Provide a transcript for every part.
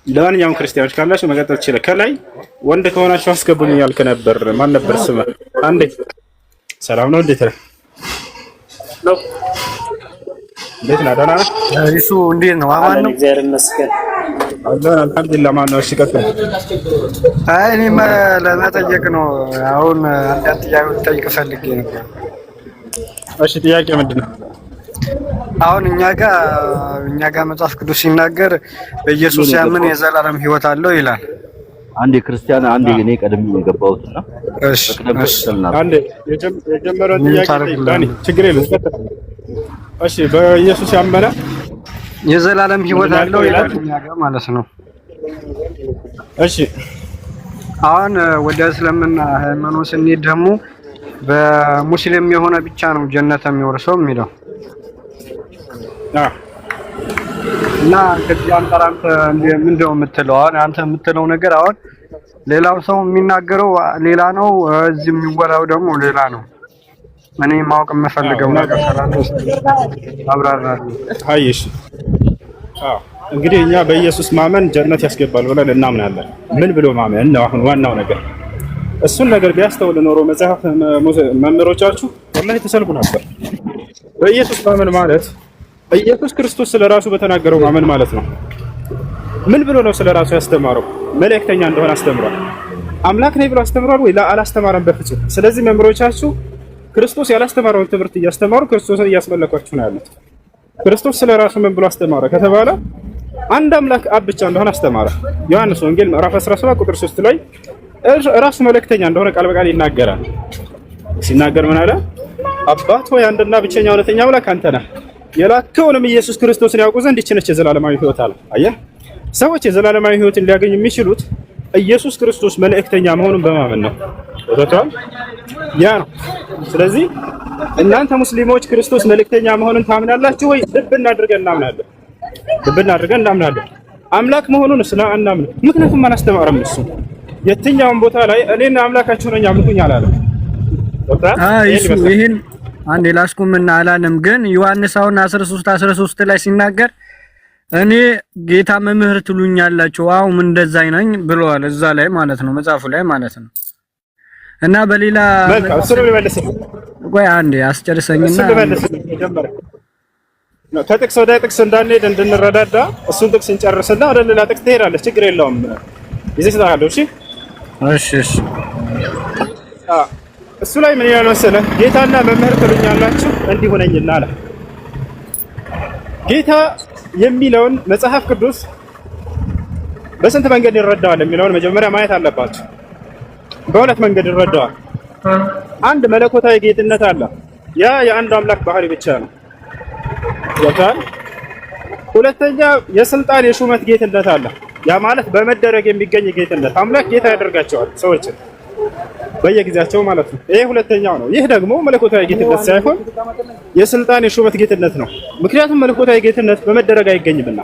ለማንኛውም ክርስቲያኖች ካላችሁ መቀጠል ይችላል። ከላይ ወንድ ከሆናችሁ አስገቡኝ ያልክ ነበር። ማን ነበር ስምህ? አንዴ ሰላም ነው። እንዴት ነህ? እንዴት ነህ? ደህና ነህ? እሱ እንዴት ነው? አማን ነው? እግዚአብሔር ይመስገን። አልሐምዱሊላህ። ማን ነው? እሺ ቀጥል። አይ እኔም ለመጠየቅ ነው። አሁን አንዳንድ ጥያቄ ልጠይቅ ፈልጌ ነበር። እሺ ጥያቄ ምንድን ነው? አሁን እኛ ጋር መጽሐፍ ቅዱስ ሲናገር በኢየሱስ ያምን የዘላለም ሕይወት አለው ይላል። አንዴ ክርስቲያን አንዴ እኔ ቀደም የገባሁትና አንዴ የጀመረው ጥያቄ ዳኒ ችግር የለም። እሺ በኢየሱስ ያመነ የዘላለም ሕይወት አለው ይላል እኛ ጋር ማለት ነው። እሺ አሁን ወደ እስልምና ሃይማኖት ስንሄድ ደግሞ በሙስሊም የሆነ ብቻ ነው ጀነት የሚወርሰው የሚለው እና ከዚህ አንፃር አንተ ምንድነው የምትለው? አሁን አንተ የምትለው ነገር አሁን ሌላው ሰው የሚናገረው ሌላ ነው፣ እዚህ የሚወራው ደግሞ ሌላ ነው። እኔ ማወቅ የምፈልገው ነገር ስላለ አብራራለሁ። አይሽ እንግዲህ እኛ በኢየሱስ ማመን ጀነት ያስገባል ብለን እናምናለን። ምን ብሎ ማመን ነው አሁን ዋናው ነገር። እሱን ነገር ቢያስተውል ኖሮ መጽሐፍ መምህሮቻችሁ ወላሂ ተሰልቡ ነበር። በኢየሱስ ማመን ማለት ኢየሱስ ክርስቶስ ስለራሱ በተናገረው ማመን ማለት ነው። ምን ብሎ ነው ስለራሱ ያስተማረው? መልእክተኛ እንደሆነ አስተምሯል። አምላክ ነኝ ብሎ አስተምሯል ወይ? አላስተማረም በፍጹም። ስለዚህ መምህሮቻችሁ ክርስቶስ ያላስተማረውን ትምህርት እያስተማሩ ክርስቶስን እያስመለኳችሁ ነው ያሉት። ክርስቶስ ስለራሱ ምን ብሎ አስተማረ ከተባለ አንድ አምላክ አብ ብቻ እንደሆነ አስተማረ። ዮሐንስ ወንጌል ምዕራፍ 17 ቁጥር 3 ላይ ራሱ መልእክተኛ እንደሆነ ቃል በቃል ይናገራል። ሲናገር ምን አለ? አባት ሆይ አንድና ብቸኛ እውነተኛ አምላክ አንተ ነህ፣ የላከውንም ኢየሱስ ክርስቶስን ያውቁ ዘንድ ይህች ነች የዘላለማዊ ሕይወት አለ። አየህ፣ ሰዎች የዘላለማዊ ሕይወትን ሊያገኙ የሚችሉት ኢየሱስ ክርስቶስ መልእክተኛ መሆኑን በማመን ነው። ወጣቷል ያ ነው። ስለዚህ እናንተ ሙስሊሞች ክርስቶስ መልእክተኛ መሆኑን ታምናላችሁ ወይ? ልብ እናድርገን እናምናለን። ልብ እናድርገን እናምናለን። አምላክ መሆኑን አናምንም። ምክንያቱም አላስተማረም። እሱ የትኛውም ቦታ ላይ እኔና አምላካችሁ ነኝ አምልኩኝ አላለም። ይሄን አንዴ ላስቁምና አላለም። ግን ዮሐንስ አሁን 13 ላይ ሲናገር እኔ ጌታ መምህር ትሉኛላችሁ አሁን እንደዛ ነኝ ብለዋል። እዛ ላይ ማለት ነው መጽሐፉ ላይ ማለት ነው። እና በሌላ ቆይ አንዴ አስጨርሰኝና ከጥቅስ ወደ ጥቅስ እንዳንሄድ እንድንረዳዳ እሱን ጥቅስ እንጨርስና ወደ ሌላ ጥቅስ ትሄዳለች። ችግር የለውም። ይዘህ ታውቃለህ። እሺ እሱ ላይ ምን ይላል መሰለህ? ጌታና መምህር ትሉኛላችሁ እንዲሁ ነኝና አለ። ጌታ የሚለውን መጽሐፍ ቅዱስ በስንት መንገድ ይረዳዋል የሚለውን መጀመሪያ ማየት አለባችሁ። በሁለት መንገድ ይረዳዋል። አንድ መለኮታዊ ጌትነት አለ። ያ የአንድ አምላክ ባህሪ ብቻ ነው። ያታል። ሁለተኛ የስልጣን የሹመት ጌትነት አለ። ያ ማለት በመደረግ የሚገኝ ጌትነት። አምላክ ጌታ ያደርጋቸዋል ሰዎችን በየጊዜያቸው ማለት ነው። ይሄ ሁለተኛው ነው። ይህ ደግሞ መለኮታዊ ጌትነት ሳይሆን የስልጣን የሹመት ጌትነት ነው። ምክንያቱም መለኮታዊ ጌትነት በመደረግ አይገኝምና።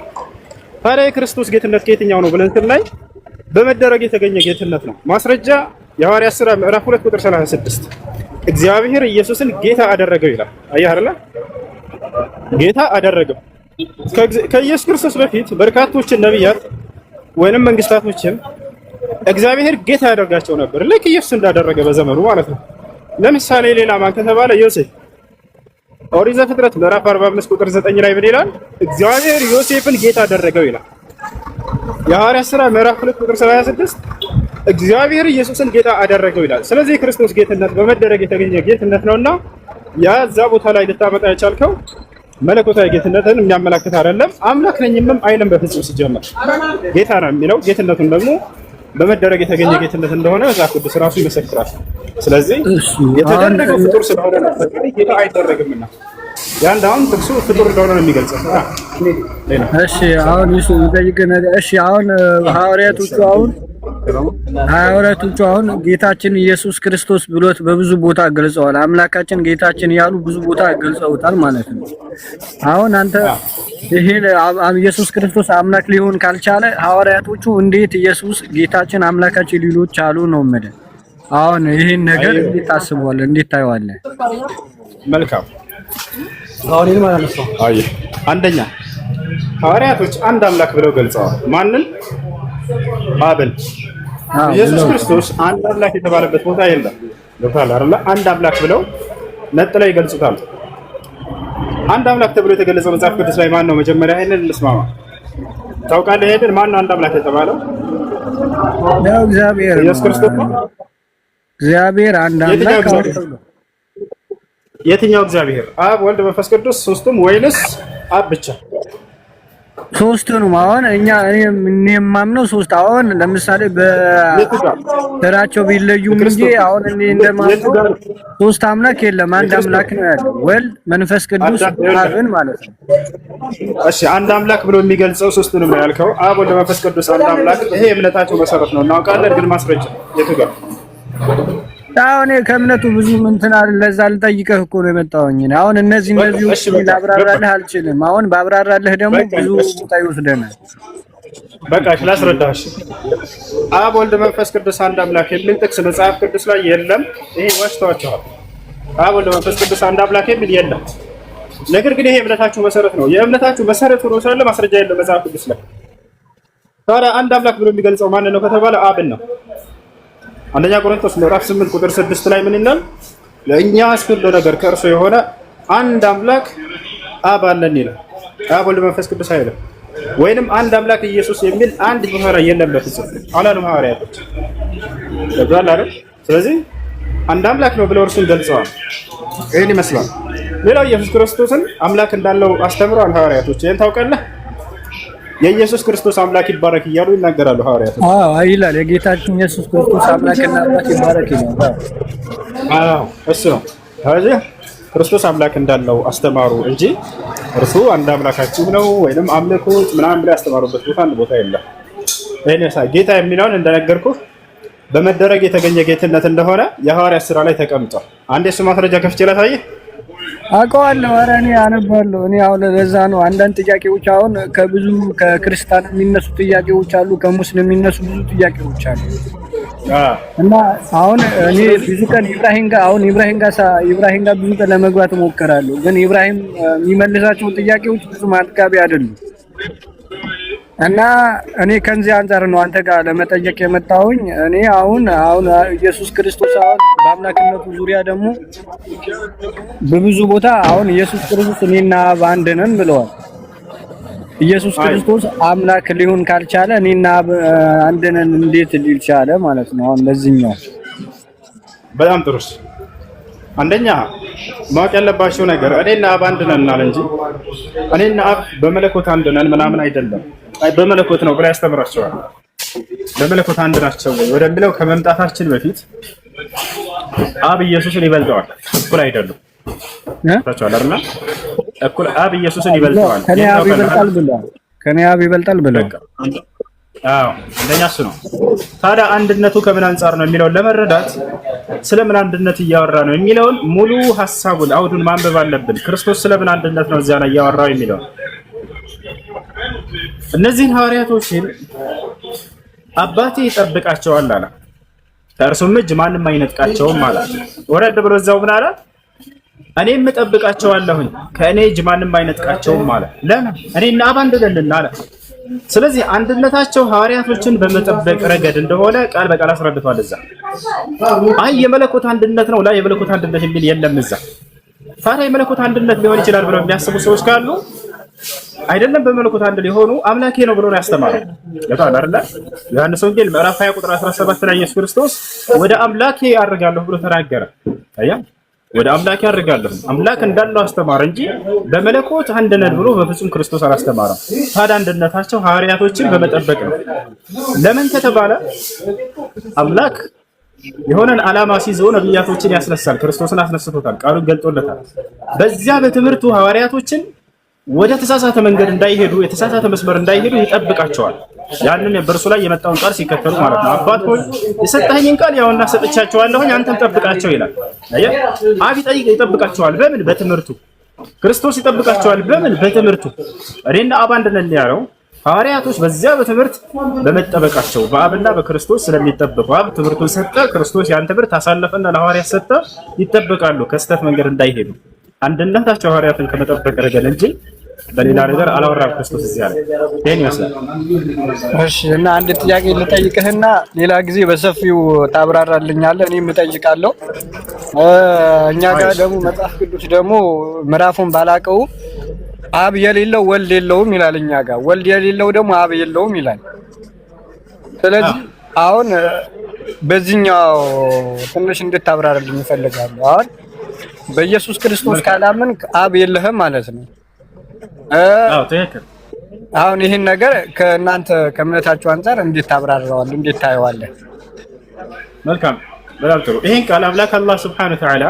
ታዲያ የክርስቶስ ጌትነት ከየትኛው ነው ብለን ስናይ በመደረግ የተገኘ ጌትነት ነው። ማስረጃ የሐዋርያት ሥራ ምዕራፍ 2 ቁጥር 36 እግዚአብሔር ኢየሱስን ጌታ አደረገው ይላል። አየህ አይደል? ጌታ አደረገው። ከኢየሱስ ክርስቶስ በፊት በርካቶችን ነቢያት ወይንም መንግስታቶችን እግዚአብሔር ጌታ ያደርጋቸው ነበር፣ ልክ ኢየሱስ እንዳደረገ በዘመኑ ማለት ነው። ለምሳሌ ሌላ ማን ከተባለ ዮሴፍ። ኦሪት ዘፍጥረት ምዕራፍ 45 ቁጥር 9 ላይ ምን ይላል? እግዚአብሔር ዮሴፍን ጌታ አደረገው ይላል። የሐዋርያት ሥራ ምዕራፍ 2 ቁጥር 36 እግዚአብሔር ኢየሱስን ጌታ አደረገው ይላል። ስለዚህ የክርስቶስ ጌትነት በመደረግ የተገኘ ጌትነት ነውና ያ እዛ ቦታ ላይ ልታመጣ የቻልከው መለኮታዊ ጌትነትን የሚያመላክት አይደለም። አምላክ ነኝም አይልም በፍጹም። ሲጀመር ጌታ ነው የሚለው ጌትነቱን ደግሞ በመደረግ የተገኘ ጌትነት እንደሆነ መጽሐፍ ቅዱስ ራሱ ይመሰክራል። ስለዚህ የተደረገው ፍጡር ስለሆነ ነው ጌታ አይደረግምና ያን አሁን ጥቅሱ ፍጡር እንደሆነ ነው የሚገልጸው። እሺ አሁን እሱ ይጠይቀና እሺ አሁን ሐዋርያቶቹ አሁን ጌታችን ኢየሱስ ክርስቶስ ብሎት በብዙ ቦታ ገልጸዋል። አምላካችን ጌታችን ያሉ ብዙ ቦታ ገልጸውታል ማለት ነው። አሁን አንተ ይሄ ኢየሱስ ክርስቶስ አምላክ ሊሆን ካልቻለ ሐዋርያቶቹ እንዴት ኢየሱስ ጌታችን አምላካችን ሊሉ ቻሉ ነው ማለት። አሁን ይሄን ነገር እንዴት ታስበዋለህ? እንዴት ታየዋለህ? መልካም አሁን ማለት ነው። አንደኛ ሐዋርያቶች አንድ አምላክ ብለው ገልጸዋል። ማንን? አብን። ኢየሱስ ክርስቶስ አንድ አምላክ የተባለበት ቦታ የለም። ገብቶሃል አይደል? አንድ አምላክ ብለው ነጥለው ይገልጹታል። አንድ አምላክ ተብሎ የተገለጸው መጽሐፍ ቅዱስ ላይ ማን ነው? መጀመሪያ ይሄንን እንስማማ። ታውቃለህ? ይሄንን ማን ነው አንድ አምላክ የተባለው? ነው እግዚአብሔር። ኢየሱስ ክርስቶስ ነው። እግዚአብሔር አንድ አምላክ። የትኛው እግዚአብሔር? አብ፣ ወልድ፣ መንፈስ ቅዱስ ሶስቱም ወይንስ አብ ብቻ? ሶስቱንም። አሁን እኔ የማምነው ሶስት። አሁን ለምሳሌ በተራቸው ቢለዩም እንጂ አሁን እኔ እንደማምነው ሶስት አምላክ የለም፣ አንድ አምላክ ነው ያለው። ወልድ፣ መንፈስ ቅዱስ፣ አብን ማለት ነው። እሺ አንድ አምላክ ብሎ የሚገልጸው ሶስቱንም ነው ያልከው። አብ፣ ወልድ፣ መንፈስ ቅዱስ አንድ አምላክ። ይሄ የእምነታቸው መሰረት ነው እናውቃለን። ግን ማስረጃ የቱ ጋር? አሁን ከእምነቱ ብዙ እንትን አይደል። ለዛ ልጠይቅህ እኮ ነው የመጣሁኝ። አሁን እነዚህ ላብራራልህ አልችልም። አሁን ባብራራልህ ደግሞ ብዙ ቦታ ይወስደናል። በቃ ላስረዳሽ። አብ፣ ወልድ፣ መንፈስ ቅዱስ አንድ አምላክ የሚል ጥቅስ መጽሐፍ ቅዱስ ላይ የለም። ይሄ ዋሽተዋቸዋል። አብ፣ ወልድ፣ መንፈስ ቅዱስ አንድ አምላክ የሚል የለም። ነገር ግን ይሄ የእምነታችሁ መሰረት ነው። የእምነታችሁ መሰረት ሆኖ ሳለ ማስረጃ የለም መጽሐፍ ቅዱስ ላይ። ታዲያ አንድ አምላክ ብሎ የሚገልጸው ማን ነው ከተባለ አብን ነው። አንደኛ ቆሮንቶስ ምዕራፍ 8 ቁጥር 6 ላይ ምን ይላል? ለእኛስ ሁሉ ነገር ከእርሱ የሆነ አንድ አምላክ አብ አለን ይላል። አብ፣ ወልድ፣ መንፈስ ቅዱስ አይልም። ወይንም አንድ አምላክ ኢየሱስ የሚል አንድ ቦታ ላይ የለም በፍጹም አላሉም ሐዋርያቶች። ለዛላ አይደል? ስለዚህ አንድ አምላክ ነው ብለው እርሱን ገልጸዋል። ይሄን ይመስላል። ሌላው ኢየሱስ ክርስቶስን አምላክ እንዳለው አስተምረዋል ሐዋርያቶች። ይሄን ታውቃለህ? የኢየሱስ ክርስቶስ አምላክ ይባረክ እያሉ ይናገራሉ ሐዋርያቶች። ይላል የጌታችን ኢየሱስ ክርስቶስ አምላክና አምላክ ይባረክ ይላል። እሱ ነው። ስለዚህ ክርስቶስ አምላክ እንዳለው አስተማሩ እንጂ እርሱ አንድ አምላካችሁ ነው ወይንም አምልኩት ምናምን ብለው ያስተማሩበት ቦታ አንድ ቦታ የለም። ይሄን ጌታ የሚለውን እንደነገርኩህ በመደረግ የተገኘ ጌትነት እንደሆነ የሐዋርያት ሥራ ላይ ተቀምጧል። አንድ የሱ ማስረጃ ከፍቼ ላሳየህ። አውቀዋለሁ። ኧረ እኔ አነባለሁ። እኔ አሁን ለዛ ነው አንዳንድ ጥያቄዎች አሁን ከብዙ ከክርስቲያን የሚነሱ ጥያቄዎች አሉ፣ ከሙስሊም የሚነሱ ብዙ ጥያቄዎች አሉ። እና አሁን እኔ ብዙ ቀን ኢብራሂም ጋር ብዙ ቀን ለመግባት እሞክራለሁ፣ ግን ኢብራሂም የሚመልሳቸው ጥያቄዎች ብዙ ማጥቃቢ አይደሉም። እና እኔ ከዚህ አንፃር ነው አንተ ጋር ለመጠየቅ የመጣሁኝ። እኔ አሁን ኢየሱስ ክርስቶስ አሁን በአምላክነቱ ዙሪያ ደግሞ በብዙ ቦታ አሁን ኢየሱስ ክርስቶስ እኔና አብ አንድ ነን ብለዋል። ኢየሱስ ክርስቶስ አምላክ ሊሆን ካልቻለ እኔና አብ አንድ ነን እንዴት ሊል ቻለ ማለት ነው? አሁን ለዚህኛው በጣም ጥሩ። አንደኛ ማወቅ ያለባቸው ነገር እኔና አብ አንድ ነን አለ እንጂ እኔና አብ በመለኮት አንድ ነን ምናምን አይደለም። በመለኮት ነው ብላ ያስተምራቸዋል። በመለኮት አንድ ናቸው ወደሚለው ከመምጣታችን በፊት አብ ኢየሱስን ይበልጠዋል። እኩል አይደሉም። ታቻለ አይደል? እኩል አብ ኢየሱስን ይበልጠዋል። ከኔ አብ ይበልጣል ብለው አንደኛ እሱ ነው። ታዲያ አንድነቱ ከምን አንጻር ነው የሚለውን ለመረዳት ስለምን አንድነት እያወራ ነው የሚለውን ሙሉ ሐሳቡን አውዱን ማንበብ አለብን። ክርስቶስ ስለምን አንድነት ነው እዚያ ላይ እያወራው የሚለው እነዚህን ሐዋርያቶችን አባቴ ይጠብቃቸዋል አለ። ከእርሱም እጅ ማንም አይነጥቃቸውም አለ። ወረድ ብሎ እዛው ምን አለ? እኔም እጠብቃቸዋለሁኝ ከእኔ እጅ ማንም አይነጥቃቸውም አለ። ለምን? እኔና አብ አንድ ነን አለ። ስለዚህ አንድነታቸው ሐዋርያቶችን በመጠበቅ ረገድ እንደሆነ ቃል በቃል አስረድቷል። እዛ አይ የመለኮት አንድነት ነው ላይ የመለኮት አንድነት የሚል የለም እዛ። ታዲያ የመለኮት አንድነት ሊሆን ይችላል ብለው የሚያስቡ ሰዎች ካሉ አይደለም በመለኮት አንድ ሊሆኑ አምላኬ ነው ብሎ ነው ያስተማረው። ለታን አይደለ? ዮሐንስ ወንጌል ምዕራፍ 20 ቁጥር 17 ላይ ኢየሱስ ክርስቶስ ወደ አምላኬ አድርጋለሁ ብሎ ተናገረ። አያ ወደ አምላኬ አድርጋለሁ አምላክ እንዳለው አስተማረ እንጂ በመለኮት አንድ ነን ብሎ በፍጹም ክርስቶስ አላስተማረም። ታዲያ አንድነታቸው ሐዋርያቶችን በመጠበቅ ነው። ለምን ከተባለ አምላክ የሆነን ዓላማ ሲይዘው ነብያቶችን ያስነሳል። ክርስቶስን አስነስቶታል። ቃሉን ገልጦለታል። በዚያ በትምህርቱ ሐዋርያቶችን ወደ ተሳሳተ መንገድ እንዳይሄዱ የተሳሳተ መስመር እንዳይሄዱ ይጠብቃቸዋል። ያንን በእርሱ ላይ የመጣውን ቃል ሲከተሉ ማለት ነው። አባት ሆይ የሰጠኸኝን ቃል ያውና ሰጥቻቸዋለሁኝ አንተም ጠብቃቸው ይላል። አያ አብ ይጠብቃቸዋል። በምን? በትምህርቱ። ክርስቶስ ይጠብቃቸዋል። በምን? በትምህርቱ። እኔና አብ አንድ ነን ያለው ሐዋርያቶች በዚያ በትምህርት በመጠበቃቸው በአብና በክርስቶስ ስለሚጠበቁ አብ ትምህርቱን ሰጠ፣ ክርስቶስ ያን ትምህርት አሳለፈና ለሐዋርያት ሰጠ። ይጠበቃሉ ከስተት መንገድ እንዳይሄዱ። አንድነታቸው ሐዋርያትን ከመጠበቅ ረገድ እንጂ በሌላ ነገር አላወራም ክርስቶስ እዚህ አለ። ይሄን ይመስላል። እሺ እና አንድ ጥያቄ ልጠይቅህና ሌላ ጊዜ በሰፊው ታብራራልኛለህ፣ እኔም እጠይቃለሁ። እኛ ጋር ደግሞ መጽሐፍ ቅዱስ ደግሞ ምዕራፉን ባላቀው አብ የሌለው ወልድ የለውም ይላል። እኛ ጋር ወልድ የሌለው ደግሞ አብ የለውም ይላል። ስለዚህ አሁን በዚህኛው ትንሽ እንድታብራራልኝ እፈልጋለሁ። አሁን በኢየሱስ ክርስቶስ ካላምን አብ የለህም ማለት ነው። አዎ ትክክል። አሁን ይሄን ነገር ከእናንተ ከእምነታችሁ አንፃር እንዴት ታብራራዋለህ? እንዴት ታየዋለህ? መልካም፣ በጣም ጥሩ። ይሄን ቃል አምላክ አላህ Subhanahu Wa Ta'ala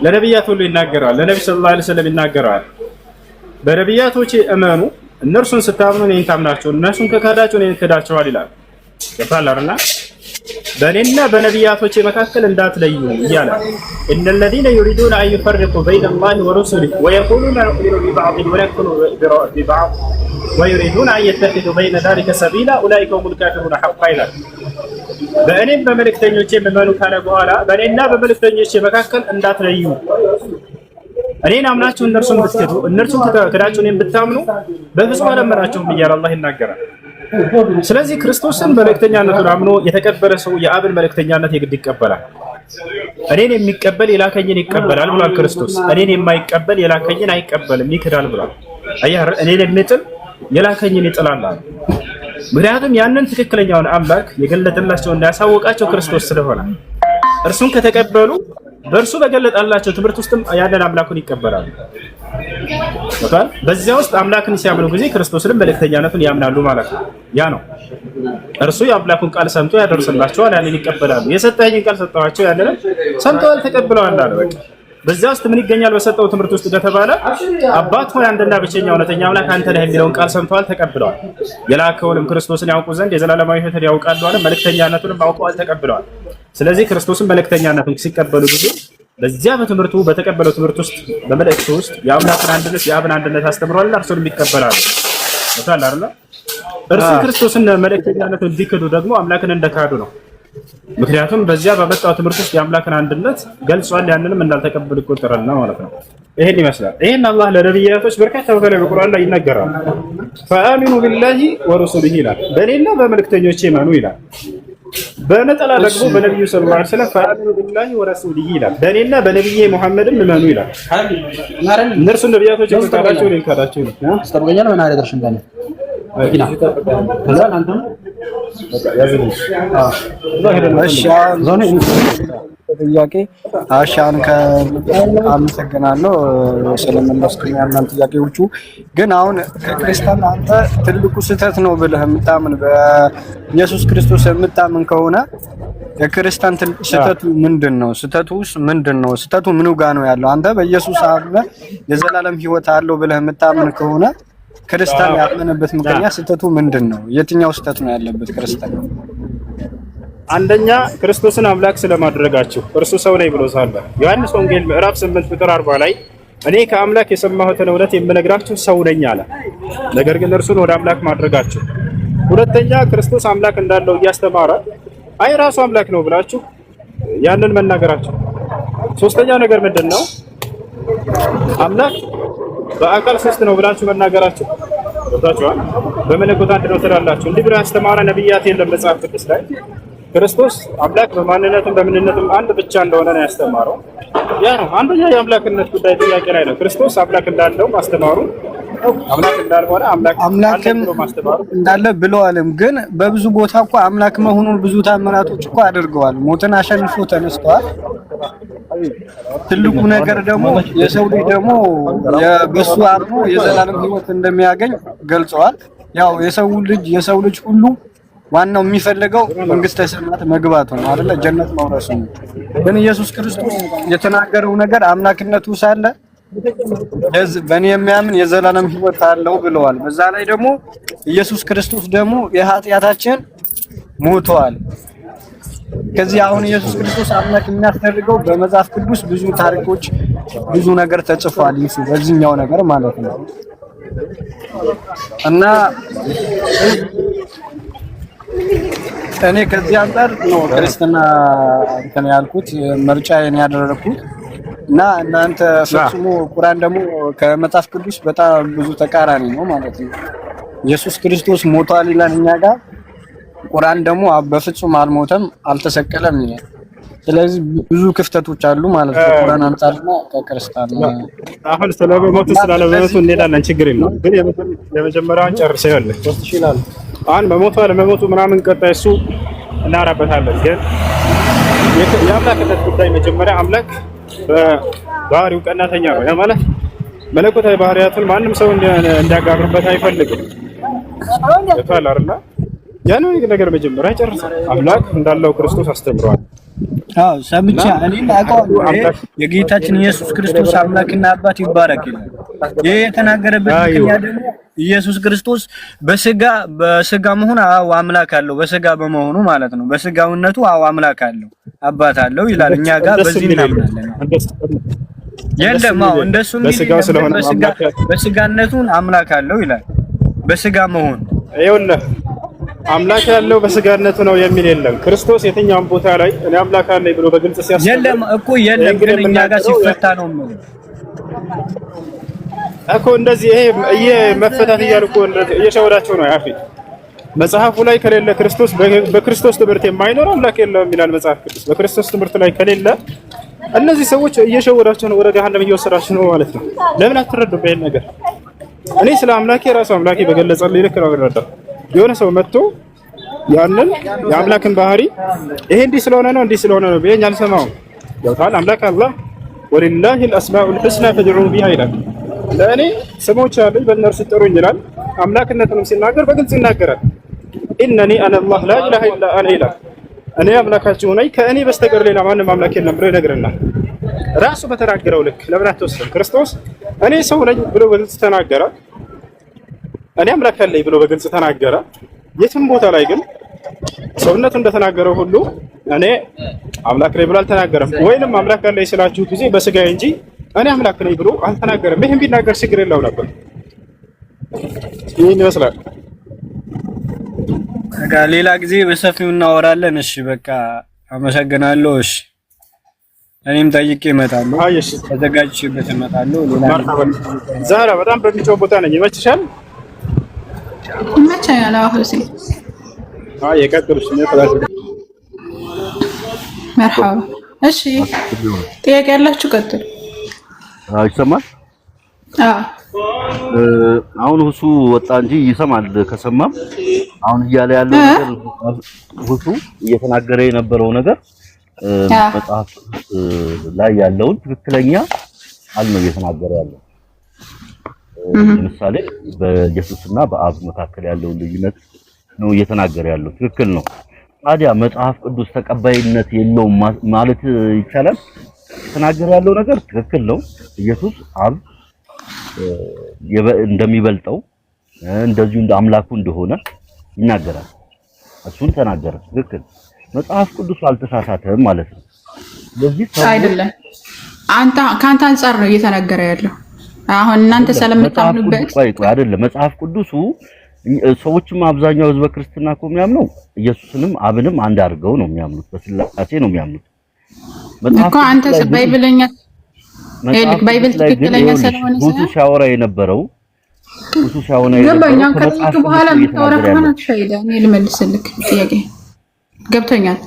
ለነብያት ሁሉ ይናገራል። ለነብዩ ሰለላሁ ዐለይሂ ወሰለም ይናገራል። በነብያቶቼ እመኑ፣ እነርሱን ስታምኑ እኔን ታምናችሁ፣ እነርሱን ከካዳችሁ እኔን ክዳችኋል ይላል። ገባላርና በእኔና በነብያቶቼ መካከል እንዳትለዩ እያለ እነለዚነ يريدون أن يفرقوا بين الله ورسله ويقولون نؤمن ببعض ونكفر ببعض ويريدون أن يتخذوا بين ذلك سبيلا أولئك هم الكافرون حقا ይላል። በእኔም በመልእክተኞቼ እመኑ ካለ በኋላ በእኔና በመልእክተኞቼ መካከል እንዳትለዩ፣ እኔን አምናችሁ እነርሱን ብትክዱ እነርሱን ክዳችሁ እኔን ብታምኑ በፍጹም አላመናችሁም እያለ አላህ ይናገራል። ስለዚህ ክርስቶስን መልእክተኛነቱን አምኖ የተቀበለ ሰው የአብን መልእክተኛነት የግድ ይቀበላል። እኔን የሚቀበል የላከኝን ይቀበላል ብሏል ክርስቶስ። እኔን የማይቀበል የላከኝን አይቀበልም ይክዳል ብሏል። አያህ እኔን የሚጥል የላከኝን ይጥላል። ምክንያቱም ያንን ትክክለኛውን አምላክ የገለጠላቸውና ያሳወቃቸው ክርስቶስ ስለሆነ እርሱን ከተቀበሉ በእርሱ በገለጠላቸው ትምህርት ውስጥም ያንን አምላኩን ይቀበላሉ። በዚያ ውስጥ አምላክን ሲያምኑ ጊዜ ክርስቶስንም መልእክተኛነቱን ያምናሉ ማለት ነው። ያ ነው እርሱ የአምላኩን ቃል ሰምቶ ያደርስላቸዋል፣ ያንን ይቀበላሉ። የሰጠኸኝን ቃል ሰጠኋቸው፣ ያንንም ሰምተዋል ተቀብለዋል አለ። በቃ በዚያ ውስጥ ምን ይገኛል? በሰጠው ትምህርት ውስጥ እንደተባለ አባት ሆይ አንድና ብቸኛ እውነተኛ አምላክ አንተ ነህ የሚለውን ቃል ሰምተዋል ተቀብለዋል። የላከውንም ክርስቶስን ያውቁ ዘንድ የዘላለማዊ ሕይወትን ያውቃሉ አለ። መልእክተኛነቱንም አውቀዋል ተቀብለዋል። ስለዚህ ክርስቶስን መልእክተኛነቱን ሲቀበሉ ጊዜ በዚያ በትምህርቱ በተቀበለው ትምህርት ውስጥ በመልእክቱ ውስጥ የአምላክን አንድነት የአብን አንድነት አስተምሯልና እርሱንም ይቀበላሉ። ወታል አይደል? እርሱ ክርስቶስን መልእክተኛነቱን ቢክዱ ደግሞ አምላክን እንደካዱ ነው። ምክንያቱም በዚያ በመጣው ትምህርት ውስጥ የአምላክን አንድነት ገልጿል፣ ያንንም እንዳልተቀበሉ ይቆጠራልና ማለት ነው። ይሄን ይመስላል። ይሄን አላህ ለነብያቶች በርካታ ቦታ ላይ በቁርአን ላይ ይናገራል። ፈአሚኑ ቢላሂ ወረሱሊሂ ይላል፣ በእኔና በመልእክተኞቼ እመኑ ይላል። በነጠላ ደግሞ በነብዩ ሰለላሁ ዐለይሂ ወሰለም ፈአሚኑ ቢላሂ ወረሱሊሂ ይላል፣ በእኔና በነብዬ ሙሐመድም እመኑ ይላል። እነርሱ ነብያቶች የተካዳቸው ሊካዳቸው ነው። አስተርገኛል ምን አደረግሽ እንደኔ ወዲና ከዛ አንተም ጥያቄ አሻን አመሰግናለሁ ስለመለስከኝ ያንን ጥያቄዎቹ። ግን አሁን ከክርስቲያን አንተ ትልቁ ስህተት ነው ብለህ የምታምን በኢየሱስ ክርስቶስ የምታምን ከሆነ የክርስቲያን ስህተቱ ምንድን ነው? ስህተቱስ ምንድን ነው? ስህተቱ ምኑ ጋር ነው ያለው? አንተ በኢየሱስ አምነህ የዘላለም ሕይወት አለው ብለህ የምታምን ከሆነ ክርስቲያን ያመነበት ምክንያት ስህተቱ ምንድን ነው? የትኛው ስህተት ነው ያለበት ክርስቲያን? አንደኛ ክርስቶስን አምላክ ስለማድረጋችሁ እርሱ ሰው ነኝ ብሎ ሳለ ዮሐንስ ወንጌል ምዕራፍ 8 ቁጥር 40 ላይ እኔ ከአምላክ የሰማሁትን እውነት የምነግራችሁ ሰው ነኝ አለ። ነገር ግን እርሱን ወደ አምላክ ማድረጋችሁ። ሁለተኛ ክርስቶስ አምላክ እንዳለው እያስተማረ አይ ራሱ አምላክ ነው ብላችሁ ያንን መናገራችሁ። ሶስተኛ ነገር ምንድነው? አምላክ በአካል ሶስት ነው ብላችሁ መናገራችሁ። ወጣችኋል። በመለኮት አንድ ነው ትላላችሁ። እንዲህ ብሎ ያስተማረ ነብያት የለም መጽሐፍ ቅዱስ ላይ። ክርስቶስ አምላክ በማንነቱም በምንነቱም አንድ ብቻ እንደሆነ ነው ያስተማረው። ያ ነው አንደኛ የአምላክነት ጉዳይ ጥያቄ ላይ ነው። ክርስቶስ አምላክ እንዳለው ማስተማሩ፣ አምላክ እንዳልሆነ አምላክም እንዳለ ብለዋልም። ግን በብዙ ቦታ እኮ አምላክ መሆኑን ብዙ ታምራቶች እኮ አድርገዋል። ሞትን አሸንፎ ተነስተዋል። ትልቁ ነገር ደግሞ የሰው ልጅ ደግሞ በሱ አምኖ የዘላለም ሕይወት እንደሚያገኝ ገልጸዋል። ያው የሰው ልጅ ሁሉ ዋናው የሚፈልገው መንግስተ ሰማያት መግባቱ ነው አይደለ? ጀነት መውረሱ ነው። ግን ኢየሱስ ክርስቶስ የተናገረው ነገር አምላክነቱ ሳለ በእኔ የሚያምን የዘላለም ሕይወት አለው ብለዋል። በዛ ላይ ደግሞ ኢየሱስ ክርስቶስ ደግሞ የኃጢአታችን ሞቷል። ከዚህ አሁን ኢየሱስ ክርስቶስ አምላክ የሚያስደርገው በመጽሐፍ ቅዱስ ብዙ ታሪኮች ብዙ ነገር ተጽፏል። ይሱ በዚህኛው ነገር ማለት ነው እና እኔ ከዚህ አንፃር ነው ክርስትና እንትን ያልኩት ምርጫዬን ያደረኩት። እና እናንተ ፈጽሞ ቁርአን ደግሞ ከመጽሐፍ ቅዱስ በጣም ብዙ ተቃራኒ ነው ማለት ነው። ኢየሱስ ክርስቶስ ሞቷል ይላል እኛ ጋር፣ ቁርአን ደግሞ በፍጹም አልሞተም አልተሰቀለም ይላል። ስለዚህ ብዙ ክፍተቶች አሉ ማለት ነው ቁርአን አንጻርና ከክርስቲያን። አሁን ስለሞቱ ስላለመሞቱ እንሄዳለን፣ ችግር የለውም። ግን የመጀመሪያውን ጨርሰው ያለ ይችላል። አሁን በሞቱ አለመሞቱ ምናምን ቀጣይ እሱ እናወራበታለን። ግን የአምላክነት ጉዳይ መጀመሪያ አምላክ በባህሪው ቀናተኛ ነው። ያ ማለት መለኮታዊ ባህሪያቱን ማንም ሰው እንዲያጋርበት አይፈልግም። ይታል አይደል? ያን ነገር መጀመሪያ ጨርሰው አምላክ እንዳለው ክርስቶስ አስተምሯል። አዎ ሰምቻ እኔም አውቀዋለሁ። የጌታችን ኢየሱስ ክርስቶስ አምላክና አባት ይባረክ ይላል። ይሄ የተናገረበት ምክንያት ደግሞ ኢየሱስ ክርስቶስ በስጋ መሆኑ አዎ አምላክ አለው፣ በስጋ በመሆኑ ማለት ነው። በስጋውነቱ አዎ አምላክ አለው፣ አባት አለው ይላል። እኛ ጋር በዚህ እናምናለን። የለም አዎ እንደሱ በስጋው ስለሆነ በስጋነቱን አምላክ አለው ይላል። በስጋ መሆኑ ይኸውልህ አምላክ ያለው በስጋነቱ ነው የሚል የለም። ክርስቶስ የትኛውም ቦታ ላይ እኔ አምላክ አለኝ ብሎ በግልጽ ሲያስተምር የለም እኮ የለም። ግን እኛ ጋር ሲፈታ ነው ማለት እኮ እንደዚህ ይሄ መፈታት እያሉ እኮ እየሸወዳቸው ነው። ያፊ መጽሐፉ ላይ ከሌለ ክርስቶስ በክርስቶስ ትምህርት የማይኖር አምላክ የለም ይላል መጽሐፍ ቅዱስ። በክርስቶስ ትምህርት ላይ ከሌለ እነዚህ ሰዎች እየሸወዳቸው ነው፣ ወደ ገሃነም እየወሰዳቸው ነው ማለት ነው። ለምን አትረዱም ይሄን ነገር? እኔ ስለ አምላኬ ራሱ አምላኬ በገለጸልኝ ልክ ነው የምረዳው። የሆነ ሰው መጥቶ ያንን የአምላክን ባህሪ ይሄ እንዲህ ስለሆነ ነው እንዲህ ስለሆነ ነው ቢለኝ አልሰማውም። ያውታል አምላክ አላህ ወሊላሂ አልአስማኡል ሑስና ፈድዑ ቢሃ ይላል። ለእኔ ስሞች አሉኝ በእነርሱ ጥሩኝ ይላል። አምላክነቱንም ሲናገር በግልጽ ይናገራል። ኢነኒ አነ አላህ ላ ኢላሃ ኢላ አነ ይላል። እኔ አምላካችሁ ነኝ ከእኔ በስተቀር ሌላ ማንም አምላክ የለም ብሎ ይነግረናል። ራሱ በተናገረው ልክ ለምን አትወስድም? ክርስቶስ እኔ ሰው ነኝ ብሎ በግልጽ ተናገረ። እኔ አምላክ አለኝ ብሎ በግልጽ ተናገረ። የትም ቦታ ላይ ግን ሰውነቱ እንደተናገረው ሁሉ እኔ አምላክ ነኝ ብሎ አልተናገረም። ወይንም አምላክ አለኝ ስላችሁ ጊዜ በስጋዬ እንጂ እኔ አምላክ ነኝ ብሎ አልተናገረም። ይሄን ቢናገር ችግር የለው ነበር። ይሄን ይመስላል። ሌላ ጊዜ በሰፊው እናወራለን። እሺ በቃ አመሰግናለሁ። እሺ እኔም ጠይቄ እመጣለሁ። አይሽ ተዘጋጅቼበት እመጣለሁ። ሌላ ዛሬ በጣም በሚጮህ ቦታ ነኝ። ይመችሻል? ይመቸኛል። አሁንሲ የቀጥሉሽ ነው ተላሽ መርሐባ። እሺ ጥያቄ ያላችሁ ቀጥሉ። ይሰማል? አሁን ሁሱ ወጣ እንጂ ይሰማል። ከሰማም አሁን እያለ ያለው ነገር ሁሱ እየተናገረ የነበረው ነገር መጽሐፍ ላይ ያለውን ትክክለኛ ቃል ነው እየተናገረ ያለው። ለምሳሌ በኢየሱስና በአብ መካከል ያለውን ልዩነት ነው እየተናገረ ያለው። ትክክል ነው። ታዲያ መጽሐፍ ቅዱስ ተቀባይነት የለውም ማለት ይቻላል? እየተናገረ ያለው ነገር ትክክል ነው። ኢየሱስ አብ እንደሚበልጠው እንደዚሁ እንደ አምላኩ እንደሆነ ይናገራል። እሱን ተናገረ። ትክክል። መጽሐፍ ቅዱስ አልተሳሳተም ማለት ነው። ስለዚህ አይደለም ከአንተ አንፃር ነው እየተናገረ ያለው። አሁን እናንተ ስለምታምኑበት አይደለም። መጽሐፍ ቅዱሱ ሰዎችም አብዛኛው ህዝበ ክርስትና እኮ የሚያምነው ኢየሱስንም አብንም አንድ አድርገው ነው የሚያምኑት፣ በስላሴ ነው የሚያምኑት። እኮ አንተ ባይብለኛ ባይብል ትክክለኛ ስለሆነ ሁሱ ሲያወራ የነበረው ከመጽሐፍ በኋላ የምታወራ ከሆነ ትሸይዳ እኔ ልመልስልክ ጥያቄ ገብቶኛል።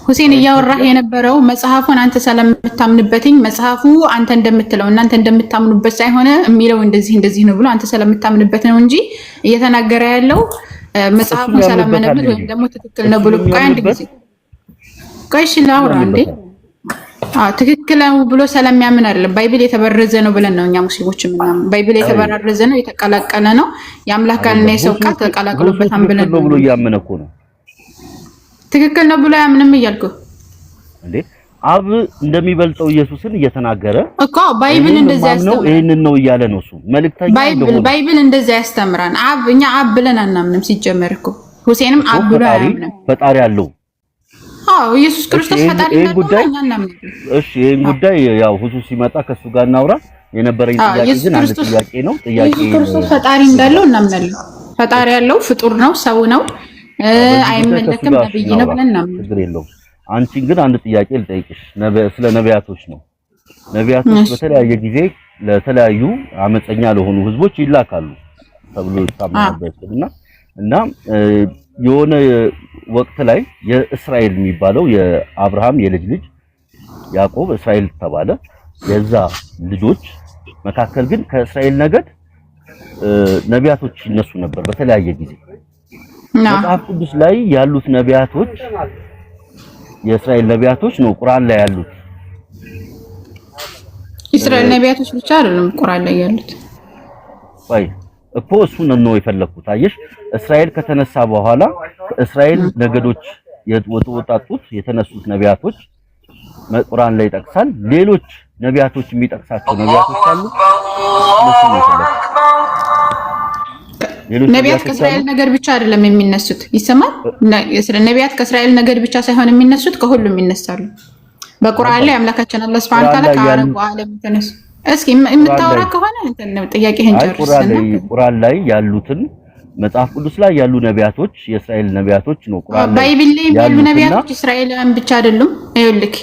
ሁሴን እያወራህ የነበረው መጽሐፉን አንተ ስለምታምንበትኝ መጽሐፉ አንተ እንደምትለው እናንተ እንደምታምኑበት ሳይሆን የሚለው እንደዚህ ነው ብሎ አንተ ስለምታምንበት ነው እንጂ እየተናገረ ያለው መጽሐፉን ስለማነበት ወይም ደግሞ ትክክል ነው ብሎ ቆይ አንድ ጊዜ ቆይ እሺ ላውራ እንዴ ትክክል ነው ብሎ ስለሚያምን አይደለም። ባይብል የተበረዘ ነው ብለን ነው እኛ ሙስሊሞች ምናምን ባይብል የተበረዘ ነው የተቀላቀለ ነው የአምላክ ቃልና የሰው ቃል ተቀላቅሎበታል ብለን ነው ብሎ ያመነ እኮ ነው። ትክክል ነው ብሎ ያምንም እያልኩ እንዴ አብ እንደሚበልጠው ኢየሱስን እየተናገረ እኮ ባይብል እንደዛ ያስተምራል። ይሄንን ነው እያለ ነው እሱ መልእክተኛ ነው። ባይብል እንደዛ ያስተምራል። እኛ አብ ብለን አናምንም ሲጀመር እኮ ሁሴንም አብ ብሎ አያምንም። ፈጣሪ አለው። አዎ ኢየሱስ ክርስቶስ ፈጣሪ ነው እኛ እናምንም። እሺ ይሄን ጉዳይ ያው ሁሱ ሲመጣ ከሱ ጋር እናውራ። የነበረኝ ጥያቄ ግን አንድ ጥያቄ ነው። ኢየሱስ ክርስቶስ ፈጣሪ እንዳለው እናምናለን። ፈጣሪ ያለው ፍጡር ነው፣ ሰው ነው፣ አይመለክም፣ ነብይ ነው ብለን እናምናለን። ችግር የለውም። አንቺን ግን አንድ ጥያቄ ልጠይቅሽ፣ ስለ ነቢያቶች ነው። ነቢያቶች በተለያየ ጊዜ ለተለያዩ አመፀኛ ለሆኑ ህዝቦች ይላካሉ ተብሎ ይታመናበትና እና የሆነ ወቅት ላይ የእስራኤል የሚባለው የአብርሃም የልጅ ልጅ ያዕቆብ እስራኤል ተባለ። የዛ ልጆች መካከል ግን ከእስራኤል ነገድ ነቢያቶች ይነሱ ነበር በተለያየ ጊዜ። መጽሐፍ ቅዱስ ላይ ያሉት ነቢያቶች የእስራኤል ነቢያቶች ነው ቁርአን ላይ ያሉት። እስራኤል ነቢያቶች ብቻ አይደለም ቁርአን ላይ ያሉት። ወይ እኮ እሱን ነው የፈለኩት። አየሽ እስራኤል ከተነሳ በኋላ እስራኤል ነገዶች የተወጣጡት የተነሱት ነቢያቶች ቁርአን ላይ ይጠቅሳል። ሌሎች ነቢያቶች የሚጠቅሳቸው ነቢያቶች አሉ። ነቢያት ከእስራኤል ነገድ ብቻ አይደለም የሚነሱት። ይሰማል? ነቢያት ከእስራኤል ነገድ ብቻ ሳይሆን የሚነሱት ከሁሉም ይነሳሉ። በቁርአን ላይ አምላካችን አላህ Subhanahu Wa Ta'ala ከአረቡ ዓለም ተነሱ። እስኪ የምታወራ ከሆነ እንትን ጥያቄህን ጨርስ። ቁርአን ላይ ያሉትን መጽሐፍ ቅዱስ ላይ ያሉ ነቢያቶች የእስራኤል ነቢያቶች ነው። ቁርአን ላይ ባይብል ላይ ያሉ ነቢያቶች እስራኤላውያን ብቻ አይደሉም። ይኸውልህ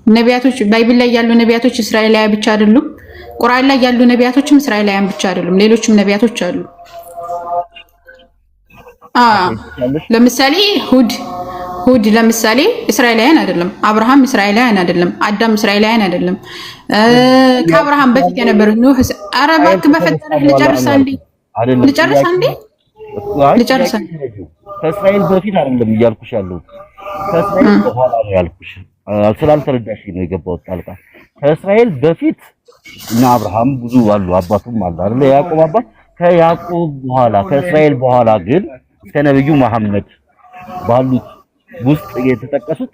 ነቢያቶች ባይብል ላይ ያሉ ነቢያቶች እስራኤላውያን ብቻ አይደሉም። ቁርአን ላይ ያሉ ነቢያቶችም እስራኤላውያን ብቻ አይደሉም። ሌሎችም ነቢያቶች አሉ። ለምሳሌ ሁድ ለምሳሌ እስራኤላውያን አይደለም። አብርሃም እስራኤላውያን አይደለም። አዳም እስራኤላውያን አይደለም። ከአብርሃም በፊት የነበሩት ኖህ አረባክ በፈጠረህ ልጨርስ አንዴ ከእስራኤል በፊት አይደለም እያልኩሽ ያለው ከእስራኤል በኋላ ነው ያልኩሽ። ስላልተረዳሽ ነው የገባው ጣልቃ። ከእስራኤል በፊት እና አብርሃም ብዙ አሉ አባቱም አለ አይደል ያዕቆብ አባት። ከያዕቆብ በኋላ ከእስራኤል በኋላ ግን እስከ ነብዩ መሐመድ ባሉት ውስጥ የተጠቀሱት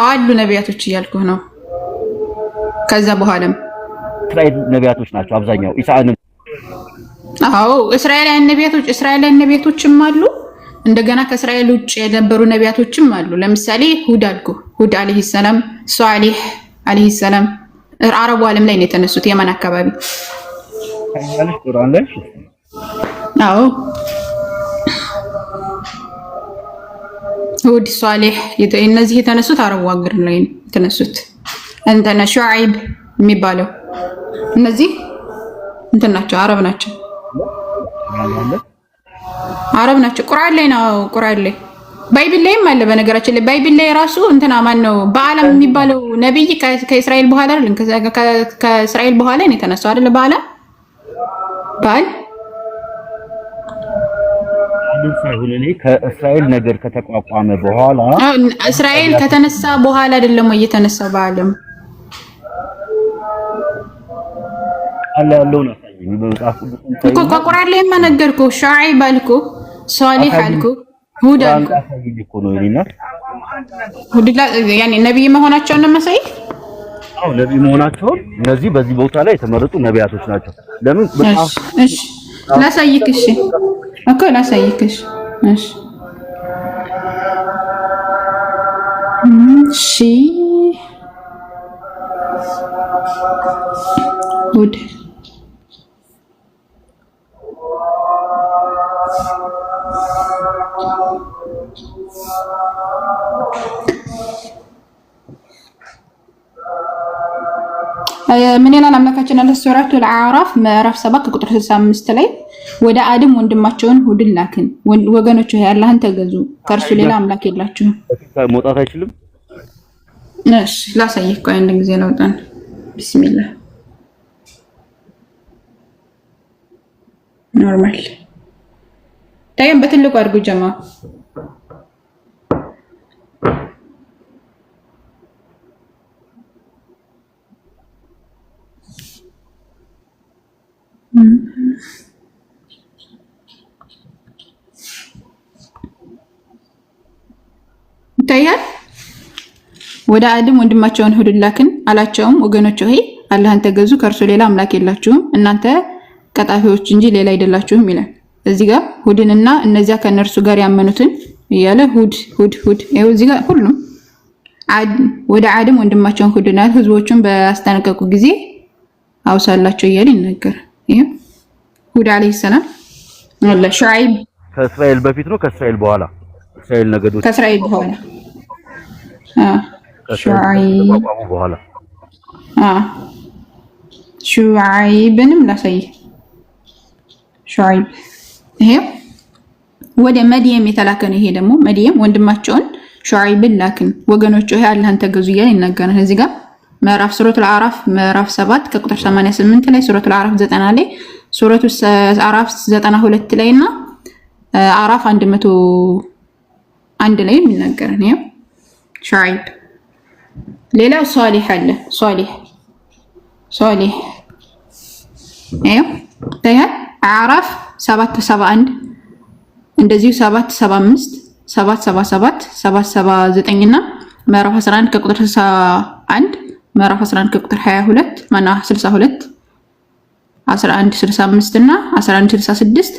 አሉ ነቢያቶች እያልኩህ ነው። ከዛ በኋላም እስራኤል ነቢያቶች ናቸው አብዛኛው ኢሳን። እስራኤላውያን ነቢያቶችም አሉ። እንደገና ከእስራኤል ውጭ የነበሩ ነቢያቶችም አሉ። ለምሳሌ ሁድ አለይሂ ሰላም፣ ሷሊህ አለይሂ ሰላም አረቡ ዓለም ላይ ነው የተነሱት የመን አካባቢ። ታያለሽ ቁርአን ላይ ሁድ ሷሊህ እነዚህ የተነሱት አረቡ ሀገር ላይ ነው የተነሱት። እንተና ሹዓይብ የሚባለው እነዚህ እንትን ናቸው፣ አረብ ናቸው። ቁርአን ላይ ነው። ቁርአን ላይ ባይብል ላይም አለ። በነገራችን ላይ ባይብል ላይ ራሱ እንትና ማን ነው በአለም የሚባለው ነብይ ከእስራኤል በኋላ አይደል? ከእስራኤል በኋላ ነው የተነሳው አይደል? ሳይሆን ከእስራኤል ነገር ከተቋቋመ በኋላ እስራኤል ከተነሳ በኋላ አይደለም ወይ የተነሳው? በአለም አለ ያለው ነው በመጽሐፍ ቅዱስ እኮ ቁርአን ላይ ማነገርኩ። ሹዓይብ አልኩ፣ ሷሊህ አልኩ፣ ሁድ አልኩ። ያኔ ነብይ መሆናቸውን ነው መሳይ። ነብይ መሆናቸውን እነዚህ በዚህ ቦታ ላይ የተመረጡ ነቢያቶች ናቸው። ለምን በጣም እሺ ላሳይክሽ እኮ ላሳይክሽ። እሺ ሁድ ምን ይላል አምላካችን አለ ሱረቱል አዕራፍ ምዕራፍ 7 ቁጥር 65 ላይ ወደ አድም ወንድማቸውን ሁድን ላክን፣ ወገኖች ሆይ አላህን ተገዙ፣ ከእርሱ ሌላ አምላክ የላችሁም። መውጣት አይችልም። እሺ ላሳይህ ቆይ አንድ ጊዜ ለውጣን። ቢስሚላህ ኖርማል ታየም በትልቁ አድርጉ ጀማ። ይታያል። ወደ አድም ወንድማቸውን ሁድን ላክን አላቸውም፣ ወገኖች ሆይ አላህን ተገዙ፣ ከእርሱ ሌላ አምላክ የላችሁም፣ እናንተ ቀጣፊዎች እንጂ ሌላ አይደላችሁም ይላል። እዚህ ጋር ሁድንና እነዚያ ከነርሱ ጋር ያመኑትን እያለ ሁድ ይኸው እዚህ ጋር ሁሉም ወደ አድም ወንድማቸውን ሁድን ህዝቦቹን ባስጠነቀቁ ጊዜ አውሳላቸው እያለ ይናገር። ይሄ ሁድ አለይሂ ሰላም ወላ ሹዓይብ ከእስራኤል በፊት ነው ከእስራኤል በኋላ? እስራኤል ነገዶች ከእስራኤል በኋላ ሹዓይብ በኋላ ሹዓይብንም ላሳይ ሹዓይብ ይሄ ወደ መድየም የተላከ ነው። ይሄ ደግሞ መድየም ወንድማቸውን ሹዓይብን ላክን ወገኖቹ ይሄ አላህን ተገዙ እያለ ይናገራል። እዚህ ጋር ምዕራፍ ሱረቱል አዕራፍ ምዕራፍ 7 ከቁጥር 88 ላይ ሱረቱል አዕራፍ 90 ላይ ሱረቱል አዕራፍ 92 ላይ እና አዕራፍ 101 ላይ የሚናገረን ነው ሹዓይብ። ሌላው ሷሊህ አለ ሷሊህ ይሄ ታያ አዕራፍ 771 እንደዚሁ 775 777 779 እና ምዕራፍ 11 ከቁጥር 61 ምዕራፍ 11 ከቁጥር 22 ማና 62 1165 እና 1166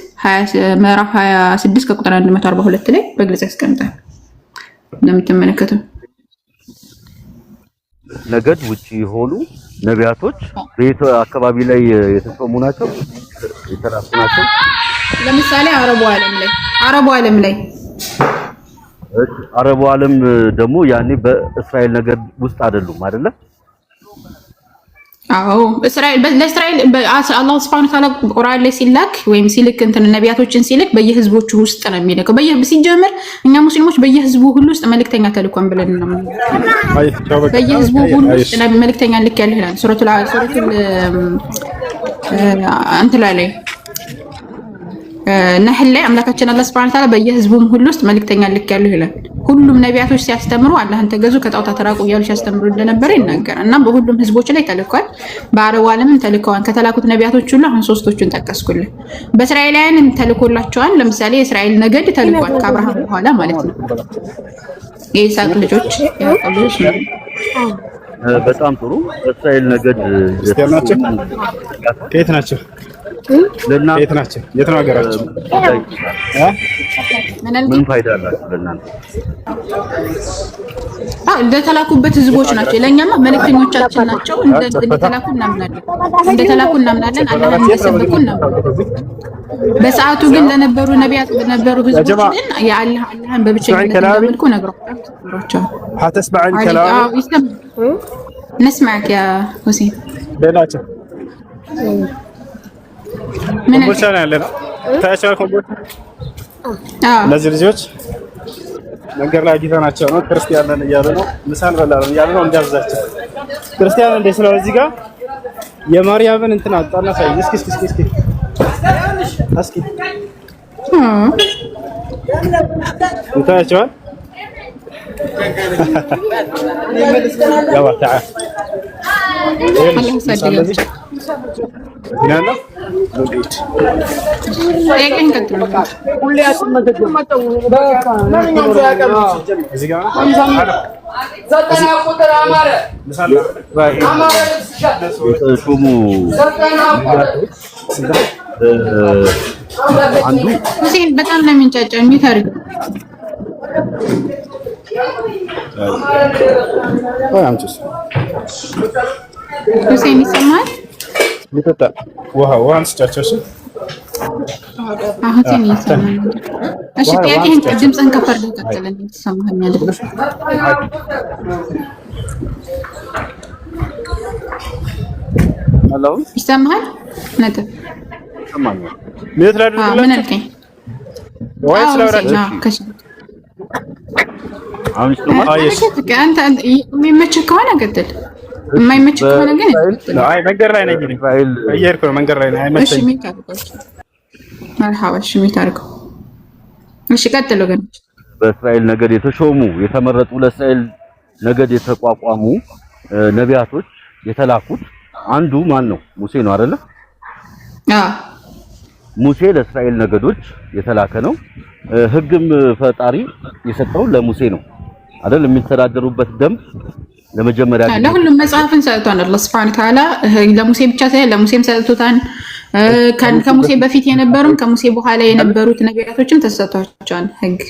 ምዕራፍ 26 ከቁጥር 142 ላይ በግልጽ ያስቀምጣል። እንደምትመለከቱ ነገድ ውጪ የሆኑ ነቢያቶች በየት አካባቢ ላይ የተሾሙ ናቸው? የተራሱ ናቸው። ለምሳሌ አረቡ ዓለም ደግሞ ያኔ በእስራኤል ነገድ ውስጥ አይደሉም አይደለ? አዎ ለእስራኤል አላህ Subhanahu Wa Ta'ala ቁርአን ላይ ሲላክ ወይም ሲልክ እንትን ነቢያቶችን ሲልክ በየህዝቦቹ ውስጥ ነው የሚልከው። ሲጀምር እኛ ሙስሊሞች በየህዝቡ ሁሉ ውስጥ መልእክተኛ ተልኮን ብለን ነው በየህዝቡ ሁሉ ውስጥ መልእክተኛ ልክ ያለ ይላል ሱረቱል አንተ ላይ ነህል ላይ አምላካችን አላህ Subhanahu Wa Ta'ala በየህዝቡም ሁሉ ውስጥ መልእክተኛ ልክ ያለው ይላል። ሁሉም ነቢያቶች ሲያስተምሩ አላህን ተገዙ ከጣዖታት ተራቁ እያሉ ሲያስተምሩ እንደነበረ ይናገራል እና በሁሉም ህዝቦች ላይ ተልኳል። በአረቡ ዓለምም ተልከዋል። ከተላኩት ነቢያቶች ሁሉ አሁን ሶስቶቹን ጠቀስኩልህ። በእስራኤላውያንም ተልኮላቸዋል። ለምሳሌ የእስራኤል ነገድ ተልኳል ከአብርሃም በኋላ ማለት ነው። የይስሐቅ ልጆች ያዕቆብ ልጆች ነው። በጣም ጥሩ። እስራኤል ነገድ ከየት ናቸው? የት ናቸው? የት ነው ሀገራቸው? ምን ፋይዳ አላቸው ለእናንተ? እንደተላኩበት ህዝቦች ናቸው። ለእኛማ መልእክተኞቻችን ናቸው። እንደተላኩ እናምናለን። አላህን እንደሰበኩ እናምናለን። በሰዓቱ ግን ለነበሩ ነቢያት ለነበሩ ህዝቦች ግን አላህን በብቸኝነት እንደሚልኩ ነግሯቸዋል። هتسمعين كلامي؟ نسمعك يا حسين. بيناتهم ኮምቦልቻ ነው ያለነው። ታያቸዋል ኮምቦልቻ። እነዚህ ልጆች መንገድ ላይ አግኝተናቸው ነው። ክርስቲያን ነን እያሉ ነው። ምሳ እንበላለን እያሉ ነው። እንዳብዛቸው ክርስቲያን እንደ ስለሆነ እዚህ ጋር የማርያምን እንትን አጣና ሳይ እስኪ ታያቸዋል። ያው ታዓ በጣም ነው የሚንጫጫው። የሚታርግ ሁሴን ይሰማል። ሊጠጣ ውሃ አንስቻቸው። እሺ ሁሴን ይሰማል። እሺ ጥያቄህን ድምፅህን ከፍ አድርገህ ቀጥል። እንድትሰማኝ ይሰማሃል? ነጥብ ምን ላድርግልህ? ምን አልከኝ? ወይስ ላውራችሁ? የሚመችህ ከሆነ ቀጥል፣ የማይመችህ ከሆነ ግን አይ መንገድ ላይ ነኝ እየሄድኩ ነው። መንገድ ላይ ነኝ። አይመችም። መርሐባ። እሺ ሚት አድርገው። እሺ ቀጥል ወገኖች። በእስራኤል ነገድ የተሾሙ የተመረጡ ለእስራኤል ነገድ የተቋቋሙ ነቢያቶች የተላኩት አንዱ ማን ነው? ሙሴ ነው አይደለ? ሙሴ ለእስራኤል ነገዶች የተላከ ነው። ሕግም ፈጣሪ የሰጠው ለሙሴ ነው አይደል? የሚተዳደሩበት ደንብ ለመጀመሪያ ለሁሉም መጽሐፍን ሰጥቷል አላህ Subhanahu Wa Ta'ala። ለሙሴ ብቻ ሳይሆን ለሙሴም ሰጥቶታል። ከሙሴ በፊት የነበሩም ከሙሴ በኋላ የነበሩት ነቢያቶችም ተሰጥቷቸዋል። ሕግ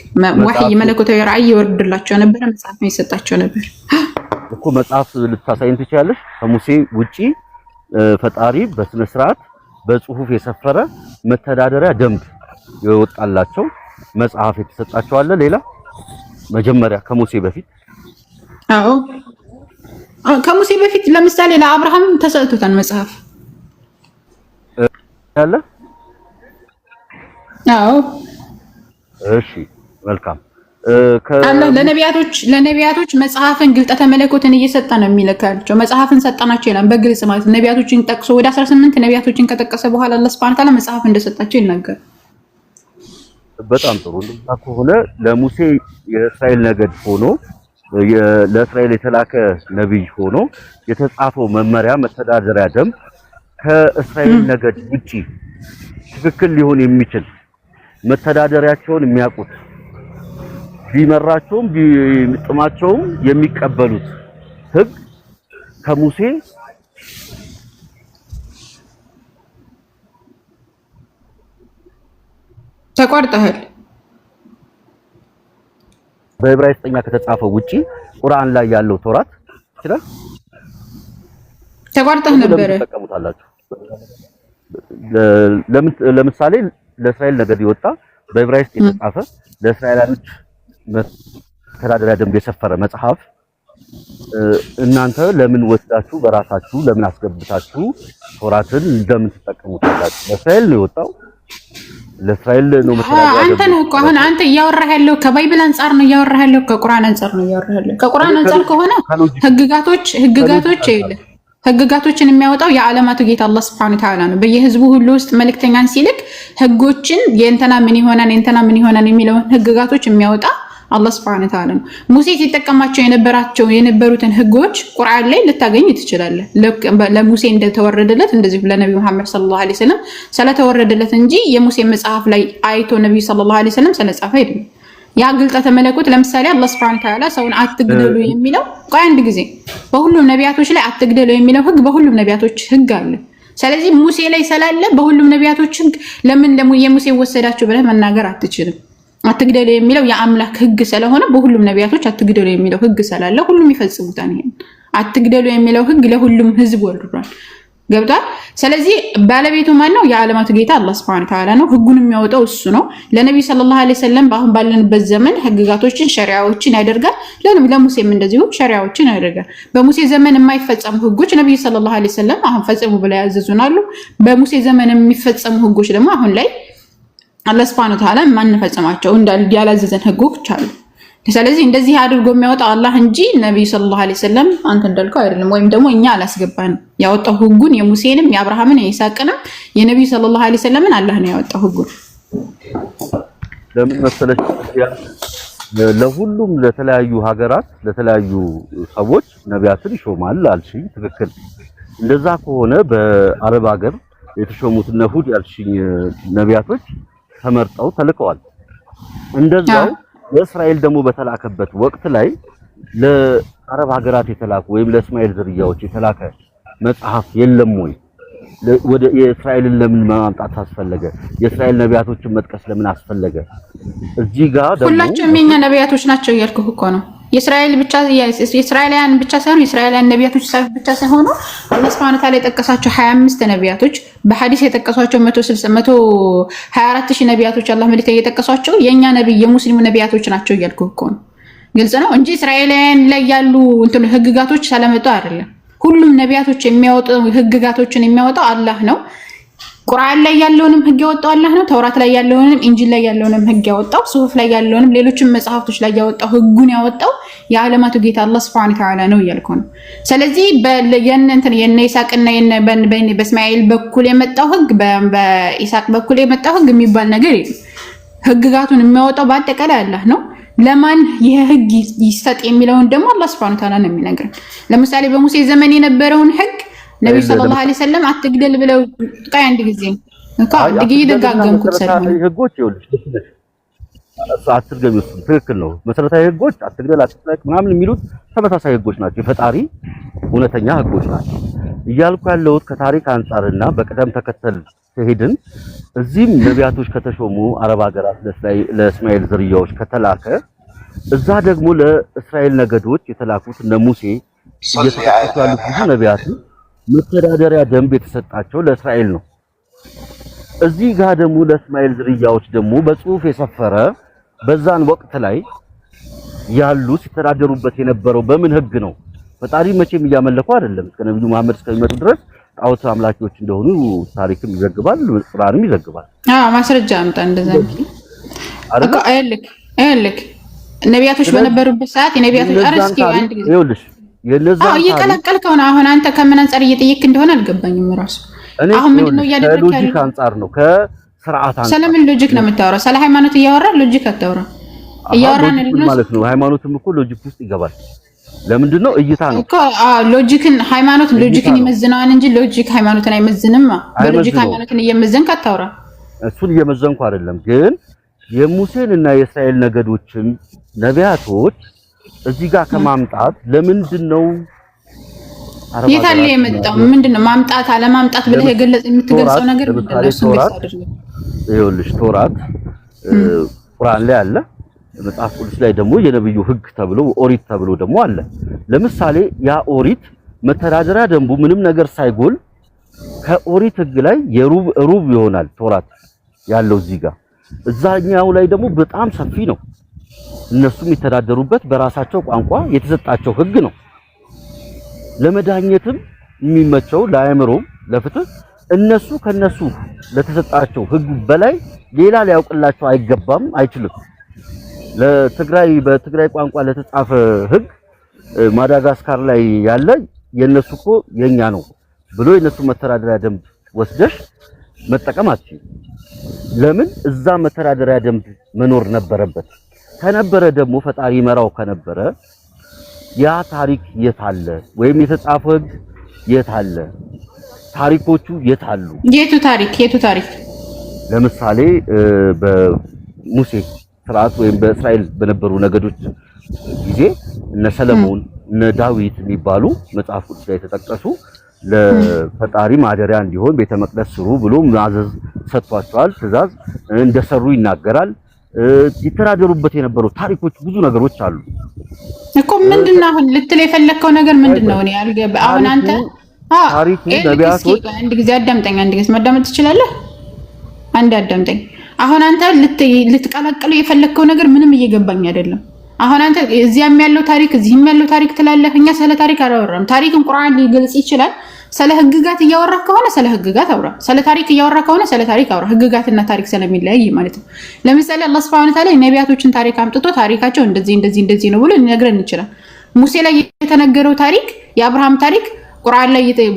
ወህይ መለኮታዊ ራእይ ይወርድላቸው ነበር። መጽሐፍ ይሰጣቸው ነበር እኮ። መጽሐፍ ልታሳይን ትችላለሽ? ከሙሴ ውጪ ፈጣሪ በስነ ስርዓት በጽሁፍ የሰፈረ መተዳደሪያ ደንብ የወጣላቸው መጽሐፍ የተሰጣቸው አለ? ሌላ መጀመሪያ ከሙሴ በፊት አዎ ከሙሴ በፊት ለምሳሌ ለአብርሃም ተሰጥቶታል መጽሐፍ ያለ። አዎ እሺ መልካም። አላህ ለነቢያቶች መጽሐፍን ግልጠተ መለኮትን እየሰጠ ነው የሚልካቸው። መጽሐፍን ሰጠናቸው ይላል በግልጽ ማለት ነቢያቶችን ጠቅሶ ወደ 18 ነቢያቶችን ከጠቀሰ በኋላ አላህ ሱብሓነሁ ወተዓላ መጽሐፍ እንደሰጣቸው ይናገራል። በጣም ጥሩ። እንደዛ ከሆነ ለሙሴ የእስራኤል ነገድ ሆኖ ለእስራኤል የተላከ ነብይ ሆኖ የተጻፈው መመሪያ መተዳደሪያ ደንብ ከእስራኤል ነገድ ውጪ ትክክል ሊሆን የሚችል መተዳደሪያቸውን የሚያውቁት ቢመራቸውም ቢጥማቸውም የሚቀበሉት ሕግ ከሙሴ ተቆርጠሃል። በዕብራይስጥኛ ከተጻፈው ውጪ ቁርአን ላይ ያለው ተውራት ይችላል ተቆርጠህ ነበር ተጠቀሙታላችሁ። ለምሳሌ ለእስራኤል ነገድ የወጣ በዕብራይስጥ የተጻፈ ለእስራኤላውያን መተዳደሪያ ደንብ የሰፈረ መጽሐፍ እናንተ ለምን ወስዳችሁ በራሳችሁ ለምን አስገብታችሁ ተውራትን ለምን ተጠቀሙታላችሁ? ለእስራኤል ነው የወጣው፣ ለእስራኤል ነው መተዳደሪያ ደንብ። አንተ ነው እኮ አሁን አንተ እያወራህ ያለው ከባይብል አንፃር ነው እያወራህ ያለው ከቁርአን አንፃር ነው እያወራህ ያለው። ከቁርአን አንፃር ከሆነ ህግጋቶችን የሚያወጣው የዓለማቱ ጌታ አላህ Subhanahu Ta'ala ነው። በየህዝቡ ሁሉ ውስጥ መልእክተኛን ሲልክ ህጎችን የእንተና ምን ይሆናል የሚለውን ህግጋቶች የሚያወጣ አላህ Subhanahu Ta'ala ነው። ሙሴ ሲጠቀማቸው የነበሩትን ህጎች ቁርአን ላይ ልታገኝ ትችላለህ። ለሙሴ እንደተወረደለት እንደዚህ ለነብዩ መሐመድ ሰለላሁ ዐለይሂ ወሰለም ስለተወረደለት እንጂ የሙሴ መጽሐፍ ላይ አይቶ ነብዩ ሰለላሁ ዐለይሂ ወሰለም ስለጻፈ አይደለም። ያ ግልጠተ መለኮት ለምሳሌ አላህ Subhanahu Ta'ala ሰውን አትግደሉ የሚለው ቆይ አንድ ጊዜ በሁሉም ነቢያቶች ላይ አትግደሉ የሚለው ህግ በሁሉም ነቢያቶች ህግ አለ። ስለዚህ ሙሴ ላይ ስላለ በሁሉም ነቢያቶች ህግ ለምን የሙሴ ወሰዳችሁ ብለህ መናገር አትችልም። አትግደሉ የሚለው የአምላክ ህግ ስለሆነ በሁሉም ነቢያቶች አትግደሉ የሚለው ህግ ስላለ ሁሉም ይፈጽሙታል። ይሄን አትግደሉ የሚለው ህግ ለሁሉም ህዝብ ወርዷል። ገብቷል። ስለዚህ ባለቤቱ ማን ነው? የዓለማቱ ጌታ አላህ Subhanahu Ta'ala ነው። ህጉን የሚያወጣው እሱ ነው። ለነብዩ ሰለላሁ ዐለይሂ ወሰለም አሁን ባለንበት ዘመን ህግጋቶችን ሸሪዓዎችን ያደርጋል። ለሙሴም እንደዚሁ ሸሪዓዎችን ያደርጋል። በሙሴ ዘመን የማይፈጸሙ ህጎች ነብዩ ሰለላሁ ዐለይሂ ወሰለም አሁን ፈጽሙ ብለው ያዘዙናሉ። በሙሴ ዘመን የሚፈጸሙ ህጎች ደግሞ አሁን ላይ አላህ Subhanahu Ta'ala ማንፈጽማቸው ያላዘዘን ህጎች አሉ። ስለዚህ እንደዚህ አድርጎ የሚያወጣው አላህ እንጂ ነብዩ ሰለላሁ ዐለይሂ ወሰለም አንተ እንዳልከው አይደለም። ወይም ደግሞ እኛ አላስገባንም። ያወጣው ህጉን የሙሴንም የአብርሃምን የይስሐቅንም የነብዩ ሰለላሁ ዐለይሂ ወሰለምን አላህ ነው ያወጣው ህጉን። ለምን መሰለሽ ለሁሉም ለተለያዩ ሀገራት ለተለያዩ ሰዎች ነቢያትን ይሾማል አልሽኝ። ትክክል። እንደዛ ከሆነ በአረብ ሀገር የተሾሙት ነሁድ ያልሽኝ ነቢያቶች ተመርጠው ተልከዋል። እንደዛው ለእስራኤል ደግሞ በተላከበት ወቅት ላይ ለአረብ ሀገራት የተላኩ ወይም ለእስማኤል ዝርያዎች የተላከ መጽሐፍ የለም ወይ? ወደ የእስራኤልን ለምን ማምጣት አስፈለገ? የእስራኤል ነቢያቶችን መጥቀስ ለምን አስፈለገ? እዚህ ጋር ደግሞ ሁላችንም የኛ ነቢያቶች ናቸው እያልኩህ እኮ ነው። የእስራኤላውያን ብቻ ሳይሆን የእስራኤላውያን ነቢያቶች ብቻ ሳይሆኑ አላህ Subhanahu Ta'ala የጠቀሳቸው 25 ነቢያቶች በሐዲስ የጠቀሷቸው 124,000 ነቢያቶች አላህ መልእክተኛ የጠቀሷቸው የኛ ነብይ የሙስሊሙ ነቢያቶች ናቸው እያልኩህ እኮ ነው። ግልጽ ነው እንጂ እስራኤላውያን ላይ ያሉ እንትን ህግጋቶች ስለመጡ አይደለም። ሁሉም ነቢያቶች የሚያወጡ ህግጋቶችን የሚያወጣው አላህ ነው። ቁርአን ላይ ያለውንም ህግ ያወጣው አላህ ነው። ተውራት ላይ ያለውንም ኢንጂል ላይ ያለውንም ህግ ያወጣው፣ ሱሁፍ ላይ ያለውንም ሌሎችም መጽሐፍቶች ላይ ያወጣው ህጉን ያወጣው የዓለማቱ ጌታ አላህ Subhanahu Ta'ala ነው እያልኩ ነው። ስለዚህ የነ ይስሐቅና በእስማኤል በኩል የመጣው ህግ በኢስሐቅ በኩል የመጣው ህግ የሚባል ነገር የለም። ህግጋቱን የሚያወጣው በአጠቃላይ አላህ ነው። ለማን ይሄ ህግ ይሰጥ የሚለውን ደግሞ አላህ Subhanahu Ta'ala ነው የሚነግረን። ለምሳሌ በሙሴ ዘመን የነበረውን ህግ ነብዩ ሰለላሁ ዐለይሂ ወሰለም አትግደል ብለው ቃይ አንድ ጊዜ ደጋገምኩት ሰለላሁ ህጎች ይኸውልሽ አትርገም ይወስዱ ትክክል ነው። መሰረታዊ ህጎች አትግደል አትስረቅ ምናምን የሚሉት ተመሳሳይ ህጎች ናቸው። የፈጣሪ እውነተኛ ህጎች ናቸው። እያልኩ ያለሁት ከታሪክ አንፃርና በቅደም ተከተል ተሄድን እዚህም ነቢያቶች ከተሾሙ አረብ ሀገራት ለእስማኤል ዝርያዎች ከተላከ እዛ ደግሞ ለእስራኤል ነገዶች የተላኩት እነ ሙሴ እየተጠቀሱ ያሉት ብዙ ነቢያት መተዳደሪያ ደንብ የተሰጣቸው ለእስራኤል ነው። እዚህ ጋር ደግሞ ለእስማኤል ዝርያዎች ደግሞ በጽሁፍ የሰፈረ በዛን ወቅት ላይ ያሉ ሲተዳደሩበት የነበረው በምን ህግ ነው? ፈጣሪ መቼም እያመለኩ አይደለም። እስከ ነብዩ መሐመድ እስከሚመጡ ድረስ ጣዖት አምላኪዎች እንደሆኑ ታሪክም ይዘግባል፣ ቁርአንም ይዘግባል። ማስረጃ አምጣ እንደዛ እኮ አይልክ ነቢያቶች በነበሩበት ሰዓት የነቢያቶች አርስኪ አንድ ጊዜ ይኸውልሽ የነዛን እየቀላቀልከው ነው። አሁን አንተ ከምን አንፃር እየጠየቅክ እንደሆነ አልገባኝም ራሱ። አሁን ምንድነው እያደረግክ ያለው? ሎጂክ አንፃር ነው፣ ከስርዓት አንፃር። ስለምን ሎጂክ ነው የምታወራው? ስለ ሃይማኖት እያወራ ሎጂክ አታወራ። እያወራን ማለት ነው ሃይማኖትም እኮ ሎጂክ ውስጥ ይገባል። ለምንድን ነው እይታ ነው እኮ ሎጂክን ሃይማኖት ሎጂክን ይመዝናል እንጂ ሎጂክ ሃይማኖትን አይመዝንም። በሎጂክ ሃይማኖትን እየመዘንክ አታወራ። እሱን እየመዘንኩ አይደለም፣ ግን የሙሴን እና የእስራኤል ነገዶችን ነቢያቶች እዚህ ጋር ከማምጣት ለምንድን ነው የታለ የመጣው? ምንድነው ማምጣት አለማምጣት ብለህ የምትገልጸው ነገር ምንድነው? ይኸውልሽ ቶራት ቁርአን ላይ አለ፣ መጽሐፍ ቅዱስ ላይ ደግሞ የነብዩ ህግ ተብሎ ኦሪት ተብሎ ደግሞ አለ። ለምሳሌ ያ ኦሪት መተዳደሪያ ደንቡ ምንም ነገር ሳይጎል ከኦሪት ህግ ላይ የሩብ ይሆናል ቶራት ያለው እዚህ ጋር። እዛኛው ላይ ደግሞ በጣም ሰፊ ነው። እነሱም የተዳደሩበት በራሳቸው ቋንቋ የተሰጣቸው ህግ ነው። ለመዳኘትም የሚመቸው ለአእምሮም ለፍትህ እነሱ ከነሱ ለተሰጣቸው ህግ በላይ ሌላ ሊያውቅላቸው አይገባም፣ አይችልም። ለትግራይ በትግራይ ቋንቋ ለተጻፈ ህግ ማዳጋስካር ላይ ያለ የነሱ እኮ የኛ ነው ብሎ የነሱ መተዳደሪያ ደንብ ወስደሽ መጠቀም አትችይም። ለምን? እዛ መተዳደሪያ ደንብ መኖር ነበረበት። ከነበረ ደግሞ ፈጣሪ መራው ከነበረ ያ ታሪክ የት አለ? ወይም የተጻፈው ህግ የት አለ? ታሪኮቹ የት አሉ? የቱ ታሪክ? ለምሳሌ በሙሴ ስርዓት ወይም በእስራኤል በነበሩ ነገዶች ጊዜ እነ ሰለሞን እነ ዳዊት የሚባሉ መጽሐፍ ቅዱስ ላይ የተጠቀሱ ለፈጣሪ ማደሪያ እንዲሆን ቤተ መቅደስ ስሩ ብሎ ማዘዝ ሰጥቷቸዋል። ትእዛዝ እንደሰሩ ይናገራል። ይተዳደሩበት የነበሩ ታሪኮች ብዙ ነገሮች አሉ እኮ። ምንድነው አሁን ልትል የፈለከው ነገር ምንድነው? እኔ አልገባ። አሁን አንተ ታሪኩ ነቢያቶች አንድ ጊዜ አዳምጠኝ፣ አንድ ጊዜ ማዳመጥ ትችላለህ? አንድ አዳምጠኝ። አሁን አንተ ልትቀላቅለው የፈለከው ነገር ምንም እየገባኝ አይደለም። አሁን አንተ እዚያም ያለው ታሪክ እዚህም ያለው ታሪክ ትላለህ። እኛ ስለ ታሪክ አላወራም። ታሪክን ቁርአን ሊገልጽ ይችላል። ስለ ህግጋት እያወራ ከሆነ ስለ ህግጋት አውራ፣ ስለ ታሪክ እያወራ ከሆነ ስለ ታሪክ አውራ። ህግጋትና ታሪክ ስለሚለያይ ማለት ነው። ለምሳሌ አላህ Subhanahu Wa Ta'ala የነቢያቶችን ታሪክ አምጥቶ ታሪካቸው እንደዚህ ነው ብሎ ሊነግረን ይችላል። ሙሴ ላይ የተነገረው ታሪክ የአብርሃም ታሪክ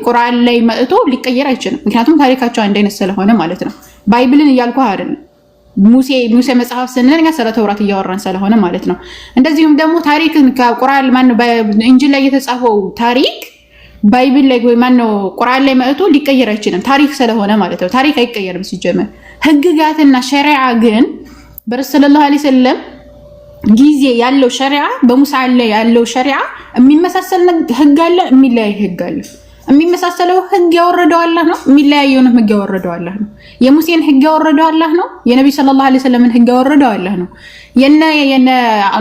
ቁርአን ላይ መጥቶ ሊቀየር አይችልም። ምክንያቱም ታሪካቸው አንድ አይነት ስለሆነ ማለት ነው። ባይብልን እያልኩ አይደለም። ሙሴ መጽሐፍ ስንል እኛ ስለ ተውራት እያወራን ስለሆነ ማለት ነው። እንደዚሁም ደግሞ ታሪክን ከቁርአን ኢንጂል ላይ የተጻፈው ታሪክ ባይብል ላይ ወይ ቁርአን ላይ መጥቶ ሊቀየር አይችልም። ታሪክ ስለሆነ ማለት ነው። ታሪክ አይቀየርም ሲጀመር። ህግጋትና ሸሪዓ ግን በረሱል ሰለላሁ ዐለይሂ ወሰለም ጊዜ ያለው ሸሪዓ በሙሳ ላይ ያለው ሸሪዓ የሚመሳሰል ህግ አለ፣ የሚለያይ ህግ አለ። የሚመሳሰለው ህግ ያወረደው አላህ ነው፣ የሚለያየውን ህግ ያወረደው አላህ ነው። የሙሴን ህግ ያወረደው አላህ ነው፣ የነብዩ ሰለላሁ ዐለይሂ ወሰለምን ህግ ያወረደው አላህ ነው። የነ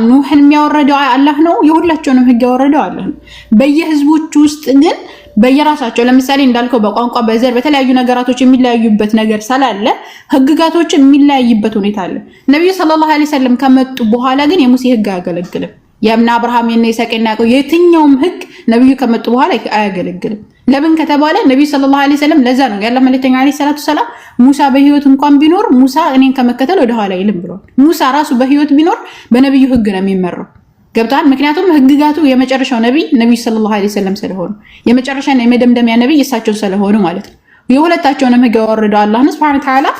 ኑህን የሚያወረደው አላህ ነው። የሁላቸውንም ህግ ያወረደው አላህ ነው። በየህዝቦች ውስጥ ግን በየራሳቸው ለምሳሌ እንዳልከው በቋንቋ በዘር በተለያዩ ነገራቶች የሚለያዩበት ነገር ስላለ ህግጋቶች የሚለያይበት ሁኔታ አለ። ነብዩ ሰለላሁ ዐለይሂ ወሰለም ከመጡ በኋላ ግን የሙሴ ህግ አያገለግልም። የእብነ አብርሃም የነ ይስሐቅና ያዕቆብ የትኛውም ህግ ነብዩ ከመጡ በኋላ አያገለግልም። ለምን ከተባለ ነብዩ ሰለላሁ ዐለይሂ ወሰለም ለዛ ነው ያለ መልእክተኛ ዐለይሂ ሰላቱ ሰላም ሙሳ በህይወት እንኳን ቢኖር ሙሳ እኔን ከመከተል ወደ ኋላ አይልም ብሏል። ሙሳ ራሱ በህይወት ቢኖር በነብዩ ህግ ነው የሚመራው። ገብቷል? ምክንያቱም ህግጋቱ የመጨረሻው ነብዩ ሰለላሁ ዐለይሂ ወሰለም ስለሆኑ የመጨረሻና የመደምደሚያ ነብይ እሳቸው ስለሆኑ ማለት ነው። የሁለታቸውንም ህግ ያወረደው አላህ Subhanahu Wa Ta'ala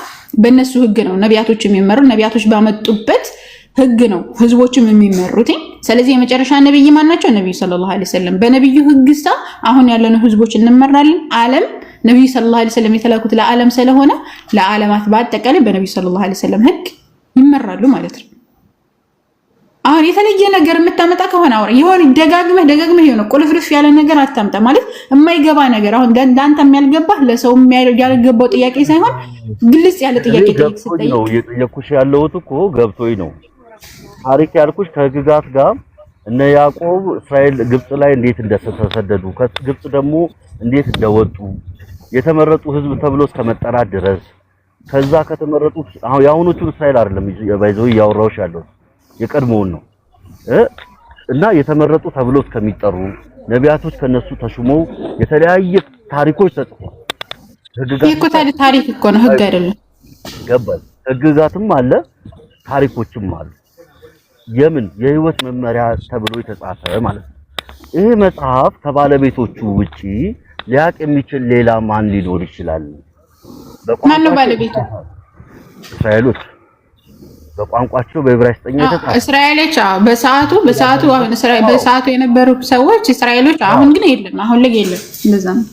በእነሱ ህግ ነው ነቢያቶች የሚመሩ። ነቢያቶች ባመጡበት ህግ ነው ህዝቦችም የሚመሩት። ስለዚህ የመጨረሻ ነብይ ማን ናቸው? ነብዩ ሰለላሁ ዐለይሂ ወሰለም። በነብዩ ህግሳ አሁን ያለነው ህዝቦች እንመራለን። ዓለም ነብዩ ሰለላሁ ዐለይሂ ወሰለም የተላኩት ለዓለም ስለሆነ ለዓለማት በአጠቃላይ በነብዩ ሰለላሁ ዐለይሂ ወሰለም ህግ ይመራሉ ማለት ነው። አሁን የተለየ ነገር የምታመጣ ከሆነ አውራ። ይሆን ደጋግመህ ይሆነ ቁልፍልፍ ያለ ነገር አታምጣ። ማለት የማይገባ ነገር አሁን እንዳንተ የሚያልገባህ ለሰው ያልገባው ጥያቄ ሳይሆን ግልጽ ያለ ጥያቄ ጠይቅ ነው የጠየኩሽ። ያለሁት እኮ ገብቶኝ ነው። ታሪክ ያልኩሽ ከህግጋት ጋር እነ ያዕቆብ እስራኤል ግብጽ ላይ እንዴት እንደተሰደዱ ከግብጽ ደግሞ እንዴት እንደወጡ የተመረጡ ህዝብ ተብሎ እስከመጠራት ድረስ ከዛ ከተመረጡት አሁን የአሁኖቹን እስራኤል አይደለም ባይዘው ያወራውሽ ያለው የቀድሞውን ነው። እና የተመረጡ ተብሎ እስከሚጠሩ ነቢያቶች ከነሱ ተሹመው የተለያየ ታሪኮች ተጽፈዋል። ህግጋት ታሪክ እኮ ነው፣ ህግ አይደለም። ገባል። ህግጋትም አለ፣ ታሪኮችም አሉ። የምን የህይወት መመሪያ ተብሎ የተጻፈ ማለት ነው። ይሄ መጽሐፍ ከባለቤቶቹ ውጪ ሊያቅ የሚችል ሌላ ማን ሊኖር ይችላል? ማን ነው ባለቤቱ? እስራኤሎች በቋንቋቸው በዕብራይስጥኛ የተጻፈ እስራኤሎች በሰዓቱ አሁን በሰዓቱ የነበሩ ሰዎች እስራኤሎች፣ አሁን ግን የለም፣ አሁን ላይ የለም። እንደዛ ነው።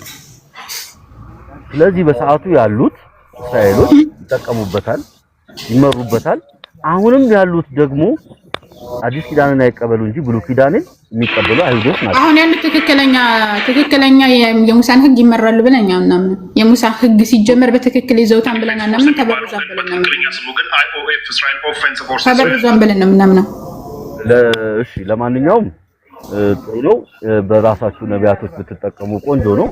ስለዚህ በሰዓቱ ያሉት እስራኤሎች ይጠቀሙበታል፣ ይመሩበታል። አሁንም ያሉት ደግሞ አዲስ ኪዳንን አይቀበሉ እንጂ ብሉይ ኪዳንን የሚቀበሉ አይሁዶች ናቸው። አሁን ያሉት ትክክለኛ የሙሳን ህግ ይመራሉ ብለን እኛ እናምን። የሙሳ ህግ ሲጀመር በትክክል ይዘውታን ብለን እናምን። ተበሩዛን ብለን ነው የምናምነው። እሺ፣ ለማንኛውም ጥሩ ነው። በራሳችሁ ነቢያቶች ብትጠቀሙ ቆንጆ ነው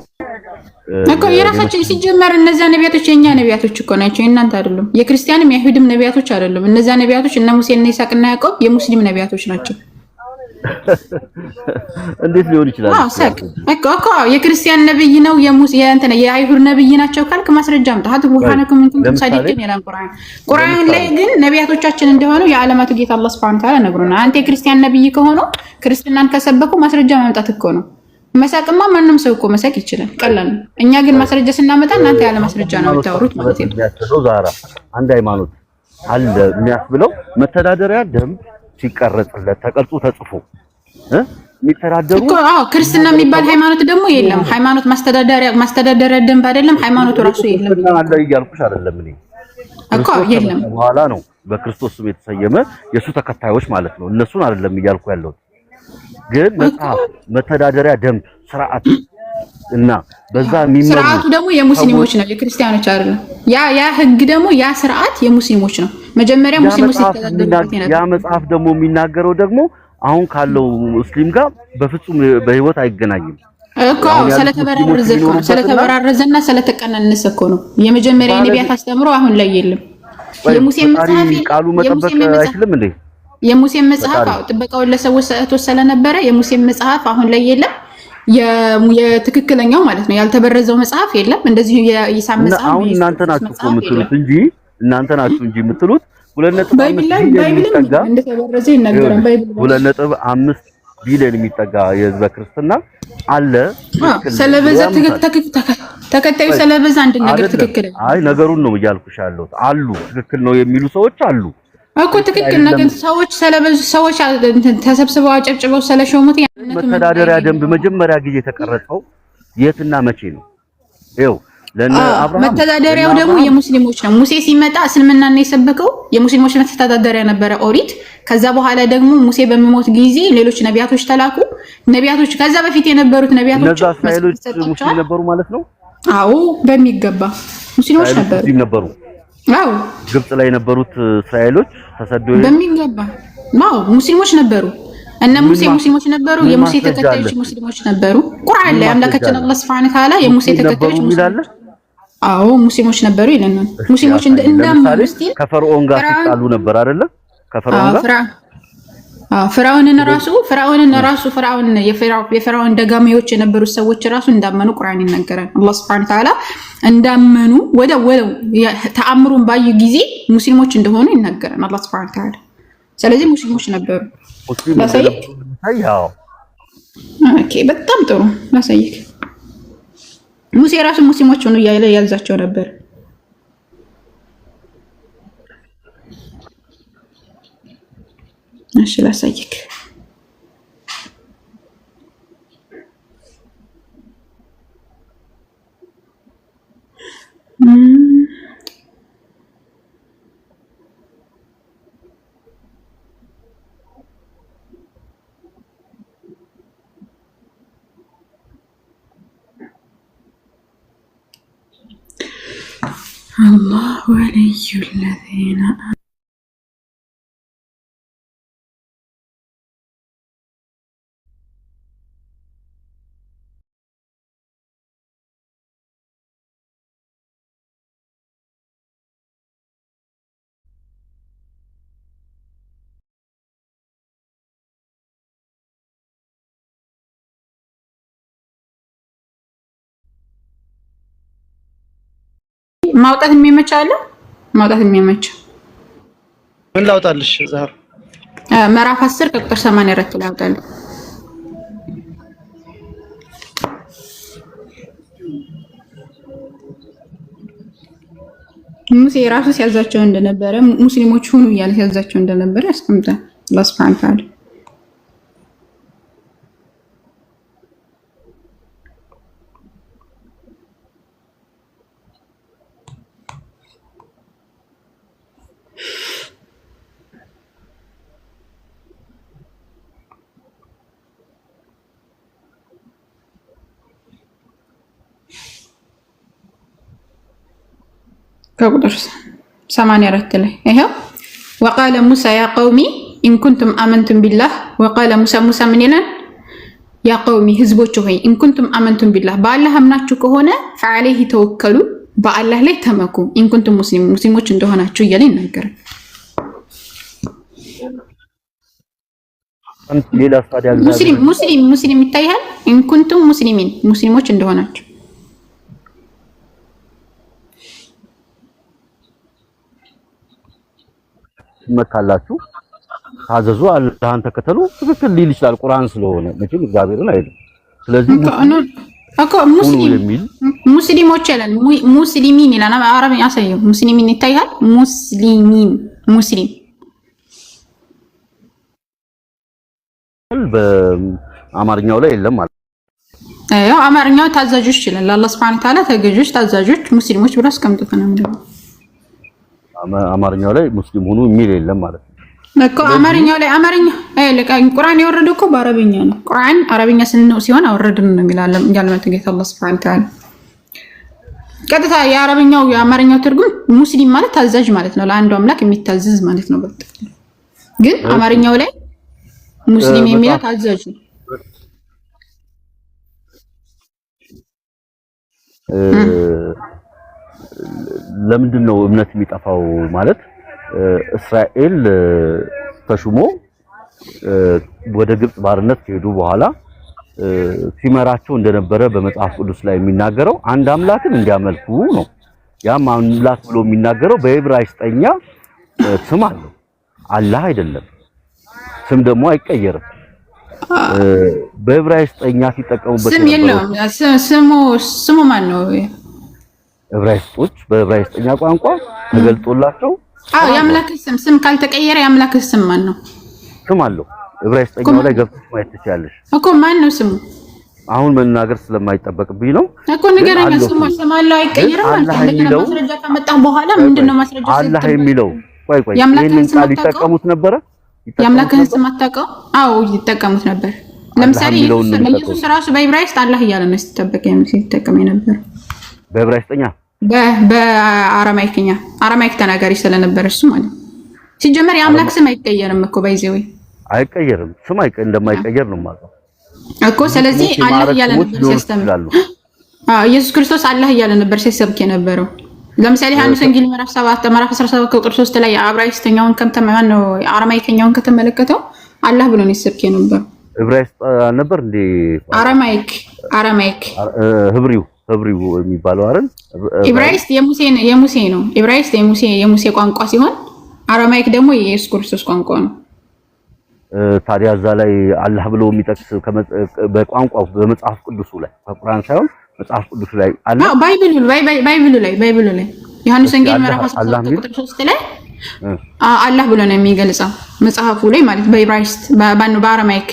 እኮ። የራሳችን ሲጀመር እነዛ ነቢያቶች የኛ ነቢያቶች እኮ ናቸው፣ የእናንተ አይደሉም። የክርስቲያንም የይሁድም ነቢያቶች አይደሉም። እነዛ ነቢያቶች እነ ሙሴ እና ይስሐቅና ያዕቆብ የሙስሊም ነቢያቶች ናቸው። እንዴት ሊሆን ይችላል? እኮ የክርስቲያን ነብይ ነው የአይሁድ ነብይ ናቸው ካልክ ማስረጃ አምጣ። ሀት ቡሃነኩም እንቱም ሳዲቅን ይላል ቁርአን ላይ ግን ነቢያቶቻችን እንደሆኑ የዓለማቱ ጌታ አላህ Subhanahu Wa Ta'ala ነግሮናል። አንተ የክርስቲያን ነብይ ከሆኑ ክርስትናን ከሰበኩ ማስረጃ ማምጣት እኮ ነው። መሳቅማ ማንም ሰው እኮ መሳቅ ይችላል፣ ቀላል ነው። እኛ ግን ማስረጃ ስናመጣ እናንተ ያለ ማስረጃ ነው የምታወሩት ማለት ነው። ዛራ አንድ ሃይማኖት አለ የሚያስብለው መተዳደሪያ ደንብ ሲቀረጽለት ተቀርጾ ተጽፎ የሚተዳደሩ እኮ ክርስትና የሚባል ሃይማኖት ደግሞ የለም። ሃይማኖት ማስተዳደሪያ ደንብ አይደለም፣ ሃይማኖቱ ራሱ የለም። አለ እያልኩሽ አይደለም እኔ እኮ የለም። በኋላ ነው በክርስቶስ ስም የተሰየመ የሱ ተከታዮች ማለት ነው። እነሱን አይደለም እያልኩ ያለው ግን መጽሐፍ መተዳደሪያ ደንብ ስርዓት እና በዛ የሚመሩ ስርዓቱ ደግሞ የሙስሊሞች ነው፣ የክርስቲያኖች አይደለም። ያ ህግ ደግሞ ያ ስርዓት የሙስሊሞች ነው። መጀመሪያ ሙስሊሞች ተተዳደሩበት የነበረው ያ መጽሐፍ ደግሞ የሚናገረው ደግሞ አሁን ካለው ሙስሊም ጋር በፍጹም በህይወት አይገናኝም እኮ። ስለተበራረዘና ስለተቀናነሰ እኮ ነው የመጀመሪያ የነቢያት አስተምሮ አሁን ላይ የለም። የሙሴ መጽሐፍ ቃሉ መጠበቅ አይችልም እንዴ? የሙሴ መጽሐፍ ጥበቃውን ለሰዎች ሰጥቶ ስለነበረ የሙሴ መጽሐፍ አሁን ላይ የለም። የትክክለኛው ማለት ነው ያልተበረዘው መጽሐፍ የለም። እንደዚሁ የኢሳ መጽሐፍ አሁን እናንተ ናችሁ እኮ የምትሉት እንጂ እናንተ ናችሁ እንጂ የምትሉት 2.5 ቢሊዮን የሚጠጋ የህዝበ ክርስትና አለ። ስለበዛ ተከታዩ ስለበዛ አንድ ነገር ትክክል አይ ነገሩን ነው እያልኩሽ ያለሁት። አሉ ትክክል ነው የሚሉ ሰዎች አሉ እኮ ትክክል ነገር ሰዎች ስለበዙ ሰዎች ተሰብስበው አጨብጭበው ስለሾሙት መተዳደሪያ ደንብ መጀመሪያ ጊዜ የተቀረጸው የትና መቼ ነው? ይኸው ለአብርሃም መተዳደሪያው ደግሞ የሙስሊሞች ነው። ሙሴ ሲመጣ እስልምናን የሰበከው የሙስሊሞች መተዳደሪያ ነበረ ኦሪት። ከዛ በኋላ ደግሞ ሙሴ በሚሞት ጊዜ ሌሎች ነቢያቶች ተላኩ። ነቢያቶች ከዛ በፊት የነበሩት ነቢያቶች ሙስሊም ነበሩ ማለት ነው። አዎ በሚገባ ሙስሊሞች ነበሩ። አዎ ግብጽ ላይ የነበሩት እስራኤሎች ተሰደው በሚገባ ነው ሙስሊሞች ነበሩ። እነ ሙሴ ሙስሊሞች ነበሩ። የሙሴ ተከታዮች ሙስሊሞች ነበሩ። ቁርአን ላይ አምላካችን አላህ Subhanahu Wa Ta'ala የሙሴ ተከታዮች ሙስሊሞች አዎ ሙስሊሞች ነበሩ ይለናል። ሙስሊሞች እንደምሳሌ ከፈርዖን ጋር ሲጣሉ ነበር አይደለ? ከፈርዖን ጋር ፍራውንን የፍራውን ደጋሚዎች የነበሩ ሰዎች ራሱ እንዳመኑ ቁርአን ይናገራል። አላህ Subhanahu Wa Ta'ala እንዳመኑ ወደው ተአምሩን ባዩ ጊዜ ሙስሊሞች እንደሆኑ ይናገራል አላህ Subhanahu Wa Ta'ala። ስለዚህ ሙስሊሞች ነበሩ። ኦኬ በጣም ጥሩ ላሳይክ። ሙሴ ራሱ ሙስሊሞች ሆኖ ያዛቸው ነበር። እሺ ላሳይክ። الله ولي الذين ማውጣት የሚመች አለ ማውጣት የሚመች ምን ላውጣልሽ ዛሬ ምዕራፍ 10 ቁጥር 84 ላይ አውጣለሁ። ሙሴ ራሱ ሲያዛቸው እንደነበረ ሙስሊሞች ሁኑ እያለ ሲያዛቸው እንደነበረ ያስቀምጣል አላህ Subhanahu Wa Ta'ala። ከቁጥር 84 ላይ ይሄው وقال موسى يا قومي إن كنتم آمنتم بالله وقال موسى ምን ይላል يا قومي ህዝቦች ሆይ إن كنتم آمنتم بالله በአላህ አምናችሁ ከሆነ فعليه توكلوا በአላህ ላይ ተመኩ إن كنتم ሙስሊሞች እንደሆናችሁ እያለ ይናገራል። ሌላ ታዲያ ሙስሊም ይታያል إن كنتم ሙስሊሞች እንደሆናችሁ መካላችሁ ታዘዙ አላህን ተከተሉ ትክክል ሊል ይችላል ቁርአን ስለሆነ መቼም እግዚአብሔርን አይደለም። ስለዚህ ሙስሊሞች ያለን ሙስሊሚን ይላል አረብኛ ያሳየው ሙስሊሚን ይታያል ሙስሊም በአማርኛው ላይ የለም ማለት አዎ አማርኛው ታዛዦች ይላል ለአላህ Subhanahu Wa Ta'ala ተገዦች ታዛዦች ሙስሊሞች ብሎ አስቀምጦታል ነው አማርኛው ላይ ሙስሊም ሆኑ የሚል የለም ማለት ነው እኮ አማርኛው ላይ ቁርአን የወረደው እኮ በአረብኛ ነው ቁርአን አረብኛ ሲሆን አወረድን ነው የሚላል ያለመት ጌታ አላህ Subhanahu Wa Ta'ala ቀጥታ የአረብኛው የአማርኛው ትርጉም ሙስሊም ማለት ታዛዥ ማለት ነው ለአንዱ አምላክ የሚታዘዝ ማለት ነው በጥቅል ግን አማርኛው ላይ ሙስሊም የሚለው ታዛዥ ነው ለምንድን ነው እምነት የሚጠፋው ማለት እስራኤል ተሹሞ ወደ ግብጽ ባርነት ከሄዱ በኋላ ሲመራቸው እንደነበረ በመጽሐፍ ቅዱስ ላይ የሚናገረው አንድ አምላክን እንዲያመልኩ ነው። ያም አምላክ ብሎ የሚናገረው በዕብራይስጥኛ ስም አለው አላህ አይደለም ስም ደግሞ አይቀየርም በዕብራይስጥኛ ሲጠቀሙበት ስም የለውም ስሙ ማን ነው ዕብራይስጦች በዕብራይስጥኛ ቋንቋ ተገልጦላቸው የአምላክ ስም ካልተቀየረ የአምላክ ስም ማን ነው ስም አለው ዕብራይስጥኛው ላይ ገብተሽ ማየት ትችያለሽ እኮ ማን ነው ስሙ አሁን መናገር ስለማይጠበቅብኝ ነው እኮ ንገረኝ ስም አለው አይቀየርም ማለት ነው ማስረጃ ካመጣህ በኋላ ምንድነው ማስረጃ አላህ የሚለው ቆይ ይሄንን ቃል ይጠቀሙት ነበር የአምላክህን ስም አታውቀው አዎ ይጠቀሙት ነበር ለምሳሌ ኢየሱስ ራሱ በዕብራይስጥ አላህ እያለ ነው ሲጠቀም ነበር በዕብራይስጥኛ በአረማይክኛ አረማይክ ተናጋሪ ስለነበር እሱ ማለት ሲጀመር የአምላክ ስም አይቀየርም እኮ ባይዘው አይቀየርም ስም እንደማይቀየር ነው ማለት እኮ ስለዚህ አላህ እያለ ነበር ሲያስተምር ኢየሱስ ክርስቶስ አላህ እያለ ነበር ሲሰብክ የነበረው ለምሳሌ ዮሐንስ ወንጌል ምዕራፍ 7 ምዕራፍ 17 ቁጥር 3 ላይ ዕብራይስጥኛውን ከተመለከተው ነው አረማይክኛውን ከተመለከተው አላህ ብሎ ነው ሲሰብክ የነበረው ዕብራይስጥ ነበር እንዴ አረማይክ ህብሪው የሚባለው አይደል ዕብራይስጥ የሙሴ ነው ዕብራይስጥ የሙሴ ቋንቋ ሲሆን አረማይክ ደግሞ የኢየሱስ ክርስቶስ ቋንቋ ነው ታዲያ እዛ ላይ አላህ ብሎ የሚጠቅስ በቋንቋው በመጽሐፍ ቅዱሱ ላይ በቁርአን ሳይሆን መጽሐፍ ቅዱስ ላይ አለ ባይብሉ ላይ ዮሐንስ ወንጌል ምዕራፍ 17 ቁጥር 3 ላይ አላህ ብሎ ነው የሚገልጸው መጽሐፉ ላይ ማለት በዕብራይስጥ በአረማይክ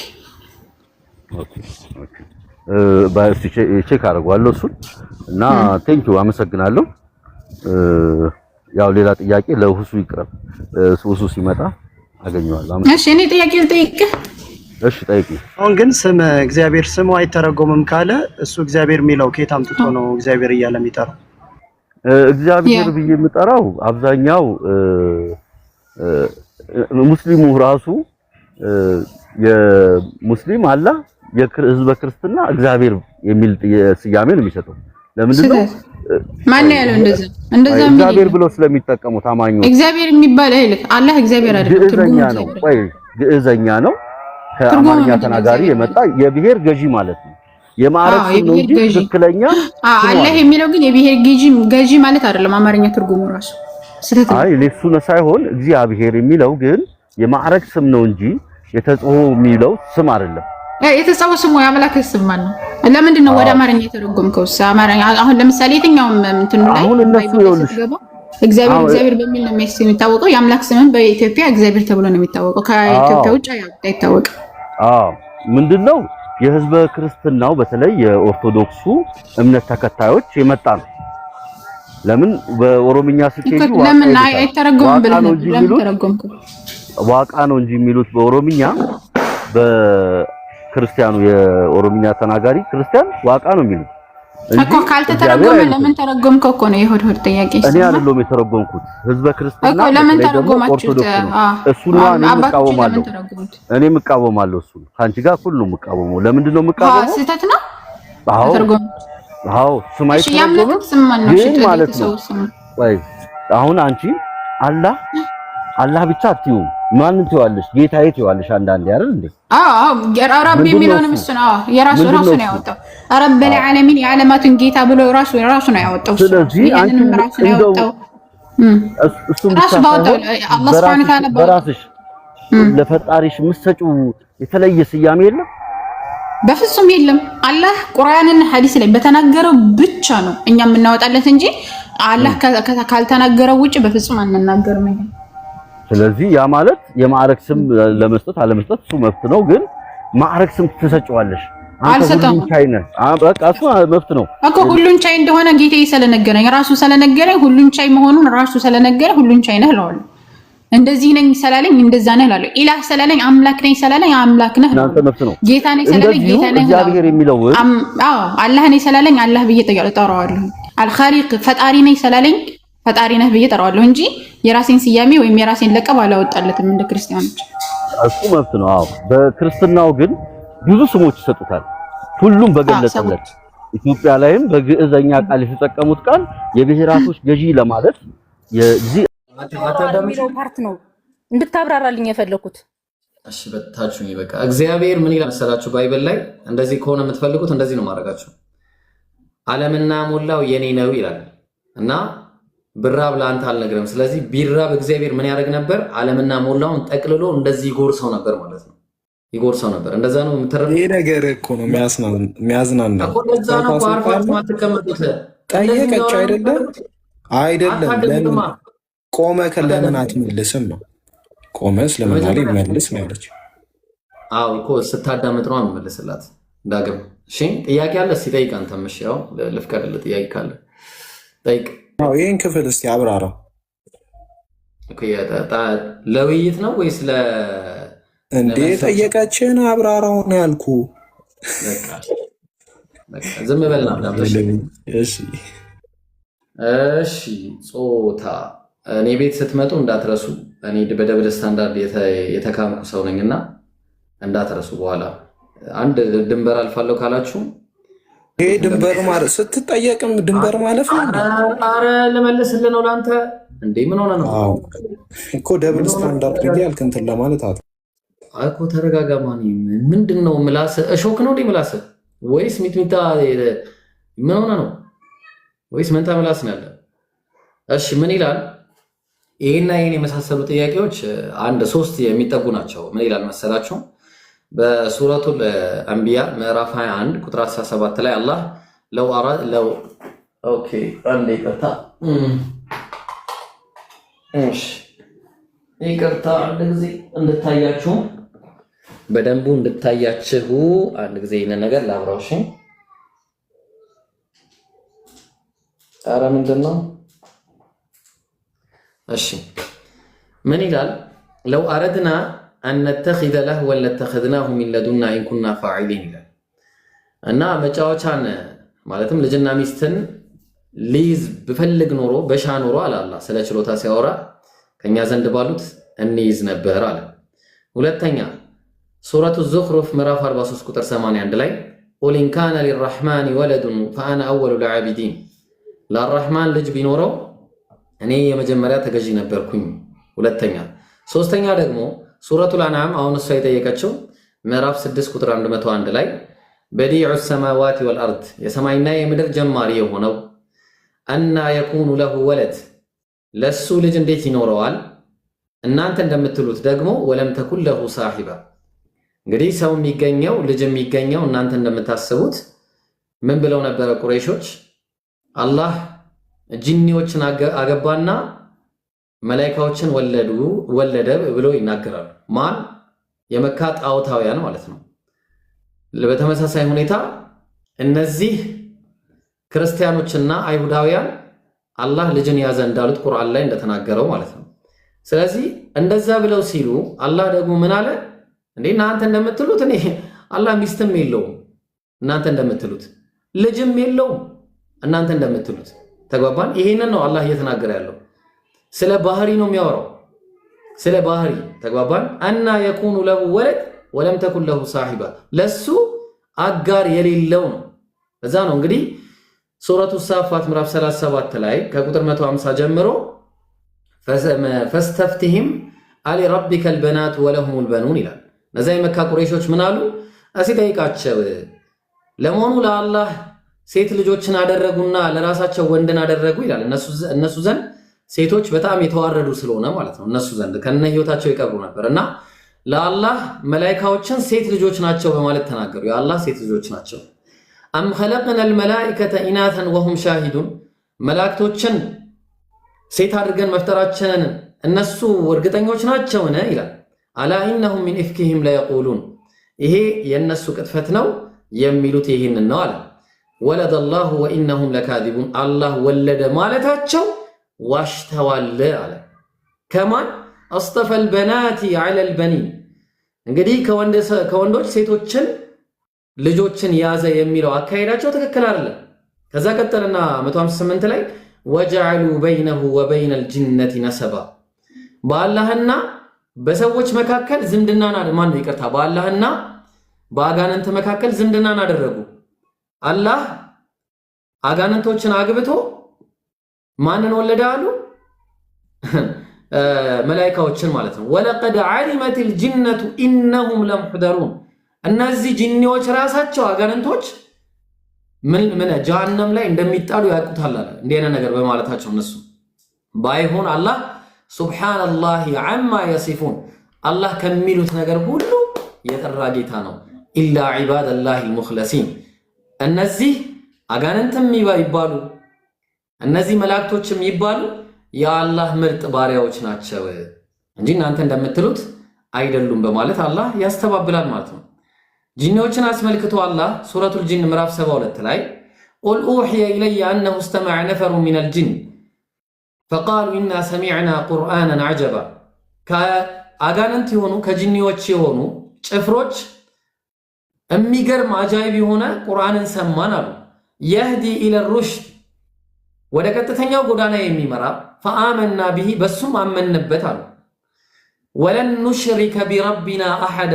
ቼክ አደርገዋለሁ እሱን እና ቴንኪው አመሰግናለሁ ያው ሌላ ጥያቄ ለሁሱ ይቅረብ ሁሱ ሲመጣ አገኘዋለሁ እሺ እኔ ጥያቄ ልጠይቅህ እሺ ጠይቂ አሁን ግን ስም እግዚአብሔር ስሙ አይተረጎምም ካለ እሱ እግዚአብሔር የሚለው ከየት አምጥቶ ነው እግዚአብሔር እያለ የሚጠራው እግዚአብሔር ብዬ የምጠራው አብዛኛው ሙስሊሙ ራሱ የሙስሊም አላህ የህዝበ ክርስትና እግዚአብሔር የሚል ስያሜ ነው የሚሰጠው ለምንድን ነው ማን ያለው እንደዛ እግዚአብሔር ብሎ ስለሚጠቀሙ ታማኙ እግዚአብሔር የሚባል አይልክ አላህ እግዚአብሔር አይደለም ግዕዘኛ ነው ግዕዘኛ ነው ከአማርኛ ተናጋሪ የመጣ የብሔር ገዢ ማለት ነው የማዕረግ ስም ነው እንጂ ትክክለኛ አላህ የሚለው ግን የብሔር ገዢ ማለት አይደለም። አማርኛ ትርጉሙ ራሱ ስለዚህ አይ ለሱ ነው ሳይሆን እግዚአብሔር የሚለው ግን የማዕረግ ስም ነው እንጂ የተጽፎ የሚለው ስም አይደለም። የተጻፈው ስሙ የአምላክ ስም ማለት ነው። ለምንድን ነው ወደ አማርኛ የተረጎምከው? አማርኛ አሁን ለምሳሌ የትኛውም እንትን ላይ አሁን እነሱ ይኸውልሽ እግዚአብሔር በሚል ነው የሚታወቀው። የአምላክ ስምም በኢትዮጵያ እግዚአብሔር ተብሎ ነው የሚታወቀው። ከኢትዮጵያ ውጭ አይታወቅም። ምንድነው የህዝበ ክርስትናው በተለይ የኦርቶዶክሱ እምነት ተከታዮች የመጣ ነው። ለምን በኦሮምኛ ስኬቱ ለምን አይተረጎምም ብለህ ለምን ተረጎምከው? ዋቃ ነው እንጂ የሚሉት በኦሮምኛ በክርስቲያኑ የኦሮምኛ ተናጋሪ ክርስቲያን ዋቃ ነው የሚሉት እኮ። ካልተተረጎመ ለምን ተረጎምከው እኮ ነው የሆድ ጥያቄ። እኔ አይደለም የተረጎምኩት ህዝበ ክርስትና እኮ ለምን ተረጎማችሁት? እሱን ነው እኔ የምቃወማለሁ። እሱን ካንቺ ጋር ሁሉ የምቃወመው ለምንድን ነው የምቃወመው? ስህተት ነው። አዎ ስማይ ተረጎመ ማለት ነው። ወይ አሁን አንቺ አላህ ብቻ አትዩ ማንን ትይዋለሽ? ጌታዬ ትይዋለሽ አንዳንዴ አይደል እንዴ? ረብ የሚለውንም እሱ ነው የራሱ ነው ያወጣው። ረብል ዓለሚን የዓለማትን ጌታ ብሎ ራሱ ነው ያወጣው። ስለዚህ ይሄንንም ራሱ ነው ያወጣው። እሱም ብቻ ሳይሆን አላህ Subhanahu Wa Ta'ala በራስሽ ለፈጣሪሽ የምትሰጪው የተለየ ስያሜ የለም? በፍጹም የለም። አላህ ቁርአንና ሐዲስ ላይ በተናገረው ብቻ ነው እኛ የምናወጣለት እንጂ አላህ ካልተናገረው ውጪ በፍጹም አንናገርም። ስለዚህ ያ ማለት የማዕረግ ስም ለመስጠት አለመስጠት እሱ መብት ነው። ግን ማዕረግ ስም ትሰጪዋለሽ አንተ ሁሉን ቻይ ነህ። በቃ እሱ መብት ነው እኮ ሁሉን ቻይ እንደሆነ ጌታዬ ስለነገረኝ ራሱ ስለነገረኝ ሁሉን ቻይ መሆኑን ራሱ ስለነገረ ሁሉን ቻይ ነህ እለዋለሁ። እንደዚህ ነኝ ስላለኝ እንደዛ ነህ እላለሁ። ኢላህ ስላለኝ አምላክ ነኝ ስላለኝ አምላክ ነህ እናንተ መብት ነው። ጌታ ነኝ ስላለኝ ጌታ ነህ። እግዚአብሔር የሚለው አላህ ነኝ ስላለኝ አላህ ብዬ እጠራዋለሁ። አልኻሊቅ ፈጣሪ ነኝ ስላለኝ ፈጣሪ ነህ ብዬ እጠራዋለሁ እንጂ የራሴን ስያሜ ወይም የራሴን ለቀብ አላወጣለትም እንደ ክርስቲያኖች። እሱ መብት ነው። አዎ በክርስትናው ግን ብዙ ስሞች ይሰጡታል። ሁሉም በገለጸለት ኢትዮጵያ ላይም በግዕዘኛ ቃል የተጠቀሙት ቃል የብሔራቶች ገዢ ለማለት የሚለው ፓርት ነው እንድታብራራልኝ የፈለኩት። እሺ በታችሁኝ በቃ እግዚአብሔር ምን ይላል መሰላችሁ? ባይብል ላይ እንደዚህ ከሆነ የምትፈልጉት እንደዚህ ነው ማድረጋችሁ። ዓለምና ሞላው የኔ ነው ይላል እና ብራብ ለአንተ አልነግርም። ስለዚህ ቢራብ እግዚአብሔር ምን ያደርግ ነበር? ዓለምና ሞላውን ጠቅልሎ እንደዚህ ይጎርሰው ነበር ማለት ነው። ይጎርሰው ነበር። እንደዛ ነው የምትረፍ። ይሄ ነገር እኮ ነው የሚያዝናና እኮ። እንደዛ ነው አርፋችሁ ማትቀመጡት። ጠየቀች አይደለም ለምን ቆመ ለምን አትመልስም ነው? ቆመስ ለምን አለ ይመልስ ነው ያለችው። አዎ እኮ ስታዳምጥ ነው የምመልስላት ዳግም። እሺ ጥያቄ አለ እስኪ ጠይቅ። አንተም እሺ ያው ልፍቀድልህ። ጥያቄ ካለ ጠይቅ። አዎ ይሄን ክፍል እስቲ አብራራ። ኦኬ ለውይይት ነው ወይስ እንዴ? ጠየቀችን አብራራው ነው ያልኩ። በቃ ዝም በልና አዳምጥ። እሺ ጾታ እኔ ቤት ስትመጡ እንዳትረሱ። እኔ በደብል ስታንዳርድ የተካምኩ ሰው ነኝና እንዳትረሱ። በኋላ አንድ ድንበር አልፋለሁ ካላችሁ ይሄ ድንበር ማለት ስትጠየቅም ድንበር ማለፍ ነው። አረ ልመልስልህ ነው ላንተ እንዴ? ምን ሆነ ነው እኮ ደብል ስታንዳርድ ያልክ እንትን ለማለት እኮ ተረጋጋ። ማን ምንድነው? ምላስ እሾክ ነው እንዴ? ምላስ ወይስ ሚጥሚጣ? ምን ሆነ ነው? ወይስ መንታ ምላስ ነው ያለ? እሺ ምን ይላል? ይሄና ይሄን የመሳሰሉ ጥያቄዎች አንድ ሶስት የሚጠጉ ናቸው። ምን ይላል መሰላችሁ? በሱረቱል አንቢያ ምዕራፍ 21 ቁጥር 17 ላይ አላህ ኦኬ አንዴ ይቅርታ ይቅርታ አንድ ጊዜ እንድታያችሁ በደንቡ እንድታያችሁ አንድ ጊዜ ይሄን ነገር ላብራው። እሺ ኧረ ምንድን ነው? እሺ ምን ይላል? ለው አረድና አን ነተኺዘ ለህወን ለተኸዝናሁ ሚን ለዱና ኢን ኩና ፋዒሊን ይላል እና መጫወቻን ማለትም ልጅና ሚስትን ሊይዝ ብፈልግ ኖሮ በሻ ኖሮ አለ አላህ ስለ ችሎታ ሲያወራ ከኛ ዘንድ ባሉት እንይዝ ነበር አለ። ሁለተኛ ሱረቱ ዙኽሩፍ ምዕራፍ 43 ቁጥር 81 ላይ ቁል ኢን ካነ ሊረሕማን ወለዱን ፈአነ አወሉ ልዓቢዲን ለአራሕማን ልጅ ቢኖረው እኔ የመጀመሪያ ተገዢ ነበርኩኝ። ሁለተኛ ሶስተኛ ደግሞ ሱረቱል አንዓም አሁን እሷ የጠየቀችው ምዕራፍ 6 ቁጥር 101 ላይ በዲዑ ሰማዋት ወልአርድ የሰማይና የምድር ጀማሪ የሆነው አና የኩኑ ለሁ ወለድ ለሱ ልጅ እንዴት ይኖረዋል? እናንተ እንደምትሉት ደግሞ ወለም ተኩን ለሁ ሳሂባ እንግዲህ ሰው የሚገኘው ልጅ የሚገኘው እናንተ እንደምታስቡት ምን ብለው ነበረ ቁረይሾች? አላህ ጂኒዎችን አገባና መላእክቶችን ወለደ ብለው ይናገራሉ። ማን? የመካ ጣዖታውያን ማለት ነው። በተመሳሳይ ሁኔታ እነዚህ ክርስቲያኖችና አይሁዳውያን አላህ ልጅን ያዘ እንዳሉት ቁርአን ላይ እንደተናገረው ማለት ነው። ስለዚህ እንደዛ ብለው ሲሉ አላህ ደግሞ ምን አለ? እንዴ እናንተ እንደምትሉት እኔ አላህ ሚስትም የለውም እናንተ እንደምትሉት ልጅም የለውም እናንተ እንደምትሉት ተግባባን። ይሄንን ነው አላህ እየተናገረ ያለው። ስለ ባህሪ ነው የሚያወራው፣ ስለ ባህሪ ተግባባን። አና የኩኑ ለሁ ወለድ ወለም ተኩን ለሁ ሳሂባ ለሱ አጋር የሌለው ነው። እዛ ነው እንግዲህ ሱረቱ ሳፋት ምዕራፍ 37 ላይ ከቁጥር 150 ጀምሮ ፈስተፍቲሂም አሊ ረቢከል በናት ወለሁሙል በኑን ይላል። እነዛ የመካ ቁረይሾች ምን አሉ? እስኪ ጠይቃቸው ለመሆኑ ለአላህ ሴት ልጆችን አደረጉና ለራሳቸው ወንድን አደረጉ ይላል። እነሱ ዘንድ ሴቶች በጣም የተዋረዱ ስለሆነ ማለት ነው። እነሱ ዘንድ ከነ ህይወታቸው ይቀብሩ ነበር እና ለአላህ መላኢካዎችን ሴት ልጆች ናቸው በማለት ተናገሩ። የአላህ ሴት ልጆች ናቸው። አም ኸለቅነል መላኢከተ ኢናተን ወሁም ሻሂዱን መላእክቶችን ሴት አድርገን መፍጠራችንን እነሱ እርግጠኞች ናቸውን ይላል። አላ ኢነሁም ሚን ኢፍኪሂም ለየቁሉን ይሄ የእነሱ ቅጥፈት ነው የሚሉት ይህንን ነው አለ። ወለደ አላሁ ወኢነሁም ለካዚቡን አላህ ወለደ ማለታቸው ዋሽተዋል አለ። ከማን አስጠፈል በናቲ ዐለል በኒን እንግዲህ ከወንዶች ሴቶችን ልጆችን ያዘ የሚለው አካሄዳቸው ትክክል አይደለም። ከዛ ቀጠልና 158 ላይ ወጀዐሉ በይነሁ ወበይነል ጅነቲ ነሰባ በአላህና በሰዎች መካከል ዝምድናን በአላህና በአጋንንት መካከል ዝምድናን አደረጉ። አላህ አጋንንቶችን አግብቶ ማንን ወለደ አሉ? መላኢካዎችን ማለት ነው። ወለቀድ ዐሊመቲል ጅነቱ ኢነሁም ለሙሕደሩን እነዚህ ጂኒዎች ራሳቸው አጋንንቶች ምን ጀሃነም ላይ እንደሚጣሉ ያውቁታል አለ። እንዲህ አይነት ነገር በማለታቸው እነሱ ባይሆን አላህ ሱብሃነላሂ ዐማ የሲፉን አላህ ከሚሉት ነገር ሁሉ የጠራ ጌታ ነው። ኢላ ዒባደላሂል ሙኽለሲን እነዚህ አጋንንትም ይባሉ እነዚህ መላእክቶችም ይባሉ የአላህ ምርጥ ባሪያዎች ናቸው እንጂ እናንተ እንደምትሉት አይደሉም በማለት አላህ ያስተባብላል ማለት ነው። ጂኒዎችን አስመልክቶ አላህ ሱረቱል ጂን ምዕራፍ 72 ላይ ቁል ኡሕየ ኢለየ አነሁ እስተመዐ ነፈሩ ሚነል ጂን ፈቃሉ ኢና ሰሚዕና ቁርአነን ዐጀባ ከአጋንንት የሆኑ ከጂኒዎች የሆኑ ጭፍሮች የሚገርም አጃይብ የሆነ ቁርአንን ሰማን አሉ። የህዲ ኢለር ሩሽድ ወደ ቀጥተኛው ጎዳና የሚመራ ፈአመና ቢሂ በሱም አመንበት አሉ። ወለን ኑሽሪከ ቢረቢና አሐዳ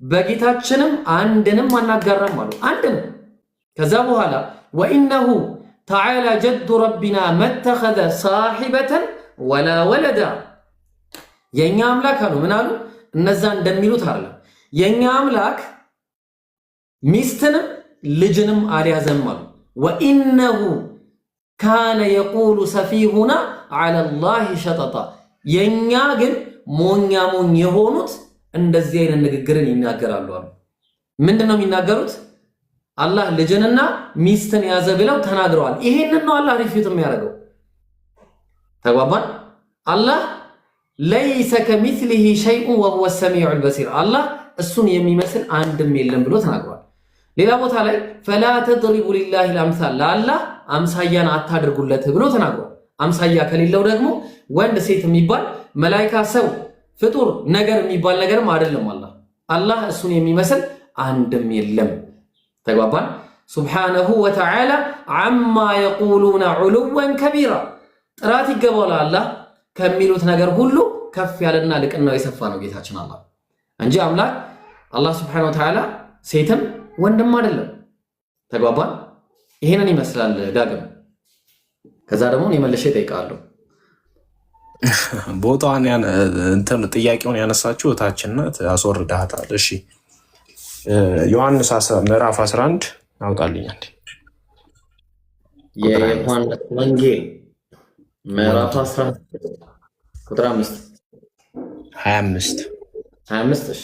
በጌታችንም አንድንም አናጋራም አሉ። አንድንም ከዛ በኋላ ወኢነሁ ተዓላ ጀዱ ረቢና መተኸዘ ሳሒበተን ወላ ወለዳ የእኛ አምላክ አሉ ምን አሉ? እነዛ እንደሚሉት አለ የእኛ አምላክ ሚስትንም ልጅንም አልያዘም አሉ። ወኢነሁ ካነ የቁሉ ሰፊሁና ዐለላሂ ሸጠጣ የእኛ ግን ሞኛ ሞኝ የሆኑት እንደዚህ አይነት ንግግርን ይናገራሉ አሉ። ምንድን ነው የሚናገሩት? አላህ ልጅንና ሚስትን ያዘ ብለው ተናግረዋል። ይሄንን ነው አላህ ሪፊት የሚያደርገው። ተግባባን? አላህ ለይሰ ከሚስሊሂ ሸይኡን ወሁወ ሰሚዑል በሲር አላህ እሱን የሚመስል አንድም የለም ብሎ ተናግሯል። ሌላ ቦታ ላይ ፈላ ተድሪቡ ሊላሂል አምሳል ለአላህ አምሳያን አታድርጉለት ብሎ ተናግሯል። አምሳያ ከሌለው ደግሞ ወንድ ሴት የሚባል መላኢካ ሰው ፍጡር ነገር የሚባል ነገርም አይደለም። አላህ እሱን የሚመስል አንድም የለም። ተግባባን? ሱብሓነሁ ወተዓላ ዐማ የቁሉነ ዑሉወን ከቢራ ጥራት ይገባው ለአላህ ከሚሉት ነገር ሁሉ ከፍ ያለና ልቅናው የሰፋ ነው ጌታችን አላህ እንጂ አምላክ አላህ ሱብሓነሁ ወተዓላ ሴትም ወንድም አይደለም። ተግባባን? ይሄንን ይመስላል ዳግም። ከዛ ደግሞ እኔ መልሼ እጠይቃለሁ። ቦታዋን እንትን ጥያቄውን ያነሳችው እታችን ናት፣ አስወርዳታል። እሺ ዮሐንስ ምዕራፍ 11 አውጣልኛል። የዮሐንስ ወንጌል ምዕራፍ 11 ቁጥር 25 እሺ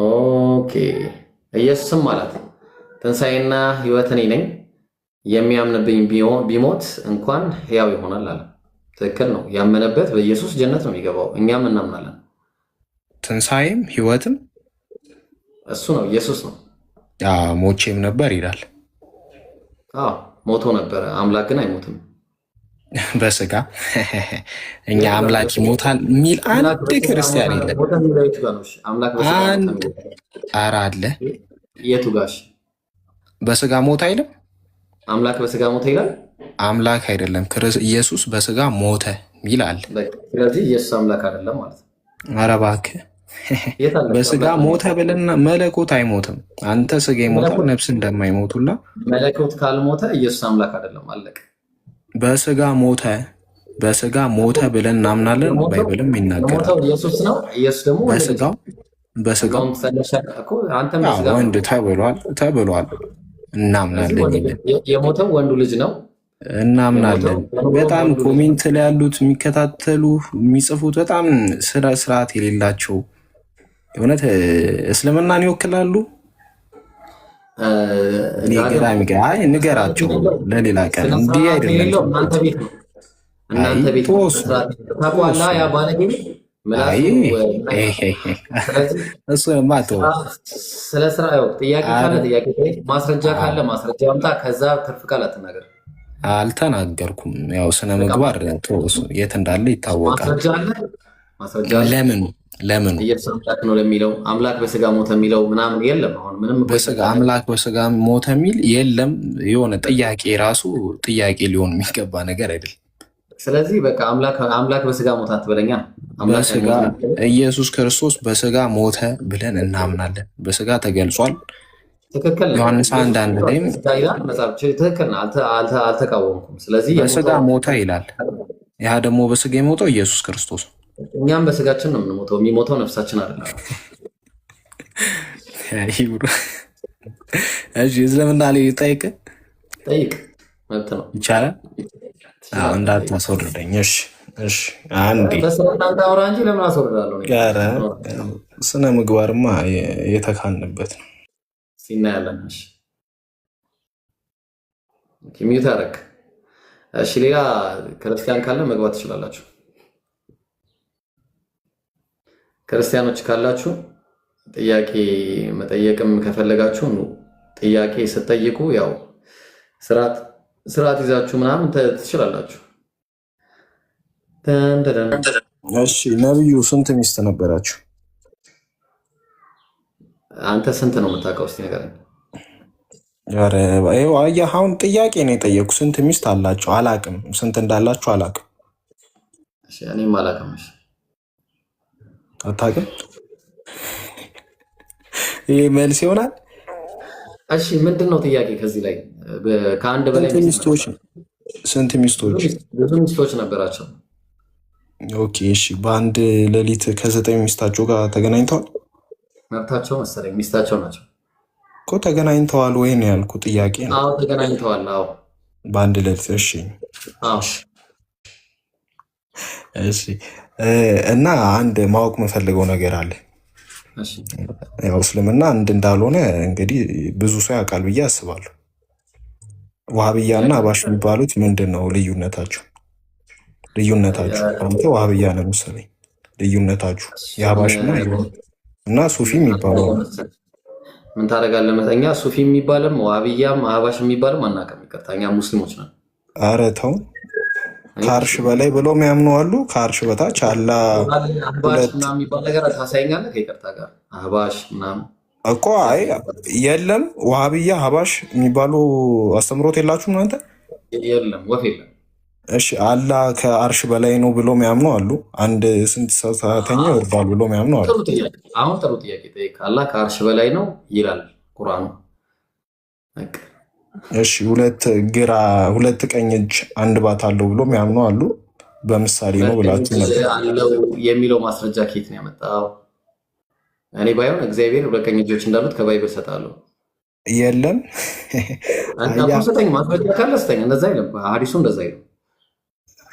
ኦኬ። ኢየሱስም አላት ትንሣኤና ሕይወት እኔ ነኝ፣ የሚያምንብኝ ቢሞት እንኳን ሕያው ይሆናል አለ። ትክክል ነው። ያመነበት በኢየሱስ ጀነት ነው የሚገባው። እኛም እናምናለን። ትንሣኤም ሕይወትም እሱ ነው፣ ኢየሱስ ነው። ሞቼም ነበር ይላል። ሞቶ ነበረ። አምላክ ግን አይሞትም በስጋ እኛ አምላክ ይሞታል የሚል አንድ ክርስቲያን የለም። አንድ ኧረ አለ። የቱ ጋሽ በስጋ ሞት አይልም? አምላክ በስጋ ሞተ ይላል። አምላክ አይደለም ኢየሱስ በስጋ ሞተ ይላል። ስለዚህ ኢየሱስ አምላክ አይደለም ማለት ነው። ኧረ እባክህ በስጋ ሞተ ብለና መለኮት አይሞትም። አንተ ስጋ ይሞታል ነፍስ እንደማይሞቱላ መለኮት ካልሞተ ኢየሱስ አምላክ አይደለም። አለቀ። በስጋ ሞተ ብለን እናምናለን። ባይብልም ይናገራል። ኢየሱስ ነው። ኢየሱስ ደግሞ በስጋው ወንድ ተብሏል። እናምናለን። የሞተው ወንዱ ልጅ ነው። እናምናለን። በጣም ኮሜንት ላይ ያሉት የሚከታተሉ የሚጽፉት በጣም ስርዓት የሌላቸው የእውነት እስልምናን ይወክላሉ። ንገራቸው ለሌላ ቀን እንዲህ አይደለም። እናንተ ቤት ታቋላ ያ ባለጌ ስለ ስራ ጥያቄ ካለ ጥያቄ፣ ማስረጃ ካለ ማስረጃ ያምጣ። ከዛ ትርፍ ቃል አትናገር። አልተናገርኩም። ያው ስነ ምግባር የት እንዳለ ይታወቃል። ለምን ኢየሱስ አምላክ ነው ለሚለው አምላክ በስጋ ሞተ የሚለው ምናምን የለም። አሁን ምንም አምላክ በስጋ ሞተ የሚል የለም። የሆነ ጥያቄ ራሱ ጥያቄ ሊሆን የሚገባ ነገር አይደለም። ስለዚህ በቃ አምላክ በስጋ ሞተ አትበለኛ። ኢየሱስ ክርስቶስ በስጋ ሞተ ብለን እናምናለን። በስጋ ተገልጿል። ትክክል ነው። ዮሐንስ 1:1 ላይም ትክክል ነው። አልተቃወምኩም። ስለዚህ በስጋ ሞተ ይላል። ያ ደግሞ በስጋ የሞተው ኢየሱስ ክርስቶስ። እኛም በስጋችን ነው የምንሞተው። የሚሞተው ነፍሳችን አይደለም። እሺ እስልምና ላይ ጠይቅ መብት ነው። ይቻላል። እንዳታስወርደኝ። እሺ አንዴ በስናንተ አውራ እንጂ ለምን አስወርዳለሁ? ስነ ምግባርማ የተካንበት ነው። ሲናያለን። እሺ ሚዩት አደረግ። እሺ ሌላ ክርስቲያን ካለ መግባት ትችላላችሁ። ክርስቲያኖች ካላችሁ ጥያቄ መጠየቅም ከፈለጋችሁ ጥያቄ ስትጠይቁ ያው ስርዓት ይዛችሁ ምናምን ትችላላችሁ። እሺ ነብዩ ስንት ሚስት ነበራችሁ? አንተ ስንት ነው የምታውቀው? እስኪ ንገረኝ። አሁን ጥያቄ ነው የጠየኩ። ስንት ሚስት አላችሁ? አላቅም። ስንት እንዳላችሁ አላቅም። እኔም አላቅም። አታውቅም? ይሄ መልስ ይሆናል? እሺ ምንድን ነው ጥያቄ? ከዚህ ላይ ከአንድ በላይ ሚስቶች ስንት ሚስቶች? ብዙ ሚስቶች ነበራቸው። ኦኬ እሺ። በአንድ ሌሊት ከ9 ሚስታቸው ጋር ተገናኝተዋል? መብታቸው መሰለኝ። ሚስታቸው ናቸው እኮ ተገናኝተዋል ወይ ነው ያልኩ። ጥያቄ ነው። አዎ ተገናኝተዋል። አዎ በአንድ ሌሊት። እሺ እሺ። እና አንድ ማወቅ የምፈልገው ነገር አለ። ያው እስልምና አንድ እንዳልሆነ እንግዲህ ብዙ ሰው ያውቃል ብዬ አስባለሁ። ዋህብያ እና አባሽ የሚባሉት ምንድን ነው ልዩነታችሁ? አንተ ዋህብያ ነው መሰለኝ። ልዩነታችሁ የአባሽ እና ሱፊ የሚባለው ምን ታደርጋለህ መሰለኝ? ሱፊ የሚባልም ዋህብያም አባሽ የሚባልም አናውቅም። ይቅርታ እኛ ሙስሊሞች ነን። ኧረ ተው። ከአርሽ በላይ ብለው የሚያምኑ አሉ። ከአርሽ በታች አላ የሚባል ነገር ታሳይኛለህ? ከይቅርታ ጋር አህባሽ ምናምን እኮ አይ የለም። ዋሃብያ አህባሽ የሚባሉ አስተምሮት የላችሁም እናንተ? የለም፣ ወፍ የለም። እሺ አላ ከአርሽ በላይ ነው ብሎ የሚያምኑ አሉ። አንድ ስንት ሰዓተኛ ይወርዳል ብሎ የሚያምኑ አሉ። አሁን ጥሩ ጥያቄ ጠይቅ። አላህ ከአርሽ በላይ ነው ይላል ቁርአኑ። እሺ ሁለት ቀኝ እጅ አንድ ባት አለው ብሎ የሚያምኑ አሉ። በምሳሌ ነው ብላችሁ ነበር አለው የሚለው ማስረጃ ከየት ነው ያመጣው? እኔ ባይሆን እግዚአብሔር ሁለት ቀኝ እጆች እንዳሉት ከባይብል ሰጣለሁ። የለም ሰጠኝ ማስረጃ ካለ ስጠኝ። እንደዛ አይልም ሐዲሱ እንደዛ አይልም።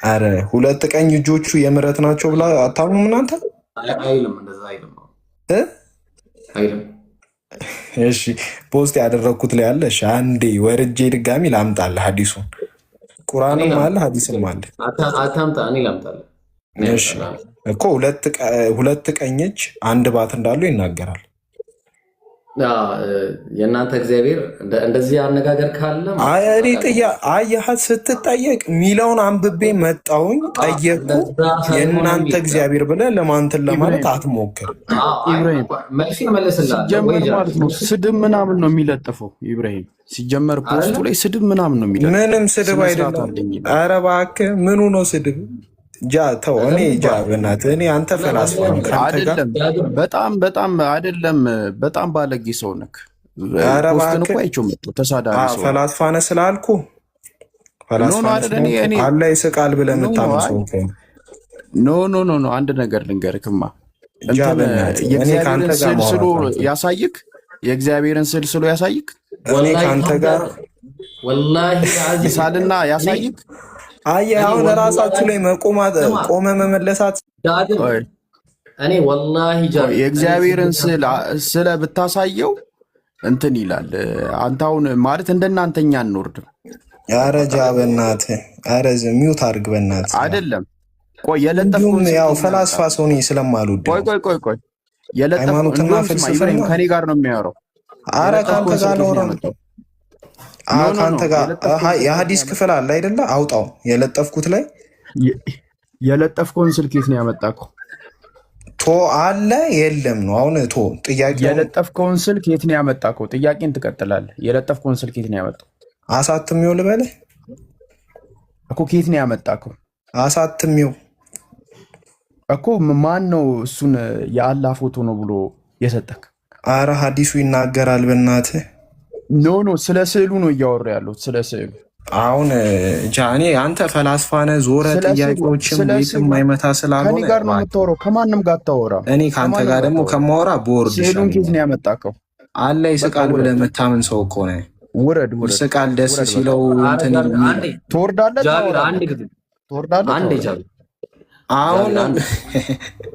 አረ ሁለት ቀኝ እጆቹ የምሕረት ናቸው ብላ አታምኑም እናንተ? አይልም እንደዛ አይልም አይልም። እሺ ፖስት ያደረኩት ላይ አለ። እሺ አንዴ ወርጄ ድጋሚ ላምጣልህ ሐዲሱን። ቁርአንም አለ ሐዲስም አለ። አታምጣ፣ እኔ ላምጣልህ። እሺ እኮ ሁለት ቀኝ እጅ አንድ ባት እንዳለው ይናገራል። የእናንተ እግዚአብሔር እንደዚህ አነጋገር ካለ አየሃት ስትጠየቅ ሚለውን አንብቤ መጣውኝ ጠየቁ። የእናንተ እግዚአብሔር ብለህ ለማንትን ለማለት አትሞክር። ሲጀመር ማለት ነው ስድብ ምናምን ነው የሚለጥፈው። ኢብራሂም ሲጀመር ፖስቱ ላይ ስድብ ምናምን ነው የሚለጥፈው። ምንም ስድብ አይደለም። ኧረ እባክህ ምኑ ነው ስድብ? ተው እኔ በእናትህ እኔ አንተ ፈላስፋ አይደለም። በጣም አይደለም። በጣም ባለጌ ሰው ነክ። ፖስትን እኮ አይቼው መጥቶ ተሳዳቢ ሰው ፈላስፋ ነህ ስላልኩ አላህ ይስቃል ብለህ የምታምን ሰው ኖ አንድ ነገር ልንገርክማ። የእግዚአብሔርን ስዕል ስሎ ያሳይክ። የእግዚአብሔርን ስዕል ስሎ ያሳይክ። እኔ ከአንተ ጋር ወላሂ ሳልና ያሳይክ። አሁን ራሳችሁ ላይ ቆመ መመለሳት እኔ ወላሂ የእግዚአብሔርን ስለ ብታሳየው እንትን ይላል። አንተ አሁን ማለት እንደናንተኛ እንወርድም። ኧረ ጃ በእናትህ ኧረ ሚውት አድርግ በእናትህ። አይደለም ቆይ የለጠፍኩት ያው ፈላስፋ ሰው ነኝ ስለማልወድ ቆይ የለጠፍኩት ኢብራሂም ከኔ ጋር ነው የሚያወራው። ኧረ ከአንተ ጋር ነው ከአንተ ጋር የሐዲስ ክፍል አለ አይደለ? አውጣው። የለጠፍኩት ላይ የለጠፍከውን ስልክ የት ነው ያመጣከው? ቶ አለ የለም ነው አሁን ቶ ጥያቄ። የለጠፍከውን ስልክ የት ነው ያመጣከው? ጥያቄን ትቀጥላለህ። የለጠፍከውን ስልክ የት ነው ያመጣው? አሳትሜው ልበልህ እኮ። ከየት ነው ያመጣከው? አሳትሜው እኮ። ማን ነው እሱን የአላህ ፎቶ ነው ብሎ የሰጠክ? አረ ሐዲሱ ይናገራል በእናትህ። ኖ ስለ ስዕሉ ነው እያወራ ያሉት፣ ስለ ስዕሉ። አሁን ጃኔ አንተ ፈላስፋ ነህ፣ ዞረ ጥያቄዎችም ቤትም የማይመታ ስላልሆነ ከኔ ጋር ነው የምታወራው፣ ከማንም ጋር አታወራም። እኔ ከአንተ ጋር ደግሞ ከማወራ ቦርድ ስዕሉን ከየት ነው ያመጣከው? አለ ይስቃል ብለህ የምታምን ሰው እኮ ነህ። ውረድ። ይስቃል ደስ ሲለው እንትን ትወርዳለህ። አንዴ ጃቢ አሁን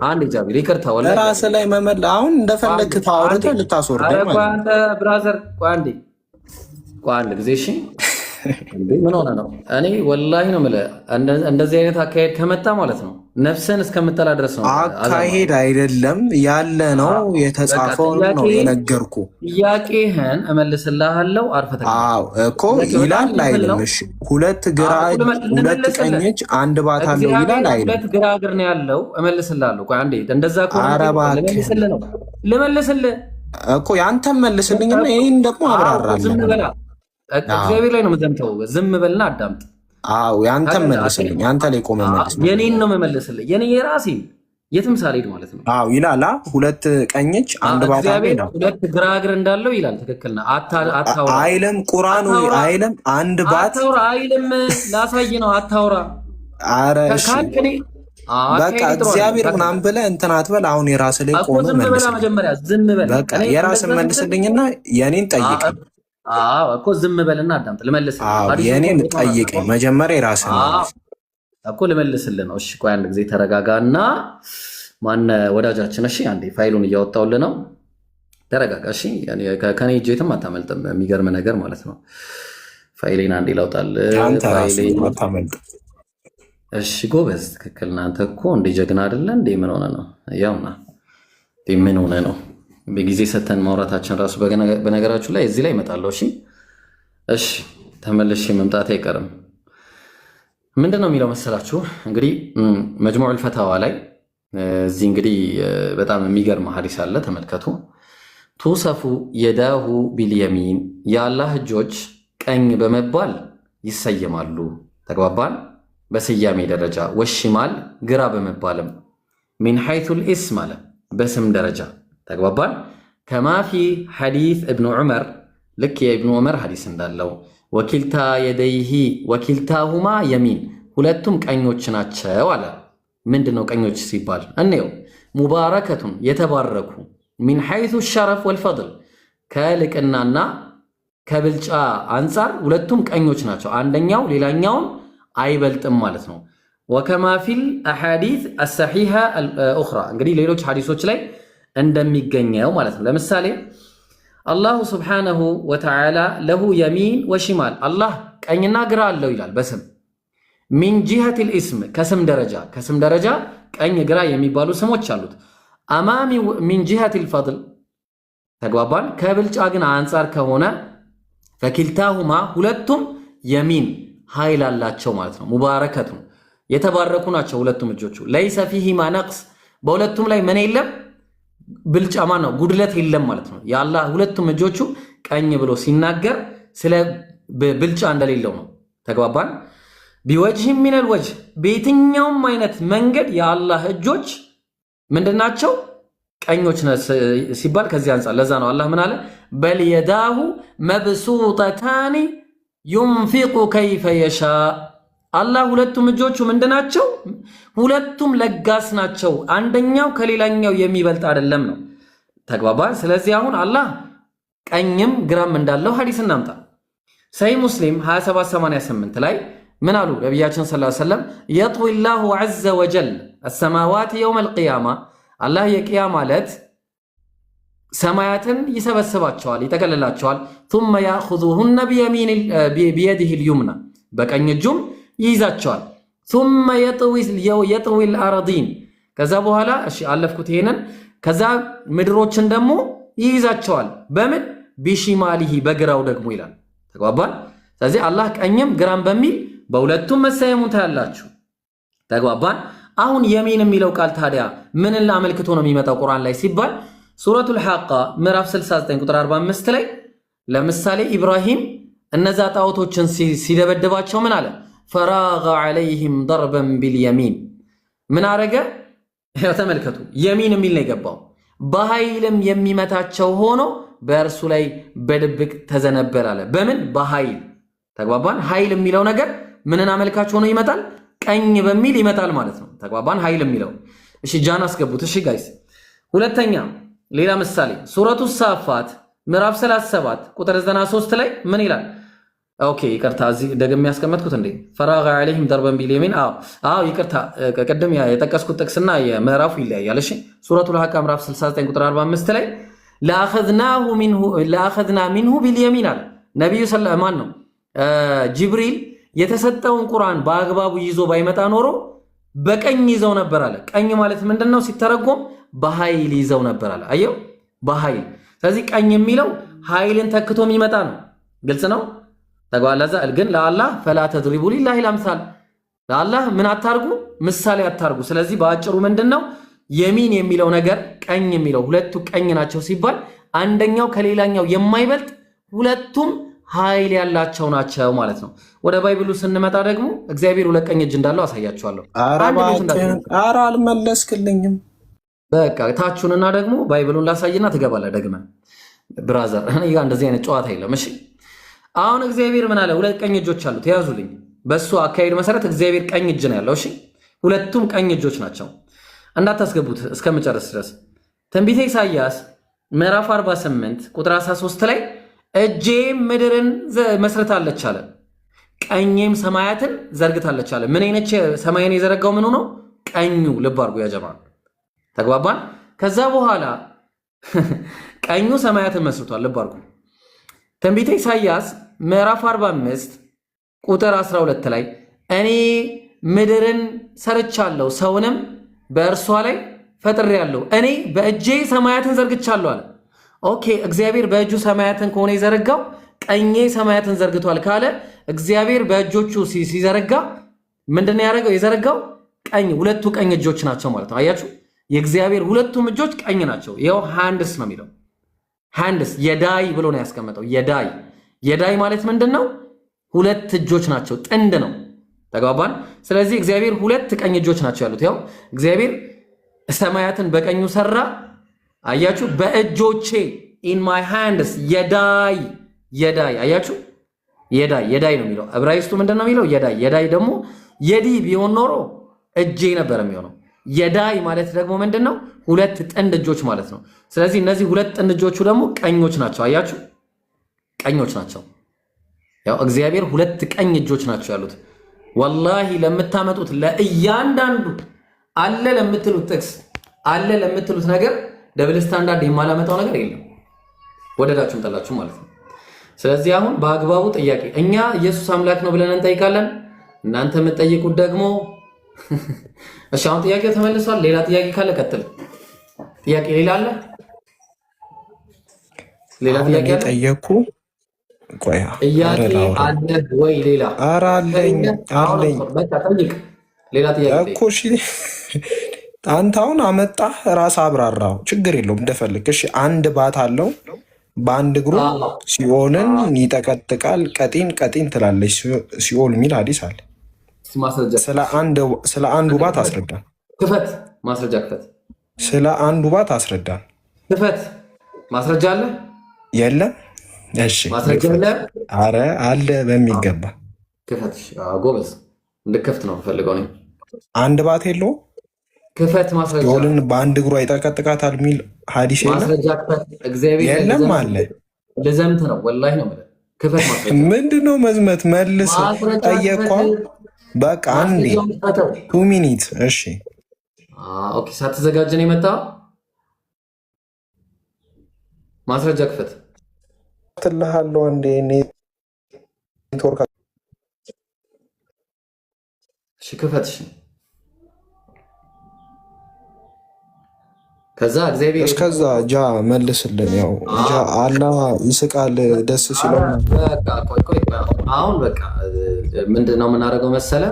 አንዴ ጃቢ ይቅርታ፣ ወላሂ ራስህ ላይ መመለስ አሁን እንደፈለግህ ታወርተህ ልታስወርደኝ ማለት ነው። አንተ ብራዘር ቆይ አንድ ጊዜ እሺ። ምን ሆነ ነው? እኔ ወላሂ ነው የምልህ እንደዚህ አይነት አካሄድ ከመጣ ማለት ነው ነፍስን እስከምጠላ ድረስ ነው። አካሄድ አይደለም ያለ ነው የተጻፈው ነው የነገርኩህ። ጥያቄህን እመልስልሃለሁ። አርፈህ እኮ ይላል አይደለም? እሺ ሁለት ቀኝ እጅ አንድ ባት አለው ይላል አይደለም? ሁለት ግራ እግር ነው ያለው። እመልስልሃለሁ። ቆይ አንዴ እንደዛ ከሆነ ልመልስልህ እኮ ያንተም መልስልኝና ይሄን ደግሞ አብራራለሁ። እግዚአብሔር ላይ ነው የምዘምተው። ዝም በልና አዳምጥ። ያንተም መልስልኝ። አንተ ላይ ቆመ መልስ። የኔን ነው የምመልስልህ። የኔ የራሴን የትም ሳልሄድ ማለት ነው። ይላል ሁለት ቀኝ እጅ አንድ ባት አለው፣ ሁለት ግራ እግር እንዳለው ይላል። ትክክል ነው። አታውራ አይልም ቁርአኑ አይልም። አንድ ባት አታውራ አይልም። ላሳይ ነው። አታውራ። ኧረ እሺ በቃ እግዚአብሔር ምናምን ብለህ እንትን አትበል። አሁን የራስህ ላይ ቆመ መልስ። መጀመሪያ ዝም በል። በቃ የራስህን መልስልኝና የኔን ጠይቀኝ። እኮ ዝም በልና አዳምጥ። ልመልስልህ። የኔን ጠይቀኝ መጀመሪያ የራስህን እኮ ልመልስልህ ነው። እሺ ቆይ አንድ ጊዜ ተረጋጋና፣ ማን ወዳጃችን። እሺ አንዴ ፋይሉን እያወጣሁልህ ነው። ተረጋጋ። እሺ ከኔ እጅ የትም አታመልጥም። የሚገርም ነገር ማለት ነው። ፋይሌን አንዴ ላውጣልህ። እሺ ጎበዝ፣ ትክክል። እናንተ እኮ እንደ ጀግና አይደለ እንዴ? ምን ሆነ ነው? ያውና ምን ሆነ ነው? በጊዜ ሰተን ማውራታችን ራሱ በነገራችሁ ላይ እዚህ ላይ እመጣለሁ። እሺ ተመልሼ መምጣት አይቀርም። ምንድነው የሚለው መሰላችሁ? እንግዲህ መጅሙዑል ፈታዋ ላይ እዚህ እንግዲህ በጣም የሚገርም ሐዲስ አለ። ተመልከቱ። ቱሰፉ የዳሁ ቢልየሚን፣ የአላህ እጆች ቀኝ በመባል ይሰየማሉ። ተግባባን? በስያሜ ደረጃ። ወሽማል፣ ግራ በመባልም ሚን ሐይቱል ኢስም አለ፣ በስም ደረጃ። ተግባባን? ከማ ፊ ሐዲስ እብኑ ዑመር፣ ልክ የእብኑ ዑመር ሐዲስ እንዳለው ወኪልታ የደይሂ ወኪልታሁማ የሚን፣ ሁለቱም ቀኞች ናቸው አለ። ምንድነው ቀኞች ሲባል እንየው። ሙባረከቱን፣ የተባረኩ ሚን ሐይሱ ሸረፍ ወልፈድል ከልቅናና ከብልጫ አንጻር ሁለቱም ቀኞች ናቸው። አንደኛው ሌላኛውን አይበልጥም ማለት ነው። ወከማ ፊል አሐዲስ አሰሒሃ አልኡኽራ እንግዲህ ሌሎች ሐዲሶች ላይ እንደሚገኘው ማለት ነው። ለምሳሌ አላሁ ስብሓነሁ ወተዓላ ለሁ የሚን ወሽማል አላህ ቀኝና ግራ አለው ይላል በስም ሚን ጂሀቲል ኢስም ከስም ደረጃ ቀኝ ግራ የሚባሉ ስሞች አሉት። አማሚ ሚን ጂሀቲል ፈድል ተግባባን። ከብልጫ ግን አንጻር ከሆነ ፈኪልታሁማ ሁለቱም የሚን ኃይል አላቸው ማለት ነው። ሙባረከቱ የተባረኩ ናቸው ሁለቱም እጆቹ። ለይሰ ፊሂማ ነቅስ በሁለቱም ላይ ምን የለም ብልጫ ነው ጉድለት የለም ማለት ነው። የአላህ ሁለቱም እጆቹ ቀኝ ብሎ ሲናገር ስለ ብልጫ እንደሌለው ነው። ተግባባን። ቢወጅህ ሚነል ወጅህ በየትኛውም አይነት መንገድ የአላህ እጆች ምንድናቸው ቀኞች ሲባል ከዚህ አንጻር ለዛ ነው አላህ ምን አለ በል የዳሁ መብሱጠታኒ ዩንፊቁ ከይፈ የሻ አላህ ሁለቱም እጆቹ ምንድናቸው ሁለቱም ለጋስ ናቸው አንደኛው ከሌላኛው የሚበልጥ አይደለም ነው። ተግባባን። ስለዚህ አሁን አላህ ቀኝም ግራም እንዳለው ሐዲስ እናምጣ። ሰሂህ ሙስሊም 2788 ላይ ምን አሉ ነብያችን ሰለላሁ ዐለይሂ ወሰለም يطوي الله عز وجل السماوات يوم القيامة አላህ የቂያማ ዕለት ሰማያትን ይሰበስባቸዋል ይጠቀልላቸዋል ثم ياخذهن بيده اليمنى በቀኝ እጁም ይይዛቸዋል ثم يطوي الارضين ከዛ በኋላ እሺ አለፍኩት ይሄንን ከዛ ምድሮችን ደግሞ ይይዛቸዋል በምን ቢሽማሊሂ በግራው ደግሞ ይላል። ተግባባን። ስለዚህ አላህ ቀኝም ግራም በሚል በሁለቱም መሰየሙን ታያላችሁ። ተግባባን። አሁን የሚን የሚለው ቃል ታዲያ ምንን ለአመልክቶ ነው የሚመጣው ቁርአን ላይ ሲባል ሱረቱል ሐቃ ምዕራፍ 69 ቁጥር 45 ላይ ለምሳሌ ኢብራሂም እነዛ ጣዖቶችን ሲደበድባቸው ምን አለ ፈራገ ዐለይሂም ضربا باليمين ምን አረገ ተመልከቱ የሚን የሚል ነው የገባው በኃይልም የሚመታቸው ሆኖ በእርሱ ላይ በድብቅ ተዘነበለ አለ በምን በኃይል ተግባባን። ኃይል የሚለው ነገር ምንን አመልካች ሆኖ ይመጣል ቀኝ በሚል ይመጣል ማለት ነው። ተግባባን። ኃይል የሚለው እሺ ጃን አስገቡት። እሺ ጋይስ ሁለተኛ ሌላ ምሳሌ ሱረቱ ሳፋት ምዕራፍ 37 ቁጥር 93 ላይ ምን ይላል? ኦኬ ይቅርታ እዚህ ደግሜ ያስቀመጥኩት እንዴ ፈራገ ዐለይሂም ضربا باليمين አዎ ይቅርታ ቀደም የጠቀስኩት ጥቅስና የምዕራፉ ይለያያል። እሺ ሱረቱል ሐቃ ምዕራፍ 69 ቁጥር 45 ላይ ለአኸዝና ሚንሁ ቢልየሚን አለ ነብዩ ሰለላሁ ዐለይሂ ወሰለም ጅብሪል የተሰጠውን ቁርአን በአግባቡ ይዞ ባይመጣ ኖሮ በቀኝ ይዘው ነበር አለ። ቀኝ ማለት ምንድነው ሲተረጎም በኃይል ይዘው ነበር አለ። አየው በኃይል። ስለዚህ ቀኝ የሚለው ኃይልን ተክቶ የሚመጣ ነው። ግልጽ ነው። ተጓላዛ ግን ለአላህ ፈላ ተድሪቡ ሊላሂ አልአምሳል ለአላህ ምን አታርጉ ምሳሌ አታርጉ። ስለዚህ በአጭሩ ምንድነው የሚን የሚለው ነገር ቀኝ የሚለው ሁለቱ ቀኝ ናቸው ሲባል አንደኛው ከሌላኛው የማይበልጥ ሁለቱም ኃይል ያላቸው ናቸው ማለት ነው። ወደ ባይብሉ ስንመጣ ደግሞ እግዚአብሔር ሁለት ቀኝ እጅ እንዳለው አሳያችኋለሁ። ኧረ አልመለስክልኝም። በቃ ታችሁንና ደግሞ ባይብሉን ላሳይና ትገባለህ ደግመህ ብራዘር። እኔ ጋር እንደዚህ አይነት ጨዋታ የለም። እሺ አሁን እግዚአብሔር ምን አለ? ሁለት ቀኝ እጆች አሉት። ያዙልኝ። በሱ አካሄድ መሰረት እግዚአብሔር ቀኝ እጅ ነው ያለው። እሺ ሁለቱም ቀኝ እጆች ናቸው። እንዳታስገቡት እስከመጨረስ ድረስ ትንቢተ ኢሳይያስ ምዕራፍ 48 ቁጥር 13 ላይ እጄ ምድርን መስርታለች አለ፣ ቀኝም ሰማያትን ዘርግታለች አለ። ምን አይነት ሰማይን የዘረጋው ምኑ ነው? ቀኙ። ልብ አድርጉ ያ ጀማዓ ተግባባን። ከዛ በኋላ ቀኙ ሰማያትን መስርቷል። ልብ አድርጉ። ትንቢተ ኢሳይያስ ምዕራፍ 45 ቁጥር 12 ላይ እኔ ምድርን ሰርቻለሁ ሰውንም በእርሷ ላይ ፈጥሬያለሁ፣ እኔ በእጄ ሰማያትን ዘርግቻለሁ አለ። ኦኬ እግዚአብሔር በእጁ ሰማያትን ከሆነ የዘረጋው ቀኜ ሰማያትን ዘርግቷል ካለ እግዚአብሔር በእጆቹ ሲዘረጋ ምንድነው ያደረገው? የዘረጋው ቀኝ። ሁለቱ ቀኝ እጆች ናቸው ማለት ነው። አያችሁ የእግዚአብሔር ሁለቱም እጆች ቀኝ ናቸው። ይኸው ሃንድስ ነው የሚለው ሃንድስ የዳይ ብሎ ነው ያስቀመጠው። የዳይ ማለት ምንድነው? ሁለት እጆች ናቸው፣ ጥንድ ነው። ተግባባን። ስለዚህ እግዚአብሔር ሁለት ቀኝ እጆች ናቸው ያሉት። ያው እግዚአብሔር ሰማያትን በቀኙ ሰራ። አያችሁ በእጆቼ in my hands የዳይ አያችሁ የዳይ ነው የሚለው። ዕብራይስጡ ምንድነው የሚለው? የዳይ ደግሞ የዲ ቢሆን ኖሮ እጄ ነበር የሚሆነው። የዳይ ማለት ደግሞ ምንድነው? ሁለት ጥንድ እጆች ማለት ነው። ስለዚህ እነዚህ ሁለት ጥንድ እጆቹ ደግሞ ቀኞች ናቸው። አያችሁ? ቀኞች ናቸው። ያው እግዚአብሔር ሁለት ቀኝ እጆች ናቸው ያሉት። ወላሂ ለምታመጡት ለእያንዳንዱ አለ ለምትሉት ጥቅስ አለ ለምትሉት ነገር ደብል ስታንዳርድ የማላመጣው ነገር የለም። ወደዳችሁም ጠላችሁ ማለት ነው። ስለዚህ አሁን በአግባቡ ጥያቄ እኛ ኢየሱስ አምላክ ነው ብለን እንጠይቃለን። እናንተ የምትጠይቁት ደግሞ እሺ፣ አሁን ጥያቄው ተመልሷል። ሌላ ጥያቄ ካለ ቀጥል። ጥያቄ ሌላ አለ? ሌላ ጥያቄ አለ? ጠየቅኩ። ቆይ ጥያቄ አለ ወይ? ሌላ ኧረ አለኝ። በቃ ጠይቅ። ሌላ ጥያቄ እኮ እሺ፣ አንተ አሁን አመጣህ ራስ አብራራው። ችግር የለውም እንደፈልግ። እሺ፣ አንድ ባት አለው በአንድ እግሩ ሲኦልን ይጠቀጥቃል። ቀጢን ትላለች ሲኦል የሚል ሐዲስ አለ። ስለ አንዱ ባት አስረዳን። ክፈት፣ ማስረጃ ክፈት። ስለ አንዱ ባት አስረዳን። ክፈት፣ ማስረጃ አለ? የለም። እሺ፣ ማስረጃ አለ? አረ አለ በሚገባ። ክፈት። ጎበዝ፣ እንድከፍት ነው ፈልገው ነው። አንድ ባት የለውም። ክፈት፣ ማስረጃ። ሲኦልን በአንድ እግሯ ይጠቀጥቃታል የሚል ሐዲስ የለም። ማስረጃ ክፈት። እግዚአብሔር የለም አለ። ልዘምት ነው ወላሂ ነው ማለት። ክፈት፣ ማስረጃ። ምንድነው መዝመት? መልስ። ጠየቅኳ። በቃ አንዴ 2 ሚኒት። እሺ፣ ኦኬ። ሳትዘጋጅ ነው የመጣው። ማስረጃ ክፈት ትልሃለሁ። አንዴ ኔትወርክ። እሺ፣ ክፈት። እሺ፣ ከዛ እግዚአብሔር እስከዛ ጃ መልስልን። ያው ጃ አላህ ይስቃል ደስ ሲለው። በቃ ቆይ አሁን በቃ ምንድነው የምናደርገው መሰለ?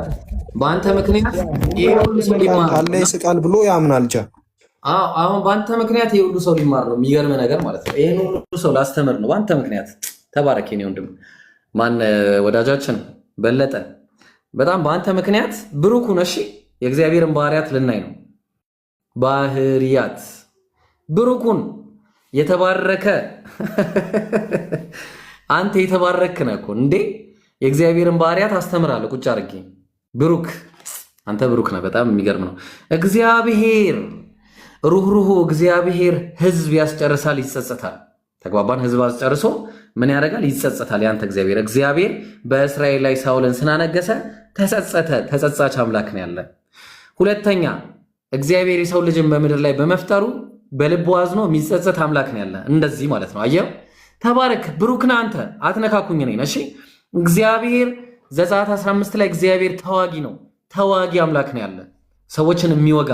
በአንተ ምክንያት ይሄ ሁሉ ሰው ሊማር አላህ ይስቃል ብሎ ያምናል ጃ። አሁን በአንተ ምክንያት ይሄ ሁሉ ሰው ሊማር ነው። የሚገርም ነገር ማለት ነው። ይሄን ሁሉ ሰው ላስተምር ነው በአንተ ምክንያት። ተባረክ የኔ ወንድም። ማን ወዳጃችን በለጠ፣ በጣም በአንተ ምክንያት ብሩክ ሁን። እሺ፣ የእግዚአብሔርን ባህሪያት ልናይ ነው። ባህሪያት ብሩኩን የተባረከ አንተ የተባረክ ነህ እኮ እንዴ! የእግዚአብሔርን ባህሪያት አስተምራለሁ ቁጭ አድርጌ። ብሩክ አንተ ብሩክ ነህ። በጣም የሚገርም ነው። እግዚአብሔር ሩህሩህ፣ እግዚአብሔር ህዝብ ያስጨርሳል፣ ይጸጸታል። ተግባባን? ህዝብ አስጨርሶ ምን ያደርጋል? ይጸጸታል። ያንተ እግዚአብሔር በእስራኤል ላይ ሳውልን ስናነገሰ ተጸጸተ። ተጸጻች አምላክ ነው ያለ። ሁለተኛ እግዚአብሔር የሰው ልጅን በምድር ላይ በመፍጠሩ በልቡ አዝኖ የሚጸጸት አምላክ ነው ያለ። እንደዚህ ማለት ነው። አየው፣ ተባረክ፣ ብሩክ ነህ አንተ። አትነካኩኝ ነኝ። እሺ፣ እግዚአብሔር ዘጸአት 15 ላይ እግዚአብሔር ተዋጊ ነው። ተዋጊ አምላክ ነው ያለ፣ ሰዎችን የሚወጋ።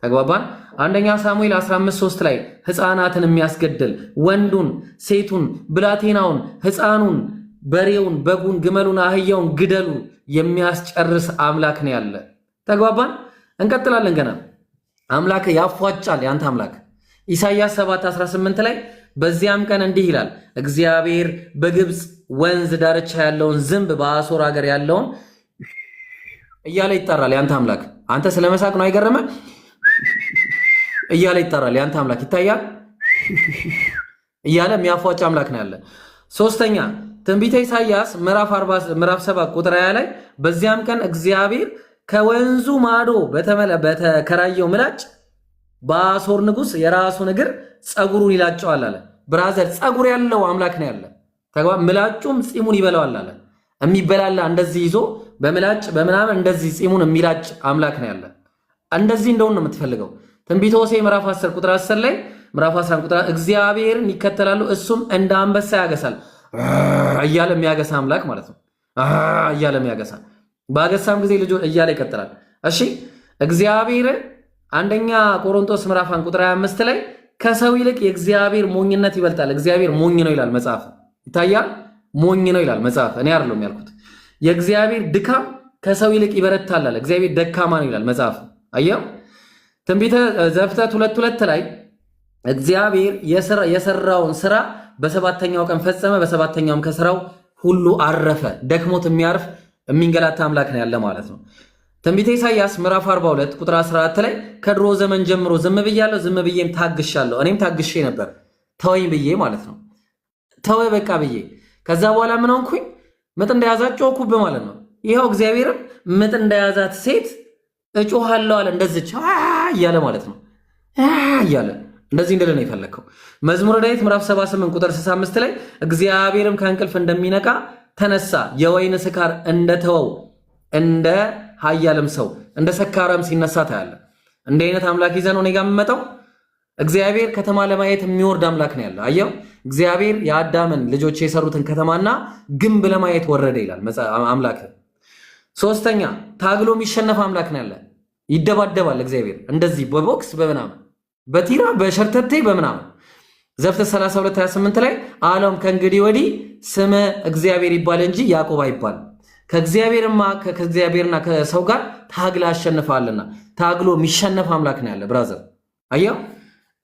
ተግባባን? አንደኛ ሳሙኤል 15:3 ላይ ህፃናትን የሚያስገድል ወንዱን፣ ሴቱን፣ ብላቴናውን፣ ህፃኑን፣ በሬውን፣ በጉን፣ ግመሉን፣ አህያውን ግደሉ የሚያስጨርስ አምላክ ነው ያለ። ተግባባን? እንቀጥላለን። ገና አምላክ ያፏጫል። ያንተ አምላክ ኢሳይያስ 7:18 ላይ በዚያም ቀን እንዲህ ይላል፣ እግዚአብሔር በግብፅ ወንዝ ዳርቻ ያለውን ዝንብ በአሦር ሀገር ያለውን እያለ ይጠራል። ያንተ አምላክ አንተ ስለመሳቅ ነው አይገርም? እያለ ይጠራል። ያንተ አምላክ ይታያል እያለ የሚያፏጭ አምላክ ነው ያለ። ሶስተኛ ትንቢተ ኢሳይያስ ምዕራፍ 7 ቁጥር 20 ላይ በዚያም ቀን እግዚአብሔር ከወንዙ ማዶ በተከራየው ምላጭ በአሦር ንጉሥ የራሱን እግር ጸጉሩን ይላጨዋል አለ። ብራዘር ጸጉር ያለው አምላክ ነው ያለ። ምላጩም ጺሙን ይበላዋል አለ። የሚበላላ እንደዚህ ይዞ በምላጭ በምናምን እንደዚህ ጺሙን የሚላጭ አምላክ ነው ያለ። እንደዚህ እንደውን ነው የምትፈልገው። ትንቢተ ሆሴዕ ምዕራፍ 10 ቁጥር 10 ላይ ምዕራፍ 11 ቁጥር እግዚአብሔርን ይከተላሉ እሱም እንደ አንበሳ ያገሳል እያለ የሚያገሳ አምላክ ማለት ነው። እያለ የሚያገሳ ባገሳም ጊዜ ልጅ እያለ ይቀጥላል። እሺ እግዚአብሔር አንደኛ ቆሮንቶስ ምዕራፍ 1 ቁጥር 25 ላይ ከሰው ይልቅ የእግዚአብሔር ሞኝነት ይበልጣል። እግዚአብሔር ሞኝ ነው ይላል መጽሐፍ። ይታያል፣ ሞኝ ነው ይላል መጽሐፍ። እኔ አይደለም ያልኩት። የእግዚአብሔር ድካም ከሰው ይልቅ ይበረታል አለ። እግዚአብሔር ደካማ ነው ይላል መጽሐፍ። አየው። ትንቢተ ዘፍጥረት 2:2 ላይ እግዚአብሔር የሰራውን ስራ በሰባተኛው ቀን ፈጸመ፣ በሰባተኛውም ከስራው ሁሉ አረፈ። ደክሞት የሚያርፍ የሚንገላታ አምላክ ነው ያለ ማለት ነው። ትንቢተ ኢሳይያስ ምዕራፍ 42 ቁጥር 14 ላይ ከድሮ ዘመን ጀምሮ ዝም ብያለሁ፣ ዝም ብዬም ታግሻለሁ። እኔም ታግሼ ነበር ተወኝ ብዬ ማለት ነው። ተወ በቃ ብዬ ከዛ በኋላ ምን ሆንኩኝ? ምጥ እንደያዛት ጮኩብህ ማለት ነው። ይኸው እግዚአብሔርም ምጥ እንደያዛት ሴት እጮሃለሁ አለ። እንደዚች እያለ ማለት ነው እያለ እንደዚህ እንደለ ነው የፈለከው። መዝሙረ ዳዊት ምዕራፍ 78 ቁጥር 65 ላይ እግዚአብሔርም ከእንቅልፍ እንደሚነቃ ተነሳ፣ የወይን ስካር እንደተወው እንደ ኃያልም ሰው እንደ ሰካራም ሲነሳ ታያለ። እንደ አይነት አምላክ ይዘህ ነው እኔ ጋር የምመጣው። እግዚአብሔር ከተማ ለማየት የሚወርድ አምላክ ነው ያለው። አየው እግዚአብሔር የአዳምን ልጆች የሰሩትን ከተማና ግንብ ለማየት ወረደ ይላል አምላክ። ሶስተኛ ታግሎ የሚሸነፍ አምላክ ነው ያለ። ይደባደባል እግዚአብሔር እንደዚህ በቦክስ በምናምን በቲራ በሸርተቴ በምናምን ዘፍጥረት 32:28 ላይ አለም ከእንግዲህ ወዲህ ስም እግዚአብሔር ይባል እንጂ ያዕቆብ አይባል፣ ከእግዚአብሔርና ከሰው ጋር ታግላ አሸንፋልና። ታግሎ የሚሸነፍ አምላክ ነው ያለ ብራዘር። አየው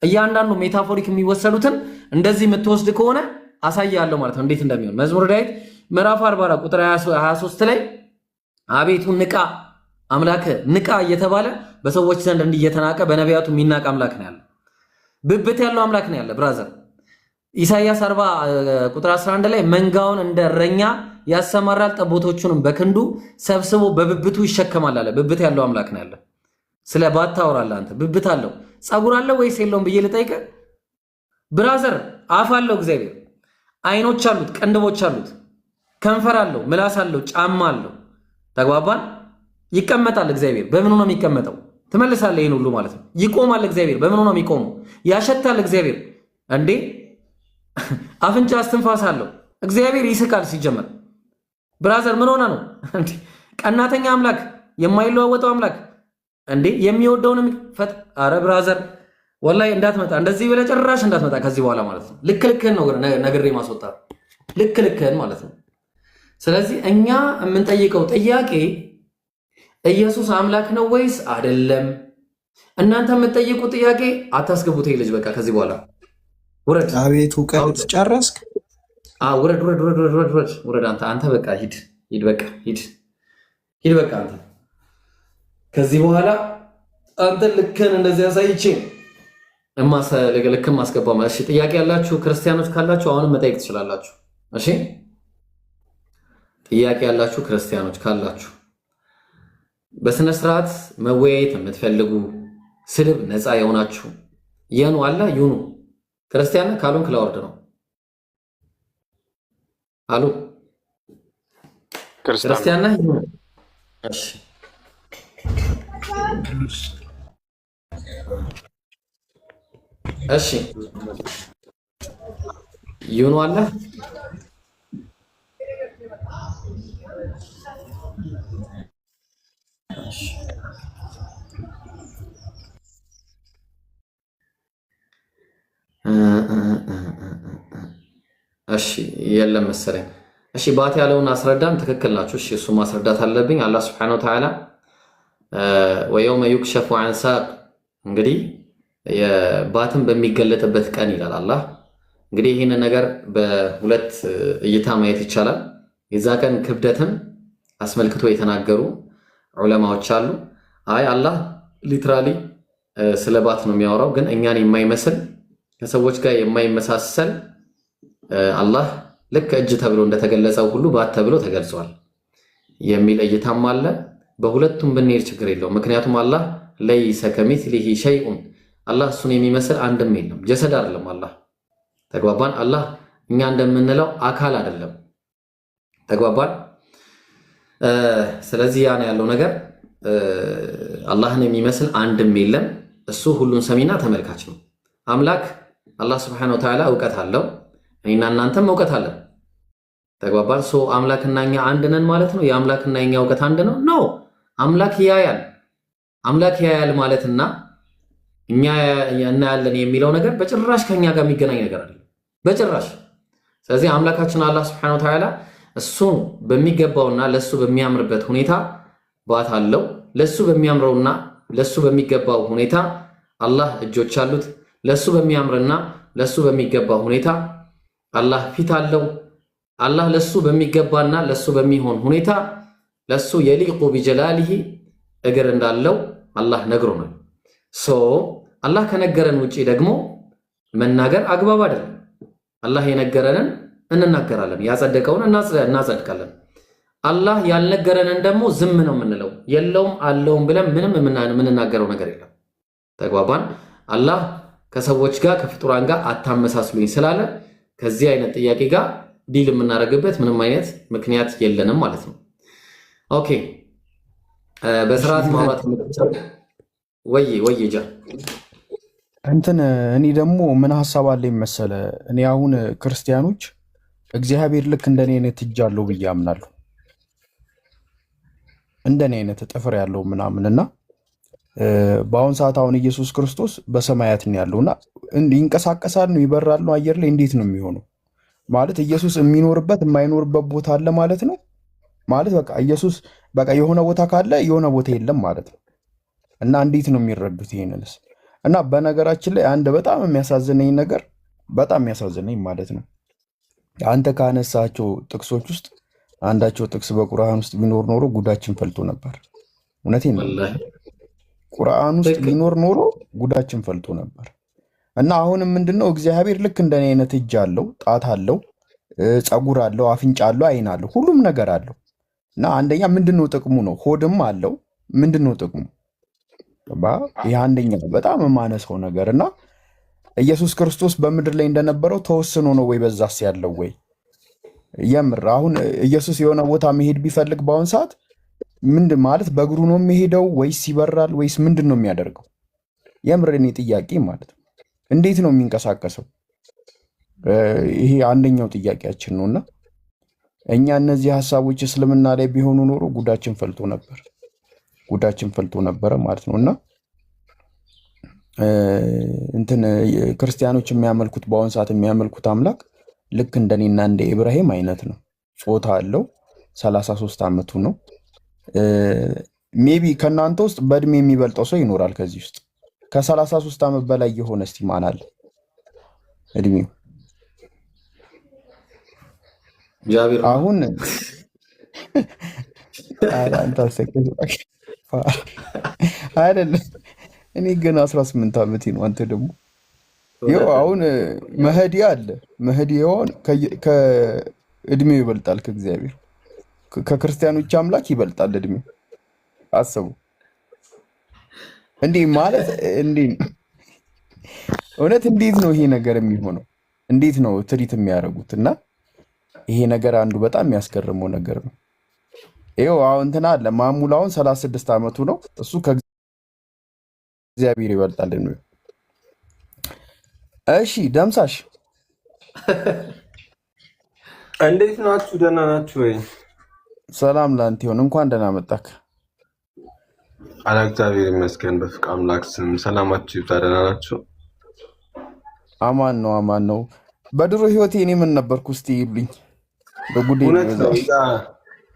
እያንዳንዱ ሜታፎሪክ የሚወሰዱትን እንደዚህ የምትወስድ ከሆነ አሳያለሁ ማለት ነው እንዴት እንደሚሆን። መዝሙረ ዳዊት ምዕራፍ 44 ቁጥር 23 ላይ አቤቱ ንቃ አምላክ ንቃ እየተባለ በሰዎች ዘንድ እየተናቀ በነቢያቱ የሚናቅ አምላክ ነው ያለ። ብብት ያለው አምላክ ነው ያለ ብራዘር። ኢሳይያስ 40 ቁጥር 11 ላይ መንጋውን እንደ እረኛ ያሰማራል፣ ጠቦቶቹንም በክንዱ ሰብስቦ በብብቱ ይሸከማል አለ። ብብት ያለው አምላክ ነው ያለ። ስለ ባት ታወራለህ አንተ። ብብት አለው ጸጉር አለው ወይስ የለውም ብዬ ልጠይቅህ ብራዘር። አፍ አለው እግዚአብሔር፣ አይኖች አሉት፣ ቀንድቦች አሉት፣ ከንፈር አለው፣ ምላስ አለው፣ ጫማ አለው። ተግባባን? ይቀመጣል እግዚአብሔር። በምኑ ነው የሚቀመጠው? ትመልሳለህ ይሄን ሁሉ ማለት ነው። ይቆማል እግዚአብሔር። በምኑ ነው የሚቆመው? ያሸታል እግዚአብሔር። እንዴ አፍንጫ እስትንፋስ አለው እግዚአብሔር። ይስቃል ሲጀመር ብራዘር። ምን ሆነ ነው እንዴ? ቀናተኛ አምላክ፣ የማይለዋወጠው አምላክ እንዴ የሚወደውንም ፈጥ። አረ ብራዘር ወላሂ እንዳትመጣ እንደዚህ ብለህ ጭራሽ እንዳትመጣ ከዚህ በኋላ ማለት ነው። ልክ ልክህን ነው ነግሬ ማስወጣት፣ ልክ ልክህን ማለት ነው። ስለዚህ እኛ የምንጠይቀው ጥያቄ ኢየሱስ አምላክ ነው ወይስ አይደለም? እናንተ የምትጠይቁት ጥያቄ አታስገቡት። ልጅ በቃ ከዚህ በኋላ ውረድ። አቤቱ ቀልድ ጨረስክ? ውረድ ውረድ ውረድ ውረድ ውረድ። አንተ በቃ ሂድ በቃ ሂድ በቃ አንተ ከዚህ በኋላ አንተ ልክህን እንደዚህ አሳይቼ ልክህን ማስገባ። እሺ ጥያቄ ያላችሁ ክርስቲያኖች ካላችሁ አሁንም መጠየቅ ትችላላችሁ። እሺ ጥያቄ ያላችሁ ክርስቲያኖች ካላችሁ በስነ ስርዓት መወያየት የምትፈልጉ ስድብ ነፃ የሆናችሁ የኑ አለ ይኑ ክርስቲያን ካሉን ክላወርድ ነው አሉ ክርስቲያን ነህ? እሺ እሺ ይኑ አለ እሺ የለም መሰለኝ። እሺ ባት ያለውን አስረዳን። ትክክል ናችሁ። እሺ እሱ ማስረዳት አለብኝ። አላህ Subhanahu Wa Ta'ala ወየውመ ዩክሸፉ ዐን ሳቅ፣ እንግዲህ የባትን በሚገለጥበት ቀን ይላል አላህ። እንግዲህ ይህን ነገር በሁለት እይታ ማየት ይቻላል። የዛ ቀን ክብደትን አስመልክቶ የተናገሩ ዑለማዎች አሉ። አይ አላህ ሊትራሊ ስለ ባት ነው የሚያወራው፣ ግን እኛን የማይመስል ከሰዎች ጋር የማይመሳሰል አላህ ልክ እጅ ተብሎ እንደተገለጸው ሁሉ ባት ተብሎ ተገልጿል የሚል እይታም አለ። በሁለቱም ብንሄድ ችግር የለውም። ምክንያቱም አላህ ለይሰ ከሚስሊሂ ሸይኡን፣ አላህ እሱን የሚመስል አንድም የለም። ጀሰድ አይደለም አላህ። ተግባባን? አላህ እኛ እንደምንለው አካል አይደለም። ተግባባን? ስለዚህ ያን ያለው ነገር አላህን የሚመስል አንድም የለም። እሱ ሁሉን ሰሚና ተመልካች ነው። አምላክ አላህ Subhanahu Wa Ta'ala እውቀት አለው። እኔና እናንተም እውቀት አለን። ተግባባን? ሶ አምላክና እኛ አንድ ነን ማለት ነው። የአምላክና የኛ እውቀት አንድ ነው? ኖ አምላክ ያያል። አምላክ ያያል ማለትና እኛ እናያለን የሚለው ነገር በጭራሽ ከኛ ጋር የሚገናኝ ነገር አይደለም፣ በጭራሽ። ስለዚህ አምላካችን አላህ Subhanahu Wa Ta'ala እሱ በሚገባውና ለሱ በሚያምርበት ሁኔታ ባት አለው። ለሱ በሚያምረውና ለሱ በሚገባው ሁኔታ አላህ እጆች አሉት። ለሱ በሚያምርና ለሱ በሚገባው ሁኔታ አላህ ፊት አለው። አላህ ለሱ በሚገባና ለሱ በሚሆን ሁኔታ ለሱ የሊቁ ቢጀላሊሂ እግር እንዳለው አላህ ነግሮናል። ሶ አላህ ከነገረን ውጪ ደግሞ መናገር አግባብ አይደለም። አላህ የነገረንን እንናገራለን፣ ያጸደቀውን እናጸድቃለን። አላህ ያልነገረንን ደግሞ ዝም ነው የምንለው። የለውም አለውም ብለን ምንም የምንናገረው ነገር የለም። ተግባባን። አላህ ከሰዎች ጋር ከፍጡራን ጋር አታመሳስሉኝ ስላለ ከዚህ አይነት ጥያቄ ጋር ዲል የምናደርግበት ምንም አይነት ምክንያት የለንም ማለት ነው። ኦኬ በስርዓት ማውራት ወይ ጃ እንትን እኔ ደግሞ ምን ሐሳብ አለኝ መሰለ፣ እኔ አሁን ክርስቲያኖች እግዚአብሔር ልክ እንደኔ አይነት እጅ አለው ብዬ አምናለሁ። እንደኔ አይነት ጥፍር ያለው ምናምንና በአሁን ሰዓት አሁን ኢየሱስ ክርስቶስ በሰማያት ነው ያለውና ይንቀሳቀሳል ነው ይበራል ነው አየር ላይ እንዴት ነው የሚሆነው? ማለት ኢየሱስ የሚኖርበት የማይኖርበት ቦታ አለ ማለት ነው። ማለት በቃ ኢየሱስ በቃ የሆነ ቦታ ካለ የሆነ ቦታ የለም ማለት ነው። እና እንዴት ነው የሚረዱት ይሄንንስ? እና በነገራችን ላይ አንድ በጣም የሚያሳዝነኝ ነገር በጣም የሚያሳዝነኝ ማለት ነው አንተ ካነሳቸው ጥቅሶች ውስጥ አንዳቸው ጥቅስ በቁርአን ውስጥ ቢኖር ኖሮ ጉዳችን ፈልቶ ነበር። እውነቴን ነው። ቁርአን ውስጥ ቢኖር ኖሮ ጉዳችን ፈልቶ ነበር። እና አሁንም ምንድነው እግዚአብሔር ልክ እንደኔ አይነት እጅ አለው፣ ጣት አለው፣ ፀጉር አለው፣ አፍንጫ አለው፣ አይን አለው፣ ሁሉም ነገር አለው። እና አንደኛ ምንድነው ጥቅሙ ነው? ሆድም አለው። ምንድነው ጥቅሙ? ይህ አንደኛው በጣም የማነሳው ነገር እና ኢየሱስ ክርስቶስ በምድር ላይ እንደነበረው ተወስኖ ነው ወይ በዛስ ያለው ወይ? የምር አሁን ኢየሱስ የሆነ ቦታ መሄድ ቢፈልግ በአሁን ሰዓት ምንድን ማለት በእግሩ ነው የሚሄደው ወይስ ይበራል ወይስ ምንድን ነው የሚያደርገው? የምር እኔ ጥያቄ ማለት ነው እንዴት ነው የሚንቀሳቀሰው? ይሄ አንደኛው ጥያቄያችን ነውና እኛ እነዚህ ሐሳቦች እስልምና ላይ ቢሆኑ ኖሮ ጉዳችን ፈልቶ ነበር ማለት ነውና እንትን ክርስቲያኖች የሚያመልኩት በአሁን ሰዓት የሚያመልኩት አምላክ ልክ እንደኔና እንደ ኢብራሂም አይነት ነው። ጾታ አለው፣ 33 ዓመቱ ነው። ሜቢ ከናንተ ውስጥ በእድሜ የሚበልጠው ሰው ይኖራል ከዚህ ውስጥ ከ33 ዓመት በላይ የሆነ እስቲ ማን አለ እድሜው? ጃቢር አሁን አይደለም እኔ ግን 18 ዓመቴ ነው። አንተ ደግሞ ይኸው አሁን መህዲ አለ። መህዲ ይሆን ከእድሜው ይበልጣል፣ ከእግዚአብሔር ከክርስቲያኖች አምላክ ይበልጣል እድሜው። አስቡ እንዴ! ማለት እንዴ! እውነት እንዴት ነው ይሄ ነገር የሚሆነው? እንዴት ነው ትሪት የሚያደርጉት? እና ይሄ ነገር አንዱ በጣም የሚያስገርመው ነገር ነው። ይኸው አሁን እንትና አለ ማሙል አሁን 36 ዓመቱ ነው። እሱ ከእግዚአብሔር ይበልጣል ነው። እሺ ደምሳሽ እንዴት ናችሁ? ደህና ናችሁ ወይ? ሰላም ላንተ ይሁን። እንኳን ደህና መጣክ። አላ እግዚአብሔር ይመስገን። በፍቅር አምላክ ስም ሰላማችሁ ይብዛ። ደህና ናችሁ? አማን ነው። በድሮ ህይወቴ እኔ ምን ነበርኩ እስቲ ይሉኝ በጉዴ ነው።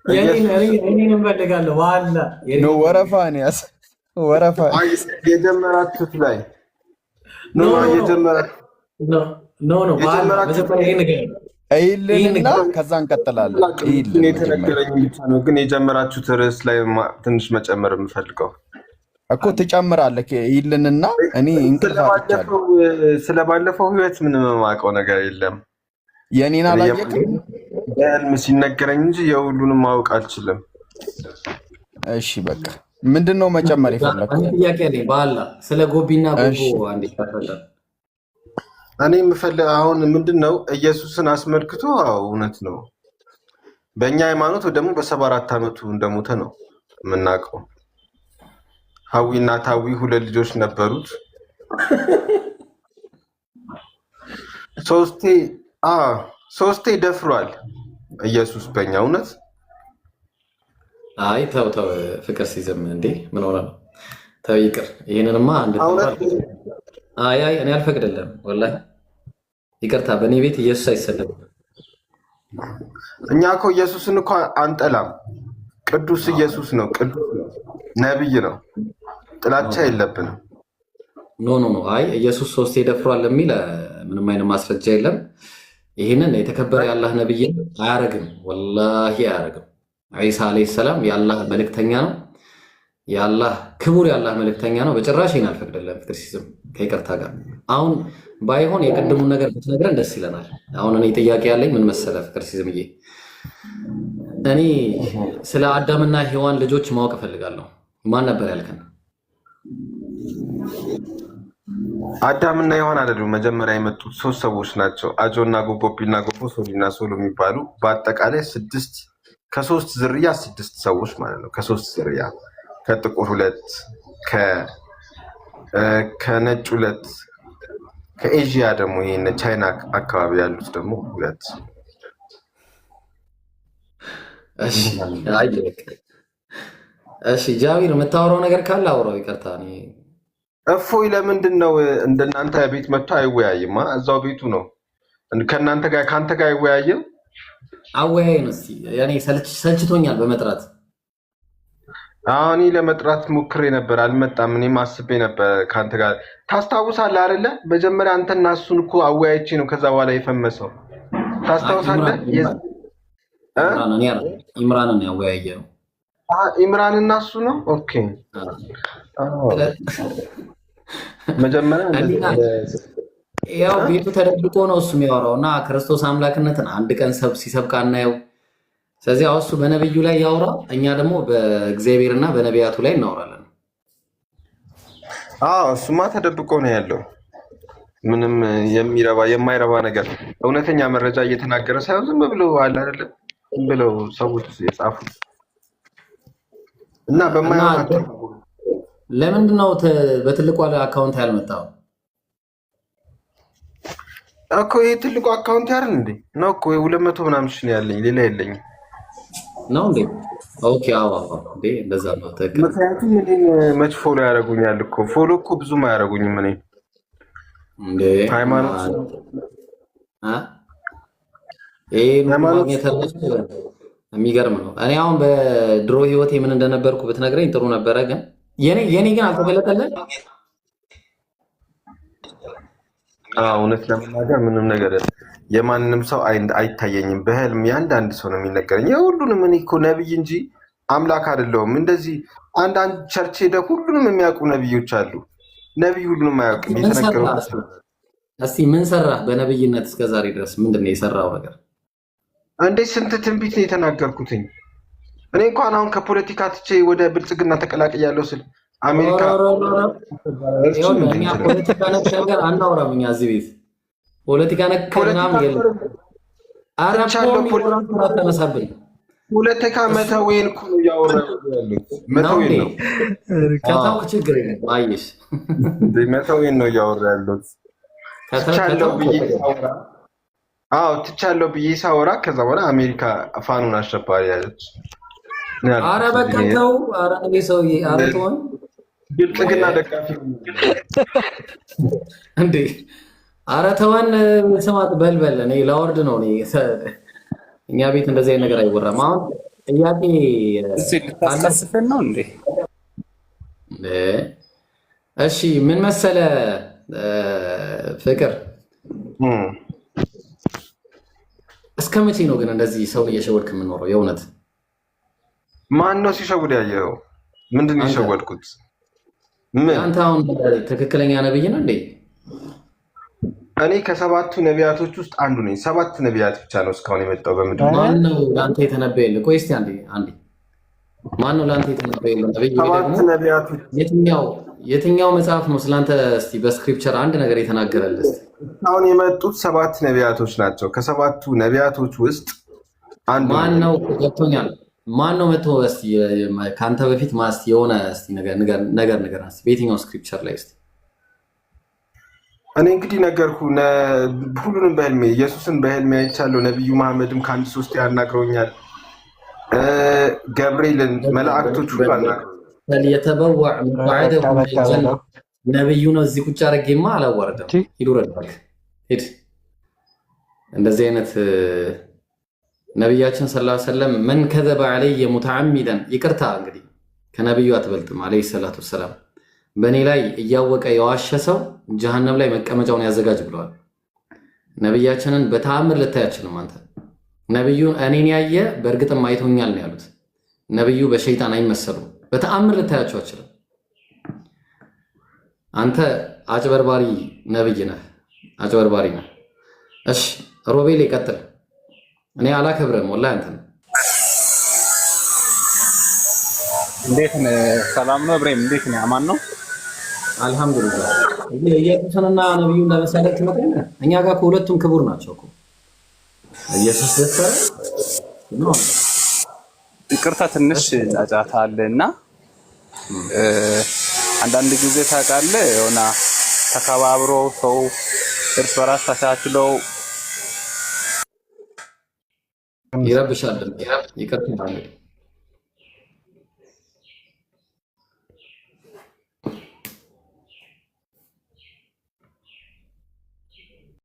እኔን እንፈልጋለሁ ዋላ ነው ወረፋ ነው ያስ ወረፋ የጀመራችሁት ላይ ነው አይልንና ከዛ እንቀጥላለን። የተነገረኝ ብቻ ነው ግን የጀመራችሁት ርዕስ ላይ ትንሽ መጨመር የምፈልገው እኮ ትጨምራለህ። ይልንና እኔ እንቅልፋለሁ። ስለባለፈው ህይወት ምንም የማውቀው ነገር የለም። የኔን አላየክም በህልም ሲነገረኝ እንጂ የሁሉንም ማወቅ አልችልም። እሺ በቃ ምንድነው መጨመር የፈለከው? ጥያቄ አለኝ በአላ ስለ ጎቢና ጎቦ አንዴ ታፈጣ እኔ የምፈልግ አሁን ምንድነው ኢየሱስን አስመልክቶ እውነት ነው በእኛ ሃይማኖት ደግሞ በ74 ዓመቱ እንደሞተ ነው የምናውቀው። ሀዊና ታዊ 2 ልጆች ነበሩት። ሶስቴ ደፍሯል ኢየሱስ በእኛ እውነት። አይ ተው ፍቅር ሲዘም እንዴ ምን ሆነ ነው? ተው ይቅር። ይሄንንማ አንድ አይ እኔ አልፈቅድልህም ወላሂ ይቅርታ። በእኔ ቤት ኢየሱስ አይሰደብም። እኛ እኮ ኢየሱስን እኮ አንጠላም። ቅዱስ ኢየሱስ ነው፣ ቅዱስ ነው፣ ነብይ ነው። ጥላቻ የለብንም። ኖ አይ ኢየሱስ 3 ደፍሯል የሚል ምንም አይነት ማስረጃ የለም። ይህንን የተከበረ የአላህ ነብይ አያረግም፣ ወላሂ አያረግም። ዒሳ አለይሂ ሰላም የአላህ መልእክተኛ ነው፣ የአላህ ክቡር የአላህ መልእክተኛ ነው። በጭራሽ ይሄን አልፈቅድልህም። ፍቅር ሲዝም ከይቅርታ ጋር አሁን ባይሆን የቅድሙን ነገር ብትነግረን ደስ ይለናል። አሁን እኔ ጥያቄ ያለኝ ምን መሰለህ ፍቅር ሲዝምዬ፣ እኔ ስለ አዳምና ሔዋን ልጆች ማወቅ እፈልጋለሁ። ማን ነበር ያልከን? አዳምና ሔዋን አይደሉም መጀመሪያ የመጡት 3 ሰዎች ናቸው። አጆና ጎጎቢና ጎፎ ሶሊና ሶሎ የሚባሉ በአጠቃላይ 6 ከ3 ዝርያ 6 ሰዎች ማለት ነው። ከ3 ዝርያ ከጥቁር 2 ከነጭ 2 ከኤዥያ ደግሞ ይሄን ቻይና አካባቢ ያሉት ደግሞ 2። እሺ ጃዊር የምታወራው ነገር ካለ አውራው። ይቅርታ እፎይ ለምንድን ነው እንደናንተ ቤት መጥቶ አይወያይማ? እዛው ቤቱ ነው ከናንተ ጋር ካንተ ጋር አይወያይም? አወያይ ነው። እስቲ ያኔ ሰልችቶኛል በመጥራት። እኔ ለመጥራት ሞክሬ ነበር አልመጣም። እኔም አስቤ ነበር ካንተ ጋር ታስታውሳለህ አይደለ? መጀመሪያ አንተና እሱን እኮ አወያይቼ ነው ከዛ በኋላ የፈመሰው ታስታውሳለህ? ኢምራንን ያወያየው ኢምራንና እሱ ነው። ኦኬ መጀመሪያ ያው ቤቱ ተደብቆ ነው እሱ የሚያወራው እና ክርስቶስ አምላክነትን አንድ ቀን ሲሰብክ አናየው። ስለዚህ እሱ በነብዩ ላይ ያወራ፣ እኛ ደግሞ በእግዚአብሔርና በነቢያቱ ላይ እናወራለን። እሱማ ተደብቆ ነው ያለው። ምንም የማይረባ ነገር እውነተኛ መረጃ እየተናገረ ሳይሆን ዝም ብሎ አለ አይደለም ብለው ሰዎች የጻፉት እና በማያውቃቸው ለምንድን ነው በትልቁ አካውንት ያልመጣው? እኮ ይሄ ትልቁ አካውንት ያርን እንዴ ነው እኮ 200 ምናምን ሺህ ያለኝ ሌላ የለኝም ነው እንዴ? ኦኬ እንዴ እንደዛ ነው ተከ ምክንያቱም እኔን መች ፎሎ ያደርጉኛል እኮ ፎሎ እኮ ብዙም አያደርጉኝም እኔ እንዴ ሃይማኖት የሚገርም ነው። እኔ አሁን በድሮ ህይወቴ ምን እንደነበርኩ ብትነግረኝ ጥሩ ነበረ፣ ግን የኔ ግን አልተገለጠልን። እውነት ለመናገር ምንም ነገር የማንንም ሰው አይታየኝም። በህልም ያንዳንድ ሰው ነው የሚነገረኝ። የሁሉንም እኔ እኮ ነብይ እንጂ አምላክ አይደለሁም። እንደዚህ አንዳንድ ቸርች ሄደ ሁሉንም የሚያውቁ ነብዮች አሉ። ነብይ ሁሉንም አያውቅም። የተነገረው እስቲ ምን ሰራህ በነብይነት እስከዛሬ ድረስ ምንድን ነው የሰራው ነገር? እንዴ ስንት ትንቢት ነው የተናገርኩትኝ። እኔ እንኳን አሁን ከፖለቲካ ትቼ ወደ ብልጽግና ተቀላቅያለሁ ስል አሜሪካ ፖለቲካ ነክ ነገር አናወራም እኛ እዚህ ቤት ፖለቲካ ነክ ምናምን የለም። ተነሳብን ፖለቲካ መተዌን እኮ ነው እያወራሁ ያለሁት። መተዌን ነው ከታውክ ችግር የለም። አይሽ መተዌን ነው እያወራሁ ያለሁት። ትቻለሁ ብዬ ሳወራ ከዛ በኋላ አሜሪካ ፋኑን አሸባሪ ያለች። ኧረ በቃ ተው። ኧረ እኔ ሰውዬ ኧረ ተወን። ብልጽግና ደጋፊ እንዴ! ኧረ ተወን። ስማት በልበል። እኔ ላወርድ ነው። እኛ ቤት እንደዚህ አይነት ነገር አይወራም። አሁን ጥያቄ ልታስፈን ነው እንዴ? እሺ ምን መሰለ ፍቅር እስከ መቼ ነው ግን እንደዚህ ሰው እየሸወድክ የምኖረው? የእውነት ማን ነው ሲሸውድ ያየኸው? ምንድን ነው የሸወድኩት? አንተ አሁን ትክክለኛ ነብይ ነህ እንዴ? እኔ ከ7ቱ ነቢያቶች ውስጥ አንዱ ነኝ። 7 ነቢያት ብቻ ነው እስካሁን የመጣው በምድር። ማን ነው ለአንተ የተነበየልህ? ቆይ እስኪ አንዴ ማን ነው ለአንተ የተነበየልህ ነብይ? ደግሞ ነቢያቶች የትኛው መጽሐፍ ነው ስላንተ እስቲ በስክሪፕቸር አንድ ነገር የተናገረልህ? አሁን የመጡት 7 ነቢያቶች ናቸው። ከ7ቱ ነቢያቶች ውስጥ አንዱ ማን ነው? ገብቶኛል። ማን ነው መጥቶ እስቲ ካንተ በፊት ማስቲ የሆነ እስቲ ነገር እስቲ በየትኛው ስክሪፕቸር ላይ እስቲ? እኔ እንግዲህ ነገርኩ ሁሉንም በህልሜ ኢየሱስን በህልሜ አይቻለሁ። ነብዩ መሐመድም ከአንድ 3 ያናግረውኛል። ገብርኤልን መላእክቶች ሁሉ አናግረውኛል። የተበወዕ መባዕደ ነብዩ ነው እዚህ ቁጭ አድርጌማ አላዋርደም። ሂዱ ረዳክ ሂድ። እንደዚህ አይነት ነብያችን ሰለላሁ ዐለይሂ ወሰለም መን ከዘበ ዐለይየ ሙተዓሚደን፣ ይቅርታ እንግዲህ ከነብዩ አትበልጥም ዐለይሂ ሰላቱ ወሰላም። በእኔ ላይ እያወቀ የዋሸ ሰው ጀሃነም ላይ መቀመጫውን ያዘጋጅ ብለዋል። ነብያችንን በተአምር ልታይ አትችልም አንተ። ነብዩ እኔን ያየ በእርግጥም አይቶኛል ነው ያሉት። ነብዩ በሸይጣን አይመሰሉም። በተአምር ልታያቸው አትችልም። አንተ አጭበርባሪ ነብይ ነህ፣ አጭበርባሪ ነህ። እሺ ሮቤል ይቀጥል። እኔ አላከብረም ወላሂ አንተ። እንዴት ነህ? ሰላም ነው ብሬም? እንዴት ነህ? አማን ነው? አልሐምዱሊላህ። እንግዲህ ኢየሱስንና ነብዩን ለመሳደብ ትመጣለህ? እኛ ጋር ሁለቱም ክቡር ናቸው እኮ ኢየሱስ ደፈረ ነው። ይቅርታ ትንሽ ጫጫታ አለና አንዳንድ ጊዜ ታውቃለህ የሆነ ተከባብሮ ሰው እርስ በራስ ተቻችለው ይረብሻል። ይቅርታ